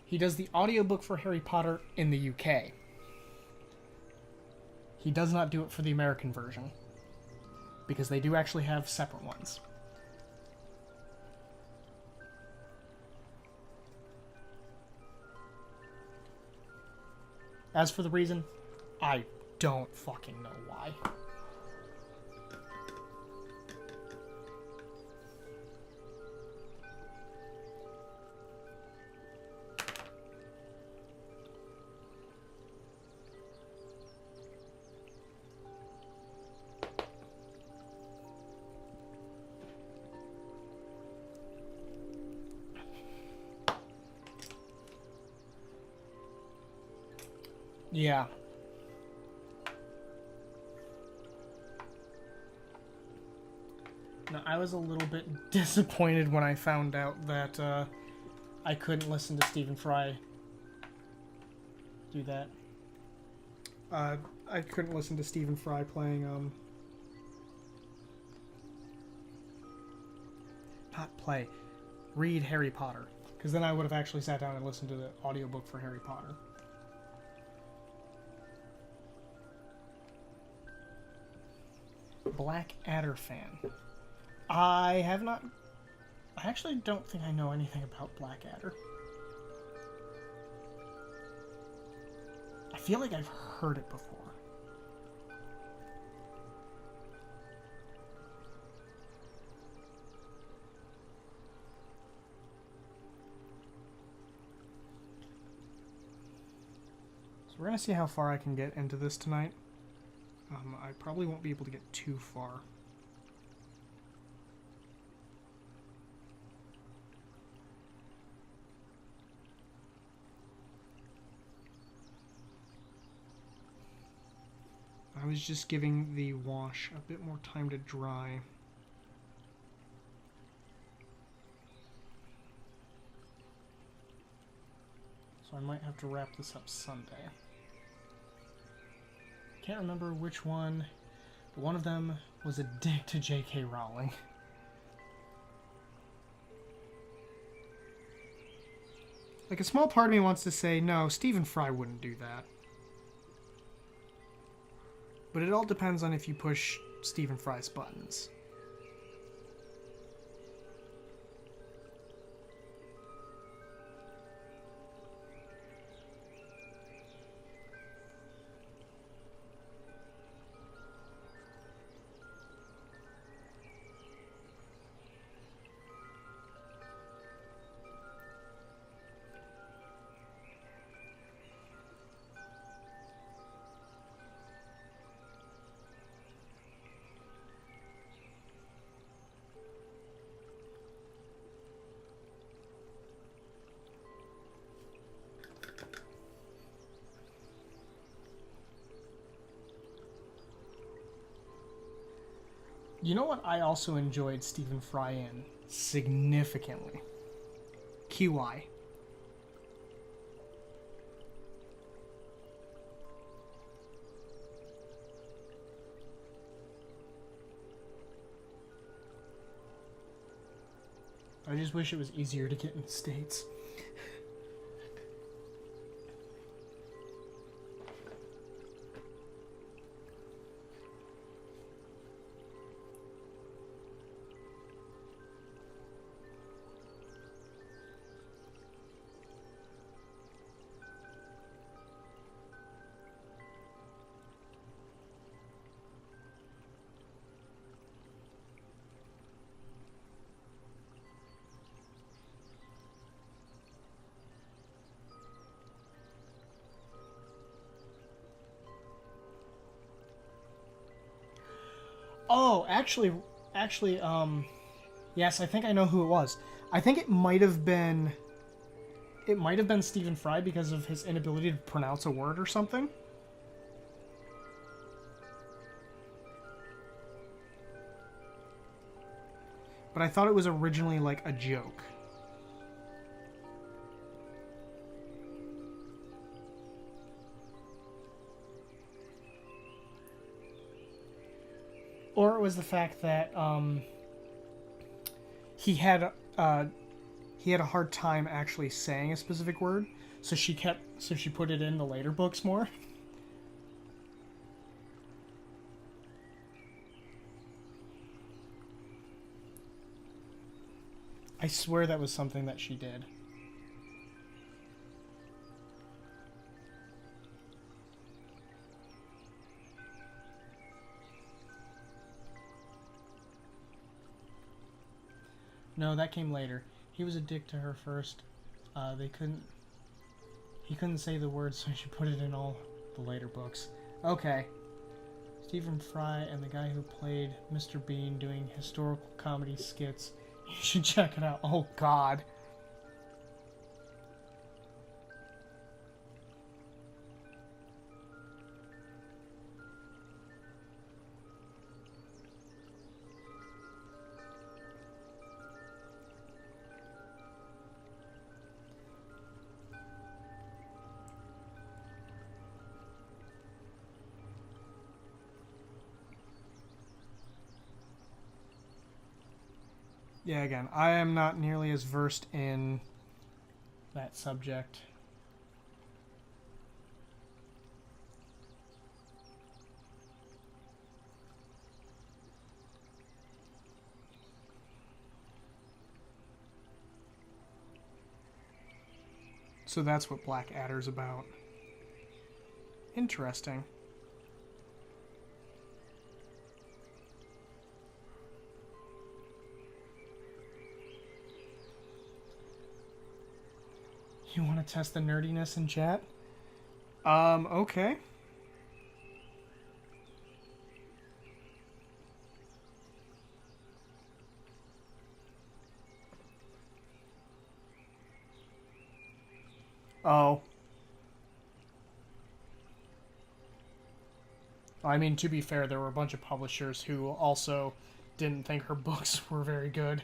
[SPEAKER 2] He does the audiobook for Harry Potter in the UK. He does not do it for the American version, because they do actually have separate ones. As for the reason, I don't fucking know why. Yeah. No, I was a little bit disappointed when I found out that I couldn't listen to Stephen Fry do that. I couldn't listen to Stephen Fry playing, not play, read Harry Potter. Because then I would have actually sat down and listened to the audiobook for Harry Potter. Blackadder fan. I have not... I actually don't think I know anything about Blackadder. I feel like I've heard it before. So we're going to see how far I can get into this tonight. I probably won't be able to get too far. I was just giving the wash a bit more time to dry. So I might have to wrap this up Sunday. Can't remember which one, but one of them was a dig to J.K. Rowling. Like, a small part of me wants to say, no, Stephen Fry wouldn't do that. But it all depends on if you push Stephen Fry's buttons. You know what I also enjoyed Stephen Fry in significantly? QI. I just wish it was easier to get in the States. Oh, actually, yes, I think I know who it was. I think it might have been it might have been Stephen Fry because of his inability to pronounce a word or something. But I thought it was originally like a joke. Or it was the fact that he had a hard time actually saying a specific word, so she put it in the later books more. I swear that was something that she did. No, that came later. He was a dick to her first. He couldn't say the word, so she put it in all the later books. Okay. Stephen Fry and the guy who played Mr. Bean doing historical comedy skits. You should check it out. Oh, God. Yeah, again, I am not nearly as versed in that subject. So that's what Blackadder's about. Interesting. You want to test the nerdiness in chat? Okay. Oh. I mean, to be fair, there were a bunch of publishers who also didn't think her books were very good.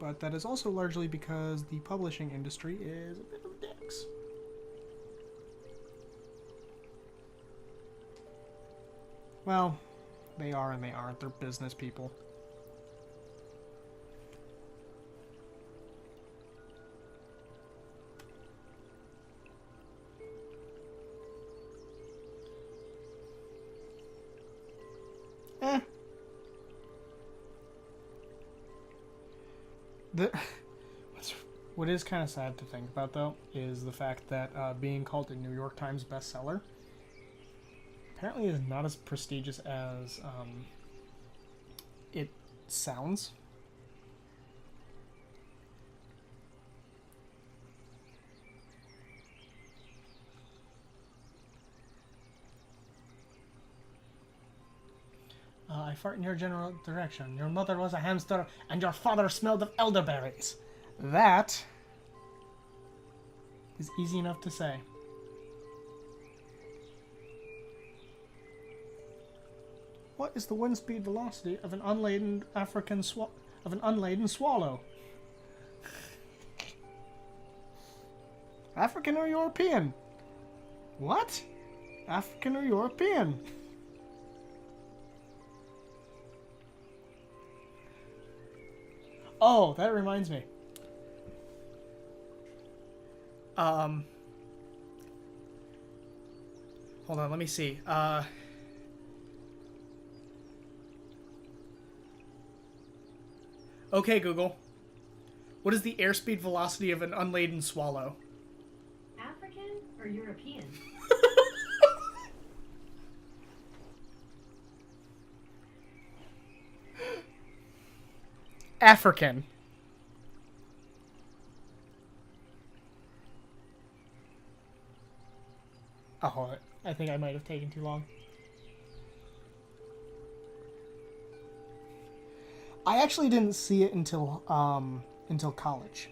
[SPEAKER 2] But that is also largely because the publishing industry is a bit of dicks. Well, they are and they aren't. They're business people. Eh. What is kind of sad to think about, though, is the fact that being called a New York Times bestseller apparently is not as prestigious as it sounds. I fart in your general direction. Your mother was a hamster, and your father smelled of elderberries. That is easy enough to say. What is the wind speed velocity of an unladen unladen swallow? African or European? What? African or European? Oh, that reminds me. Hold on, let me see. Okay, Google. What is the airspeed velocity of an unladen swallow?
[SPEAKER 3] African or European?
[SPEAKER 2] African. think I might have taken too long. I actually didn't see it until college.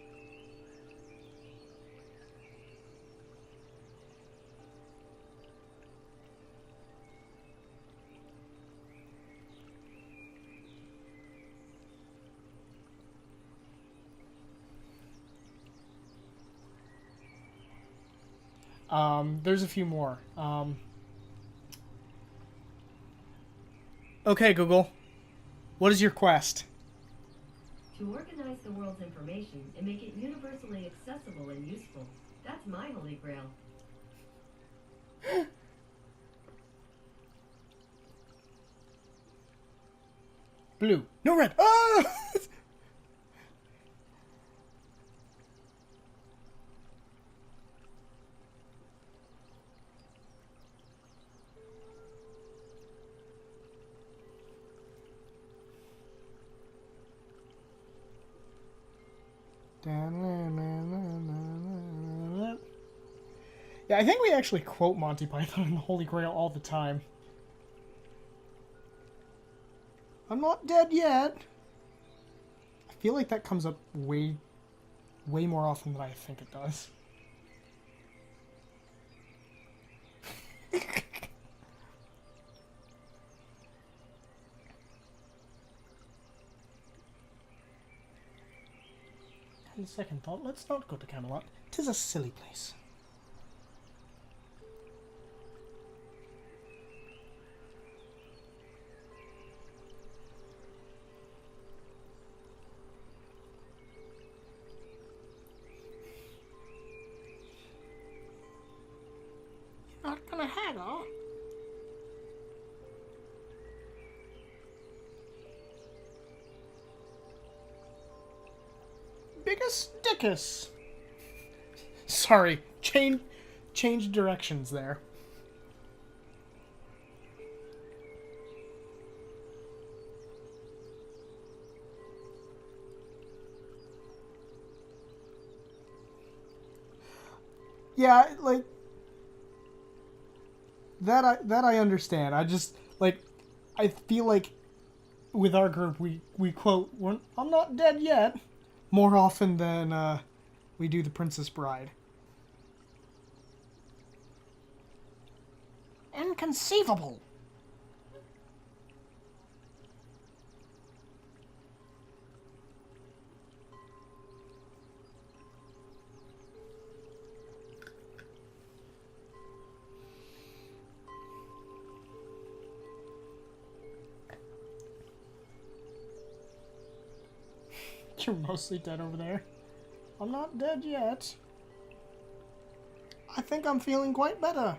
[SPEAKER 2] There's a few more. Okay, Google. What is your quest?
[SPEAKER 3] To organize the world's information and make it universally accessible and useful. That's my holy grail.
[SPEAKER 2] Blue. No, red. Ah! Yeah, I think we actually quote Monty Python and the Holy Grail all the time. I'm not dead yet. I feel like that comes up way more often than I think it does. On second thought, let's not go to Camelot. 'Tis a silly place. You're not gonna haggle? Biggest dickus. Sorry, change directions there. Yeah, like that I understand. I just like I feel like with our group we quote I'm not dead yet more often than we do the Princess Bride. Inconceivable. You're mostly dead over there. I'm not dead yet. I think I'm feeling quite better.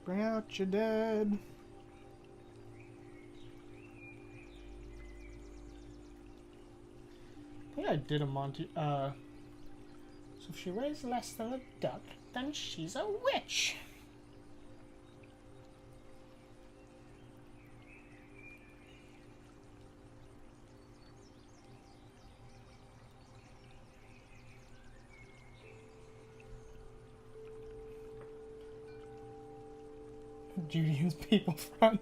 [SPEAKER 2] Bring out your dead. I think I did a Monty. So if she weighs less than a duck, then she's a witch. Judy People Front.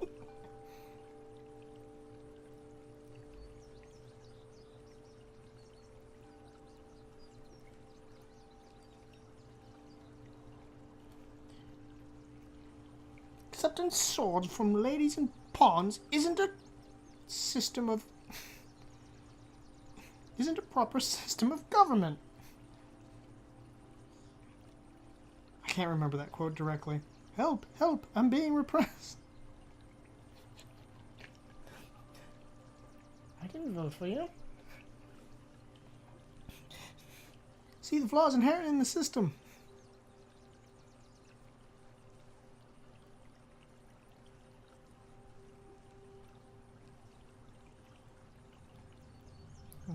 [SPEAKER 2] Accepting swords from ladies and pawns isn't a system of... isn't a proper system of government. I can't remember that quote directly. Help! Help! I'm being repressed. I didn't vote for you. See the flaws inherent in the system.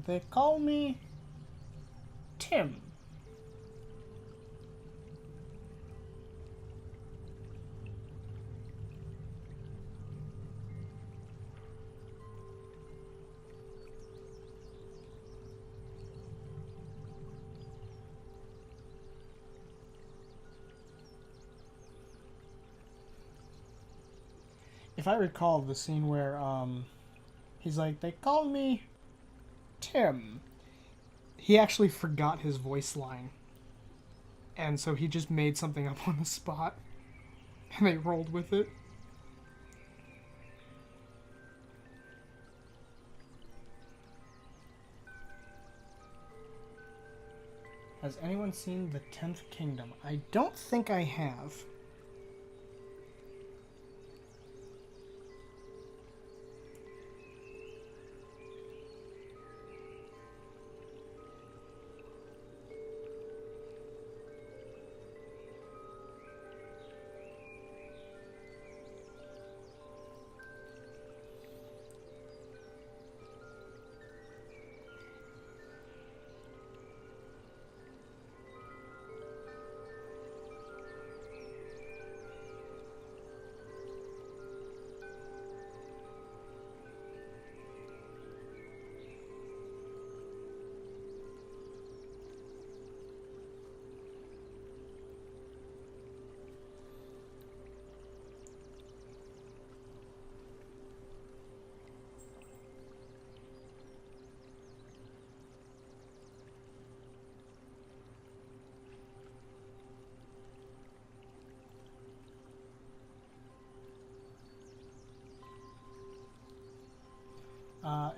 [SPEAKER 2] They call me Tim. If I recall the scene where he's like, they call me Tim. He actually forgot his voice line. And so he just made something up on the spot. And they rolled with it. Has anyone seen The 10th Kingdom? I don't think I have.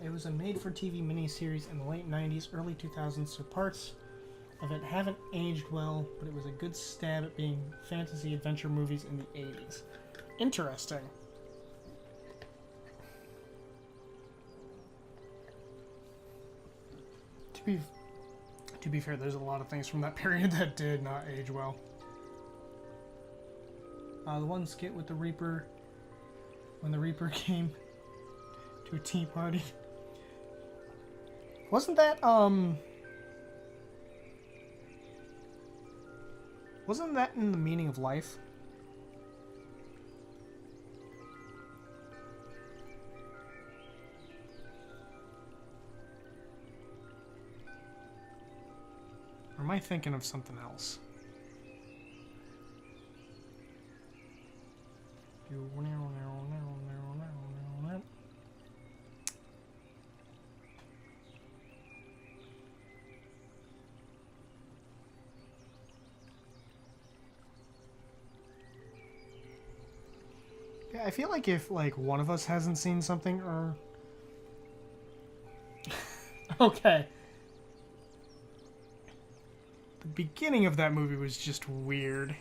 [SPEAKER 2] It was a made-for-TV miniseries in the late 90s, early 2000s, so parts of it haven't aged well, but it was a good stab at being fantasy adventure movies in the 80s. Interesting. To be fair, there's a lot of things from that period that did not age well. The one skit with the Reaper, when the Reaper came to a tea party. Wasn't that in The Meaning of Life? Or am I thinking of something else? Yeah, I feel like if one of us hasn't seen something or okay. The beginning of that movie was just weird.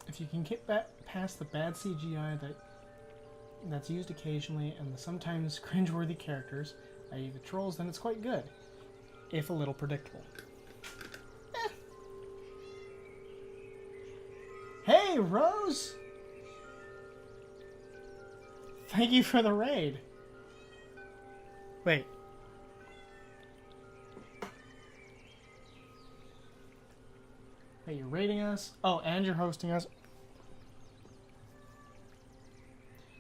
[SPEAKER 2] If you can get past the bad CGI that's used occasionally and the sometimes cringeworthy characters, i.e. the trolls, then it's quite good, if a little predictable. Hey, Rose! Thank you for the raid. Wait. Wait, you're raiding us? Oh, and you're hosting us?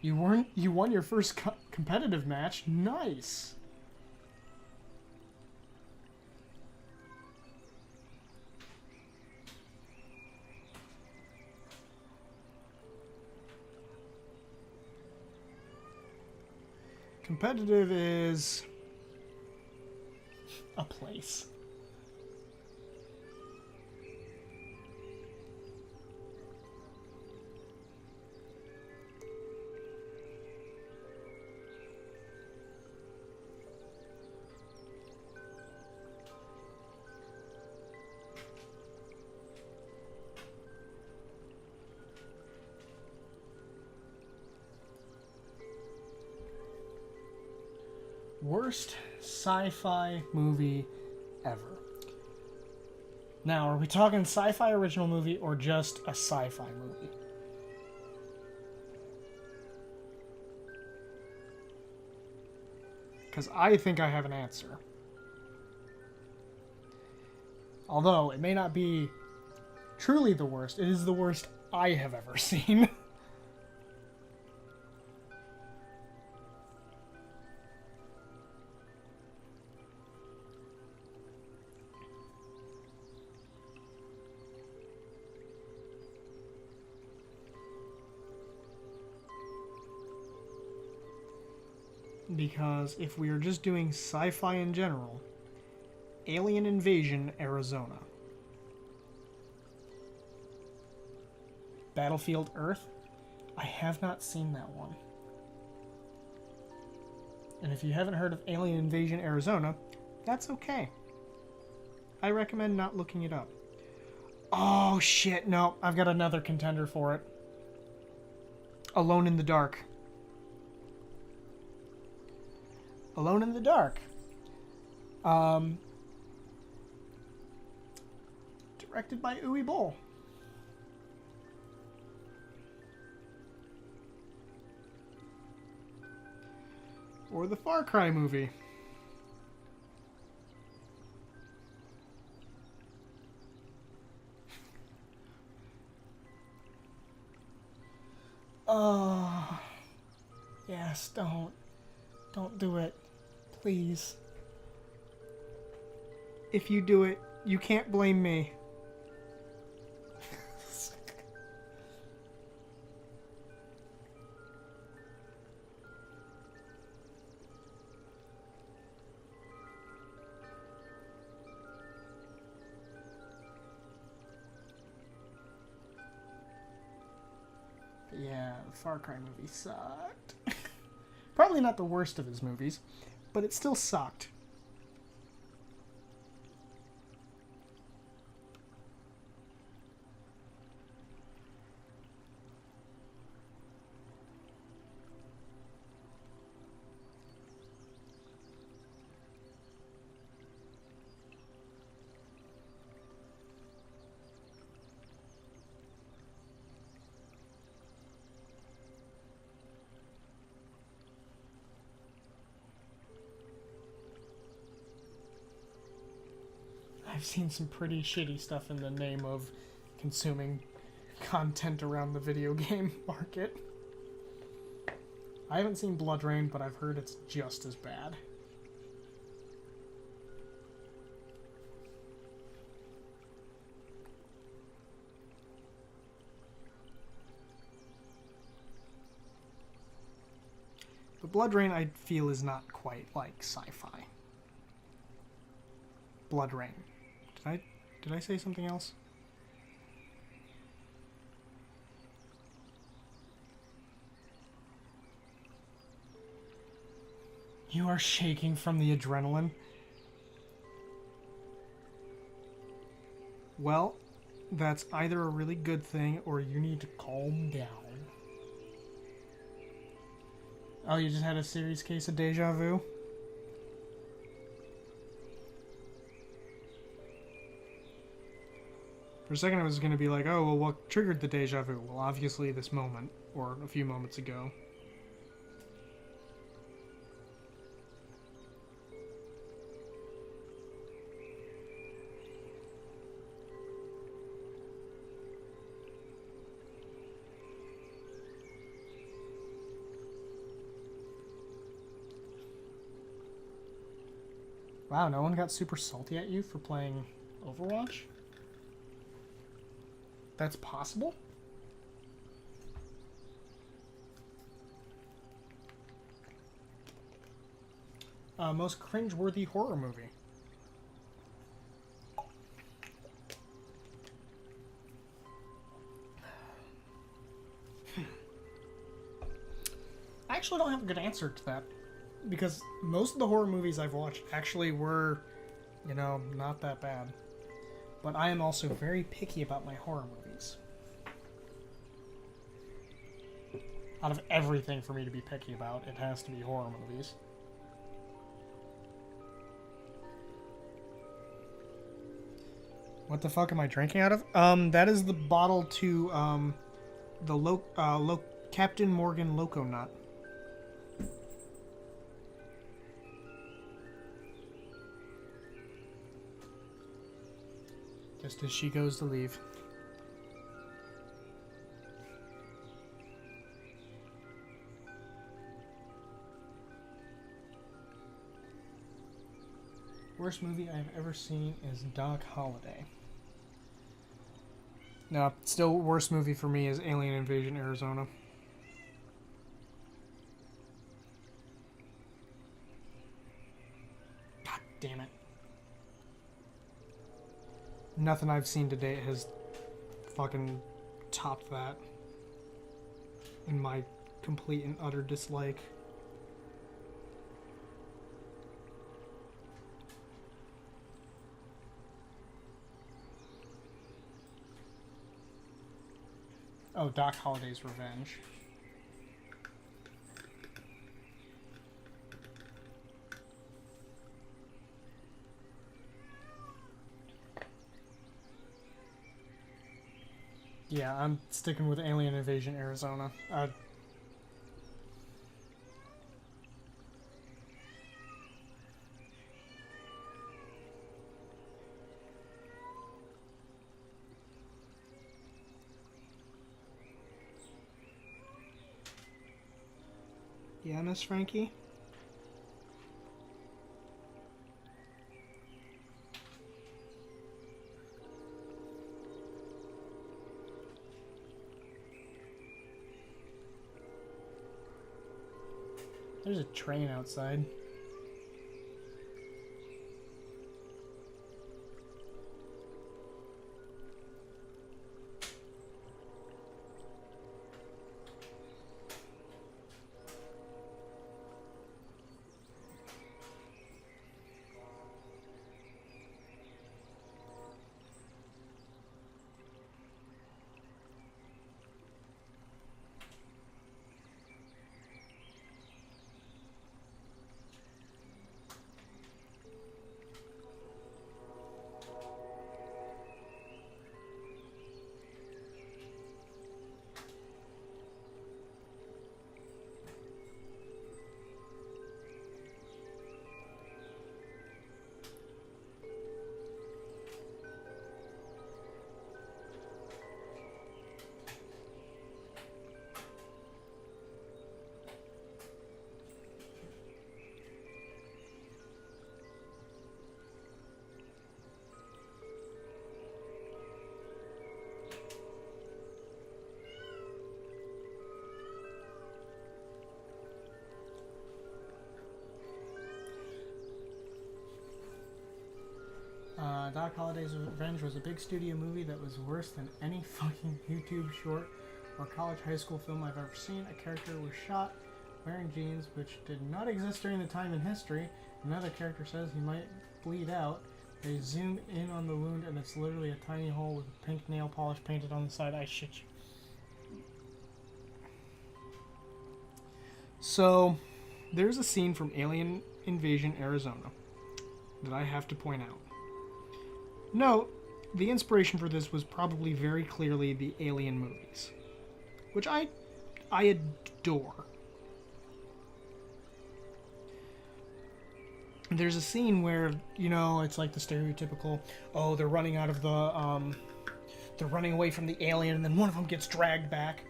[SPEAKER 2] You won your first competitive match? Nice! Competitive is a place. Worst sci-fi movie ever. Now, are we talking sci-fi original movie or just a sci-fi movie? Because I think I have an answer. Although, it may not be truly the worst, it is the worst I have ever seen. Because if we are just doing sci-fi in general, Alien Invasion, Arizona. Battlefield Earth, I have not seen that one. And if you haven't heard of Alien Invasion, Arizona, that's okay. I recommend not looking it up. Oh shit, no, I've got another contender for it. Alone in the Dark. Alone in the Dark. Directed by Uwe Boll. Or the Far Cry movie. Oh. Yes, don't. Don't do it. Please. If you do it, you can't blame me. Yeah, the Far Cry movie sucked. Probably not the worst of his movies, but it still sucked. I've seen some pretty shitty stuff in the name of consuming content around the video game market. I haven't seen Blood Rain, but I've heard it's just as bad. But Blood Rain, I feel, is not quite like sci-fi. Blood Rain. Did I say something else? You are shaking from the adrenaline. Well, that's either a really good thing or you need to calm down. Oh, you just had a serious case of deja vu? For a second I was going to be like, oh, well, what triggered the deja vu? Well, obviously this moment, or a few moments ago. Wow, no one got super salty at you for playing Overwatch? That's possible? Most cringeworthy horror movie. I actually don't have a good answer to that. Because most of the horror movies I've watched actually were, you know, not that bad. But I am also very picky about my horror movies. Out of everything for me to be picky about, it has to be horror movies. What the fuck am I drinking out of? That is the bottle to, the Captain Morgan Loco Nut. Just as she goes to leave. Worst movie I've ever seen is Doc Holliday. No, still worst movie for me is Alien Invasion Arizona. God damn it. Nothing I've seen to date has fucking topped that in my complete and utter dislike. Oh, Doc Holliday's Revenge. Yeah, I'm sticking with Alien Invasion Arizona. Yeah, Miss Frankie? There's a train outside. Doc Holliday's Revenge was a big studio movie that was worse than any fucking YouTube short or college high school film I've ever seen. A character was shot wearing jeans, which did not exist during the time in history. Another character says he might bleed out. They zoom in on the wound, and it's literally a tiny hole with a pink nail polish painted on the side. I shit you. So, there's a scene from Alien Invasion Arizona that I have to point out. Note, the inspiration for this was probably very clearly the Alien movies, which I adore. There's a scene where, you know, it's like the stereotypical, oh, they're running out of the, they're running away from the alien, and then one of them gets dragged back.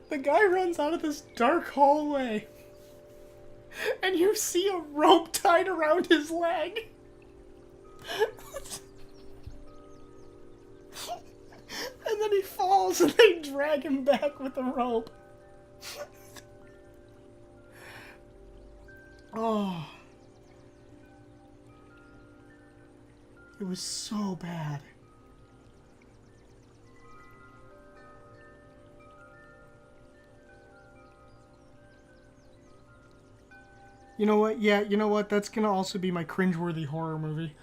[SPEAKER 2] The guy runs out of this dark hallway, and you see a rope tied around his leg. And then he falls, and they drag him back with the rope. Oh. It was so bad. You know what? Yeah, you know what? That's gonna also be my cringeworthy horror movie.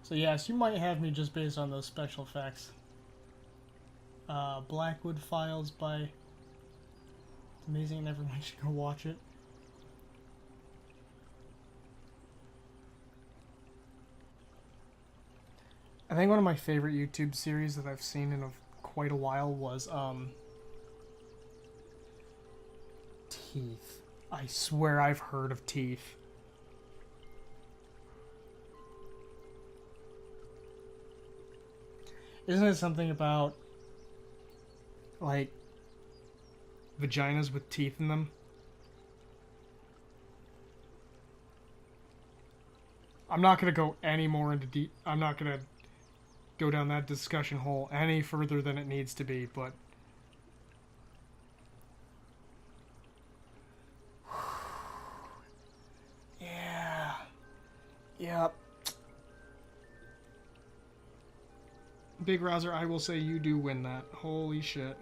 [SPEAKER 2] So yes, you might have me just based on those special effects. Blackwood Files by... It's amazing, and everyone should go watch it. I think one of my favorite YouTube series that I've seen in quite a while was, Teeth. I swear I've heard of Teeth. Isn't it something about, like, vaginas with teeth in them? I'm not going to go any more into I'm not going to go down that discussion hole any further than it needs to be, but... Yeah. Yep. Big Rouser, I will say you do win that. Holy shit.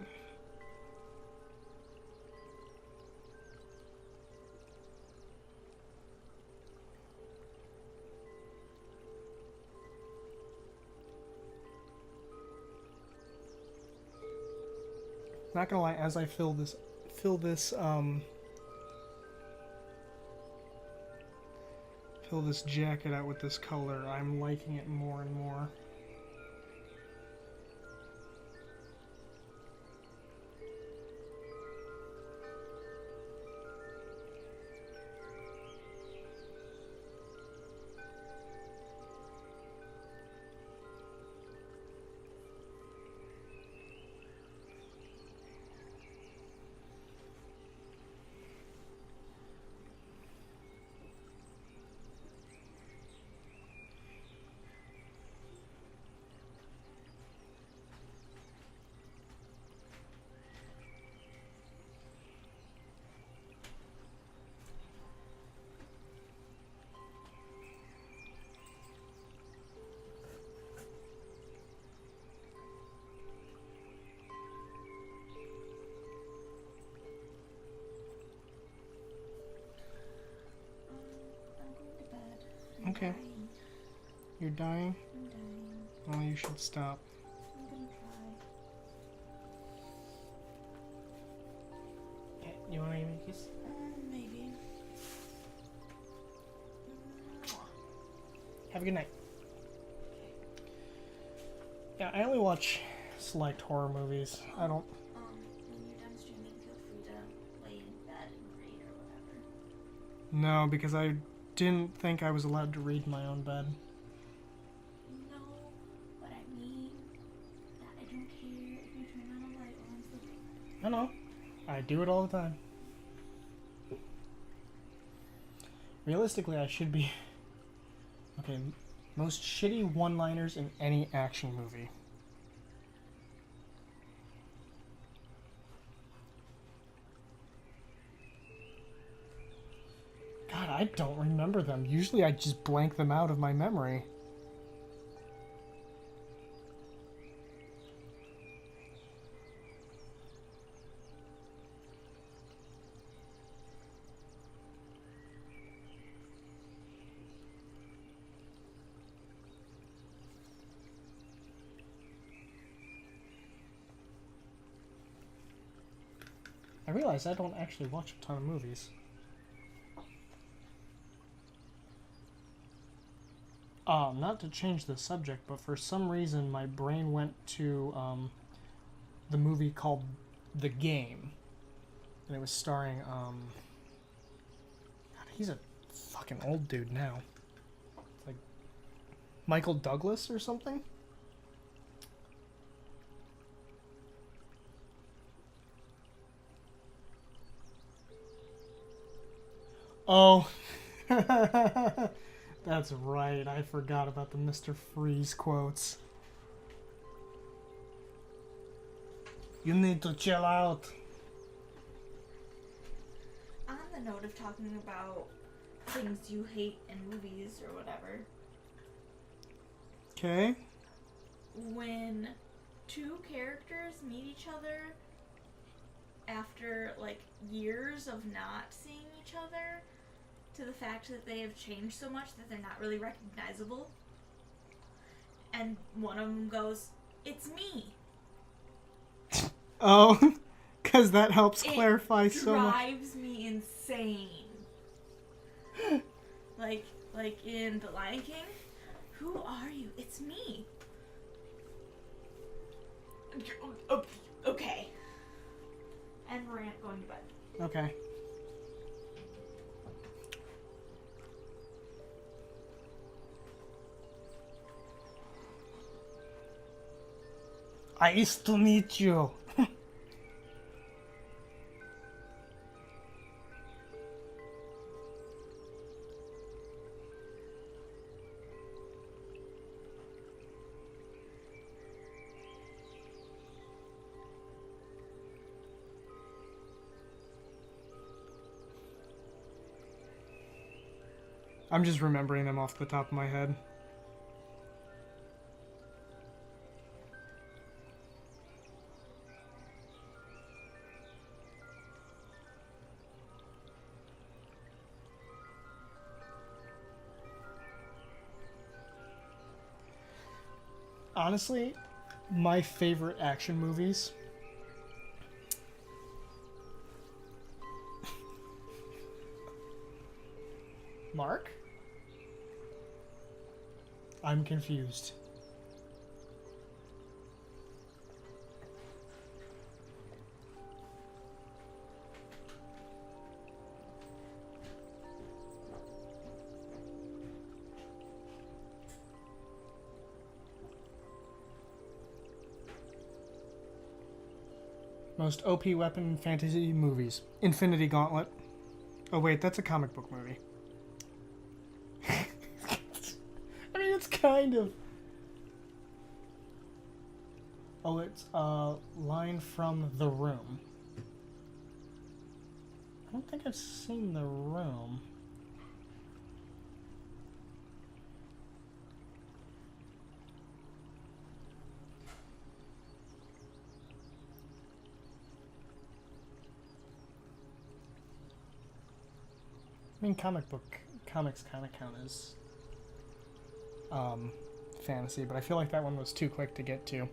[SPEAKER 2] Not gonna lie, as I fill this jacket out with this color, I'm liking it more and more. Okay.
[SPEAKER 1] Dying.
[SPEAKER 2] You're dying?
[SPEAKER 1] I'm dying.
[SPEAKER 2] Well, you should stop.
[SPEAKER 1] I'm gonna try.
[SPEAKER 2] Okay, you want to give me a kiss?
[SPEAKER 1] Maybe.
[SPEAKER 2] Have a good night. Yeah, I only watch select horror movies. I don't...
[SPEAKER 1] When you're done streaming, feel free to lay in bed and read or whatever.
[SPEAKER 2] No, because I didn't think I was allowed to read my own bed.
[SPEAKER 1] No, but I mean that I don't care if you turn on a light while I'm sleeping.
[SPEAKER 2] I know. I do it all the time. Realistically, I should be... Okay, most shitty one-liners in any action movie. God, I don't remember them. Usually I just blank them out of my memory. I realize I don't actually watch a ton of movies. Not to change the subject, but for some reason my brain went to the movie called The Game. And it was starring, God, he's a fucking old dude now. Like Michael Douglas or something? Oh, that's right. I forgot about the Mr. Freeze quotes. You need to chill out.
[SPEAKER 1] On the note of talking about things you hate in movies or whatever,
[SPEAKER 2] Okay.
[SPEAKER 1] when two characters meet each other after like years of not seeing each other, to the fact that they have changed so much that they're not really recognizable, And one of them goes, "It's me."
[SPEAKER 2] Oh, because that helps clarify so much.
[SPEAKER 1] It drives me insane. Like in The Lion King, "Who are you? It's me." Okay. And rant going to bed.
[SPEAKER 2] Okay. Nice to meet you. I'm just remembering them off the top of my head. Honestly, my favorite action movies. Mark? I'm confused. Most OP weapon in fantasy movies. Infinity Gauntlet. Oh wait, that's a comic book movie. I mean, it's kind of... Oh, it's a line from The Room. I don't think I've seen The Room. I mean, comics kind of count as fantasy, but I feel like that one was too quick to get to.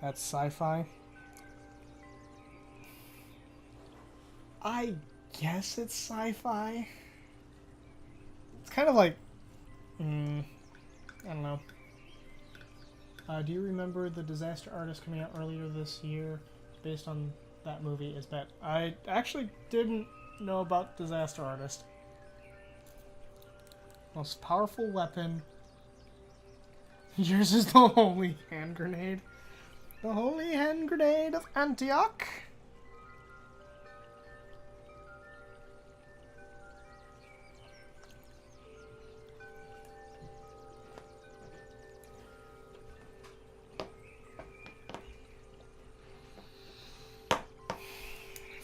[SPEAKER 2] That's sci-fi. I guess it's sci-fi. It's kind of like, I don't know. Do you remember The Disaster Artist coming out earlier this year? Based on that movie, is bet. I actually didn't know about Disaster Artist. Most powerful weapon. Yours is the holy hand grenade. The holy hand grenade of Antioch.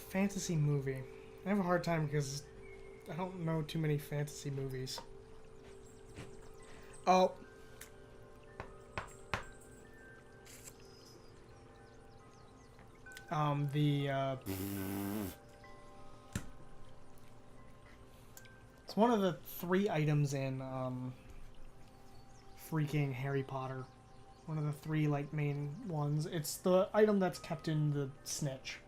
[SPEAKER 2] Fantasy movie. I have a hard time because I don't know too many fantasy movies. Oh. It's one of the 3 items in, freaking Harry Potter. One of the 3, like, main ones. It's the item that's kept in the snitch.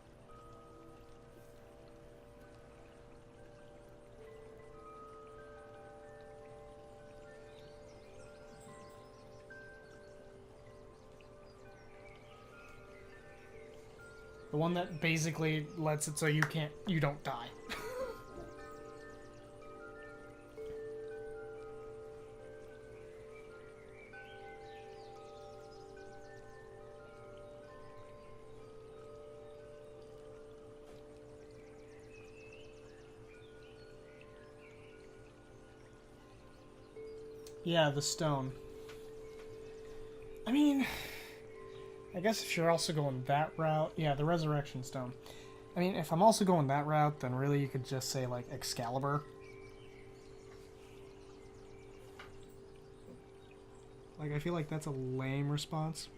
[SPEAKER 2] The one that basically lets it so you don't die. Yeah, the stone. I mean, I guess if you're also going that route, yeah, the Resurrection Stone. I mean, if I'm also going that route, then really you could just say, like, Excalibur. Like, I feel like that's a lame response.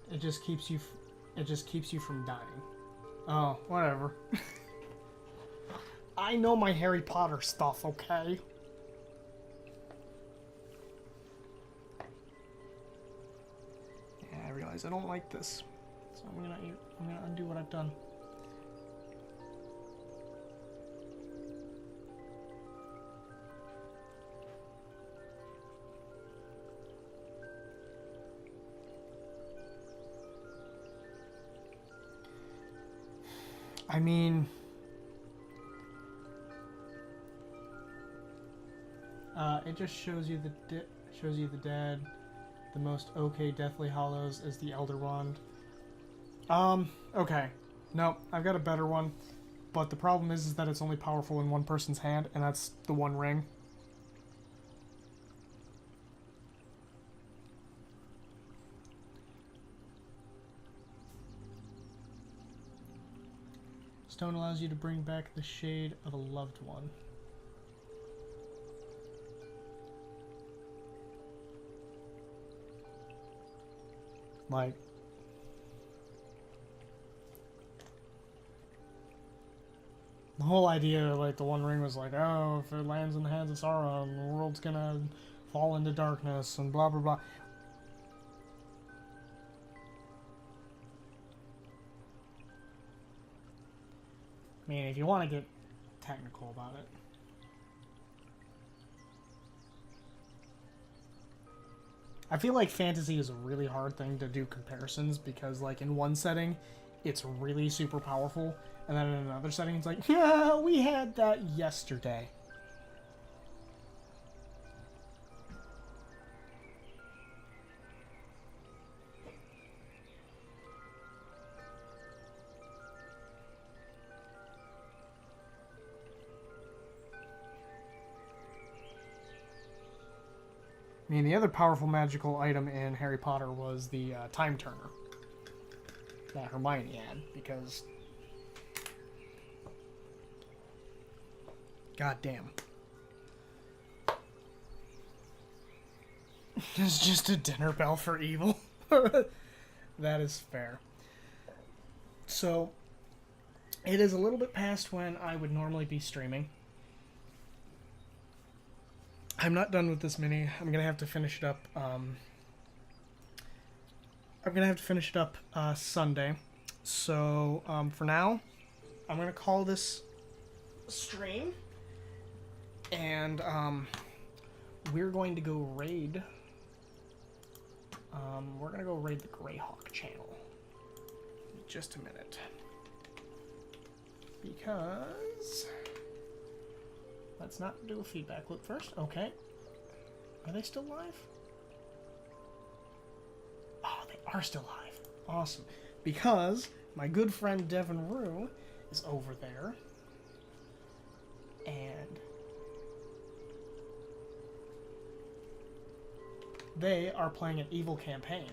[SPEAKER 2] It just keeps you. It just keeps you from dying. Oh, whatever. I know my Harry Potter stuff, okay? Yeah, I realize I don't like this, so I'm gonna undo what I've done. I mean, it just shows you the dead. The most okay Deathly Hollows is the Elder Wand. Okay. No, I've got a better one. But the problem is that it's only powerful in one person's hand, and that's the One Ring. Stone allows you to bring back the shade of a loved one. Like, the whole idea, like, the One Ring was like, oh, if it lands in the hands of Sauron, the world's gonna fall into darkness, and blah, blah, blah. I mean, if you want to get technical about it. I feel like fantasy is a really hard thing to do comparisons because, like, in one setting, it's really super powerful, and then in another setting, it's like, yeah, we had that yesterday. I mean, the other powerful magical item in Harry Potter was the Time Turner that Hermione had, because... God damn. It's just a dinner bell for evil. That is fair. So, it is a little bit past when I would normally be streaming. I'm not done with this mini. I'm gonna have to finish it up. Sunday. So for now, I'm gonna call this stream, and we're going to go raid. We're gonna go raid the Greyhawk channel. In just a minute, because. Let's not do a feedback loop first. Okay. Are they still live? Oh, they are still live. Awesome. Because my good friend Devin Rue is over there. And they are playing an evil campaign.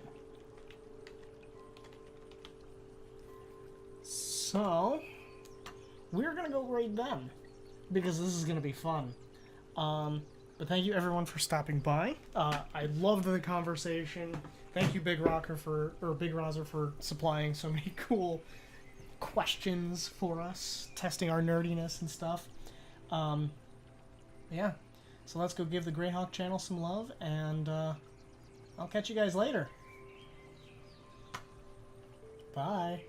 [SPEAKER 2] So, we're going to go raid them. Because this is going to be fun. But thank you everyone for stopping by. I loved the conversation. Thank you Big Rozer for supplying so many cool questions for us, testing our nerdiness and stuff. Yeah. So let's go give the Greyhawk channel some love, and I'll catch you guys later. Bye.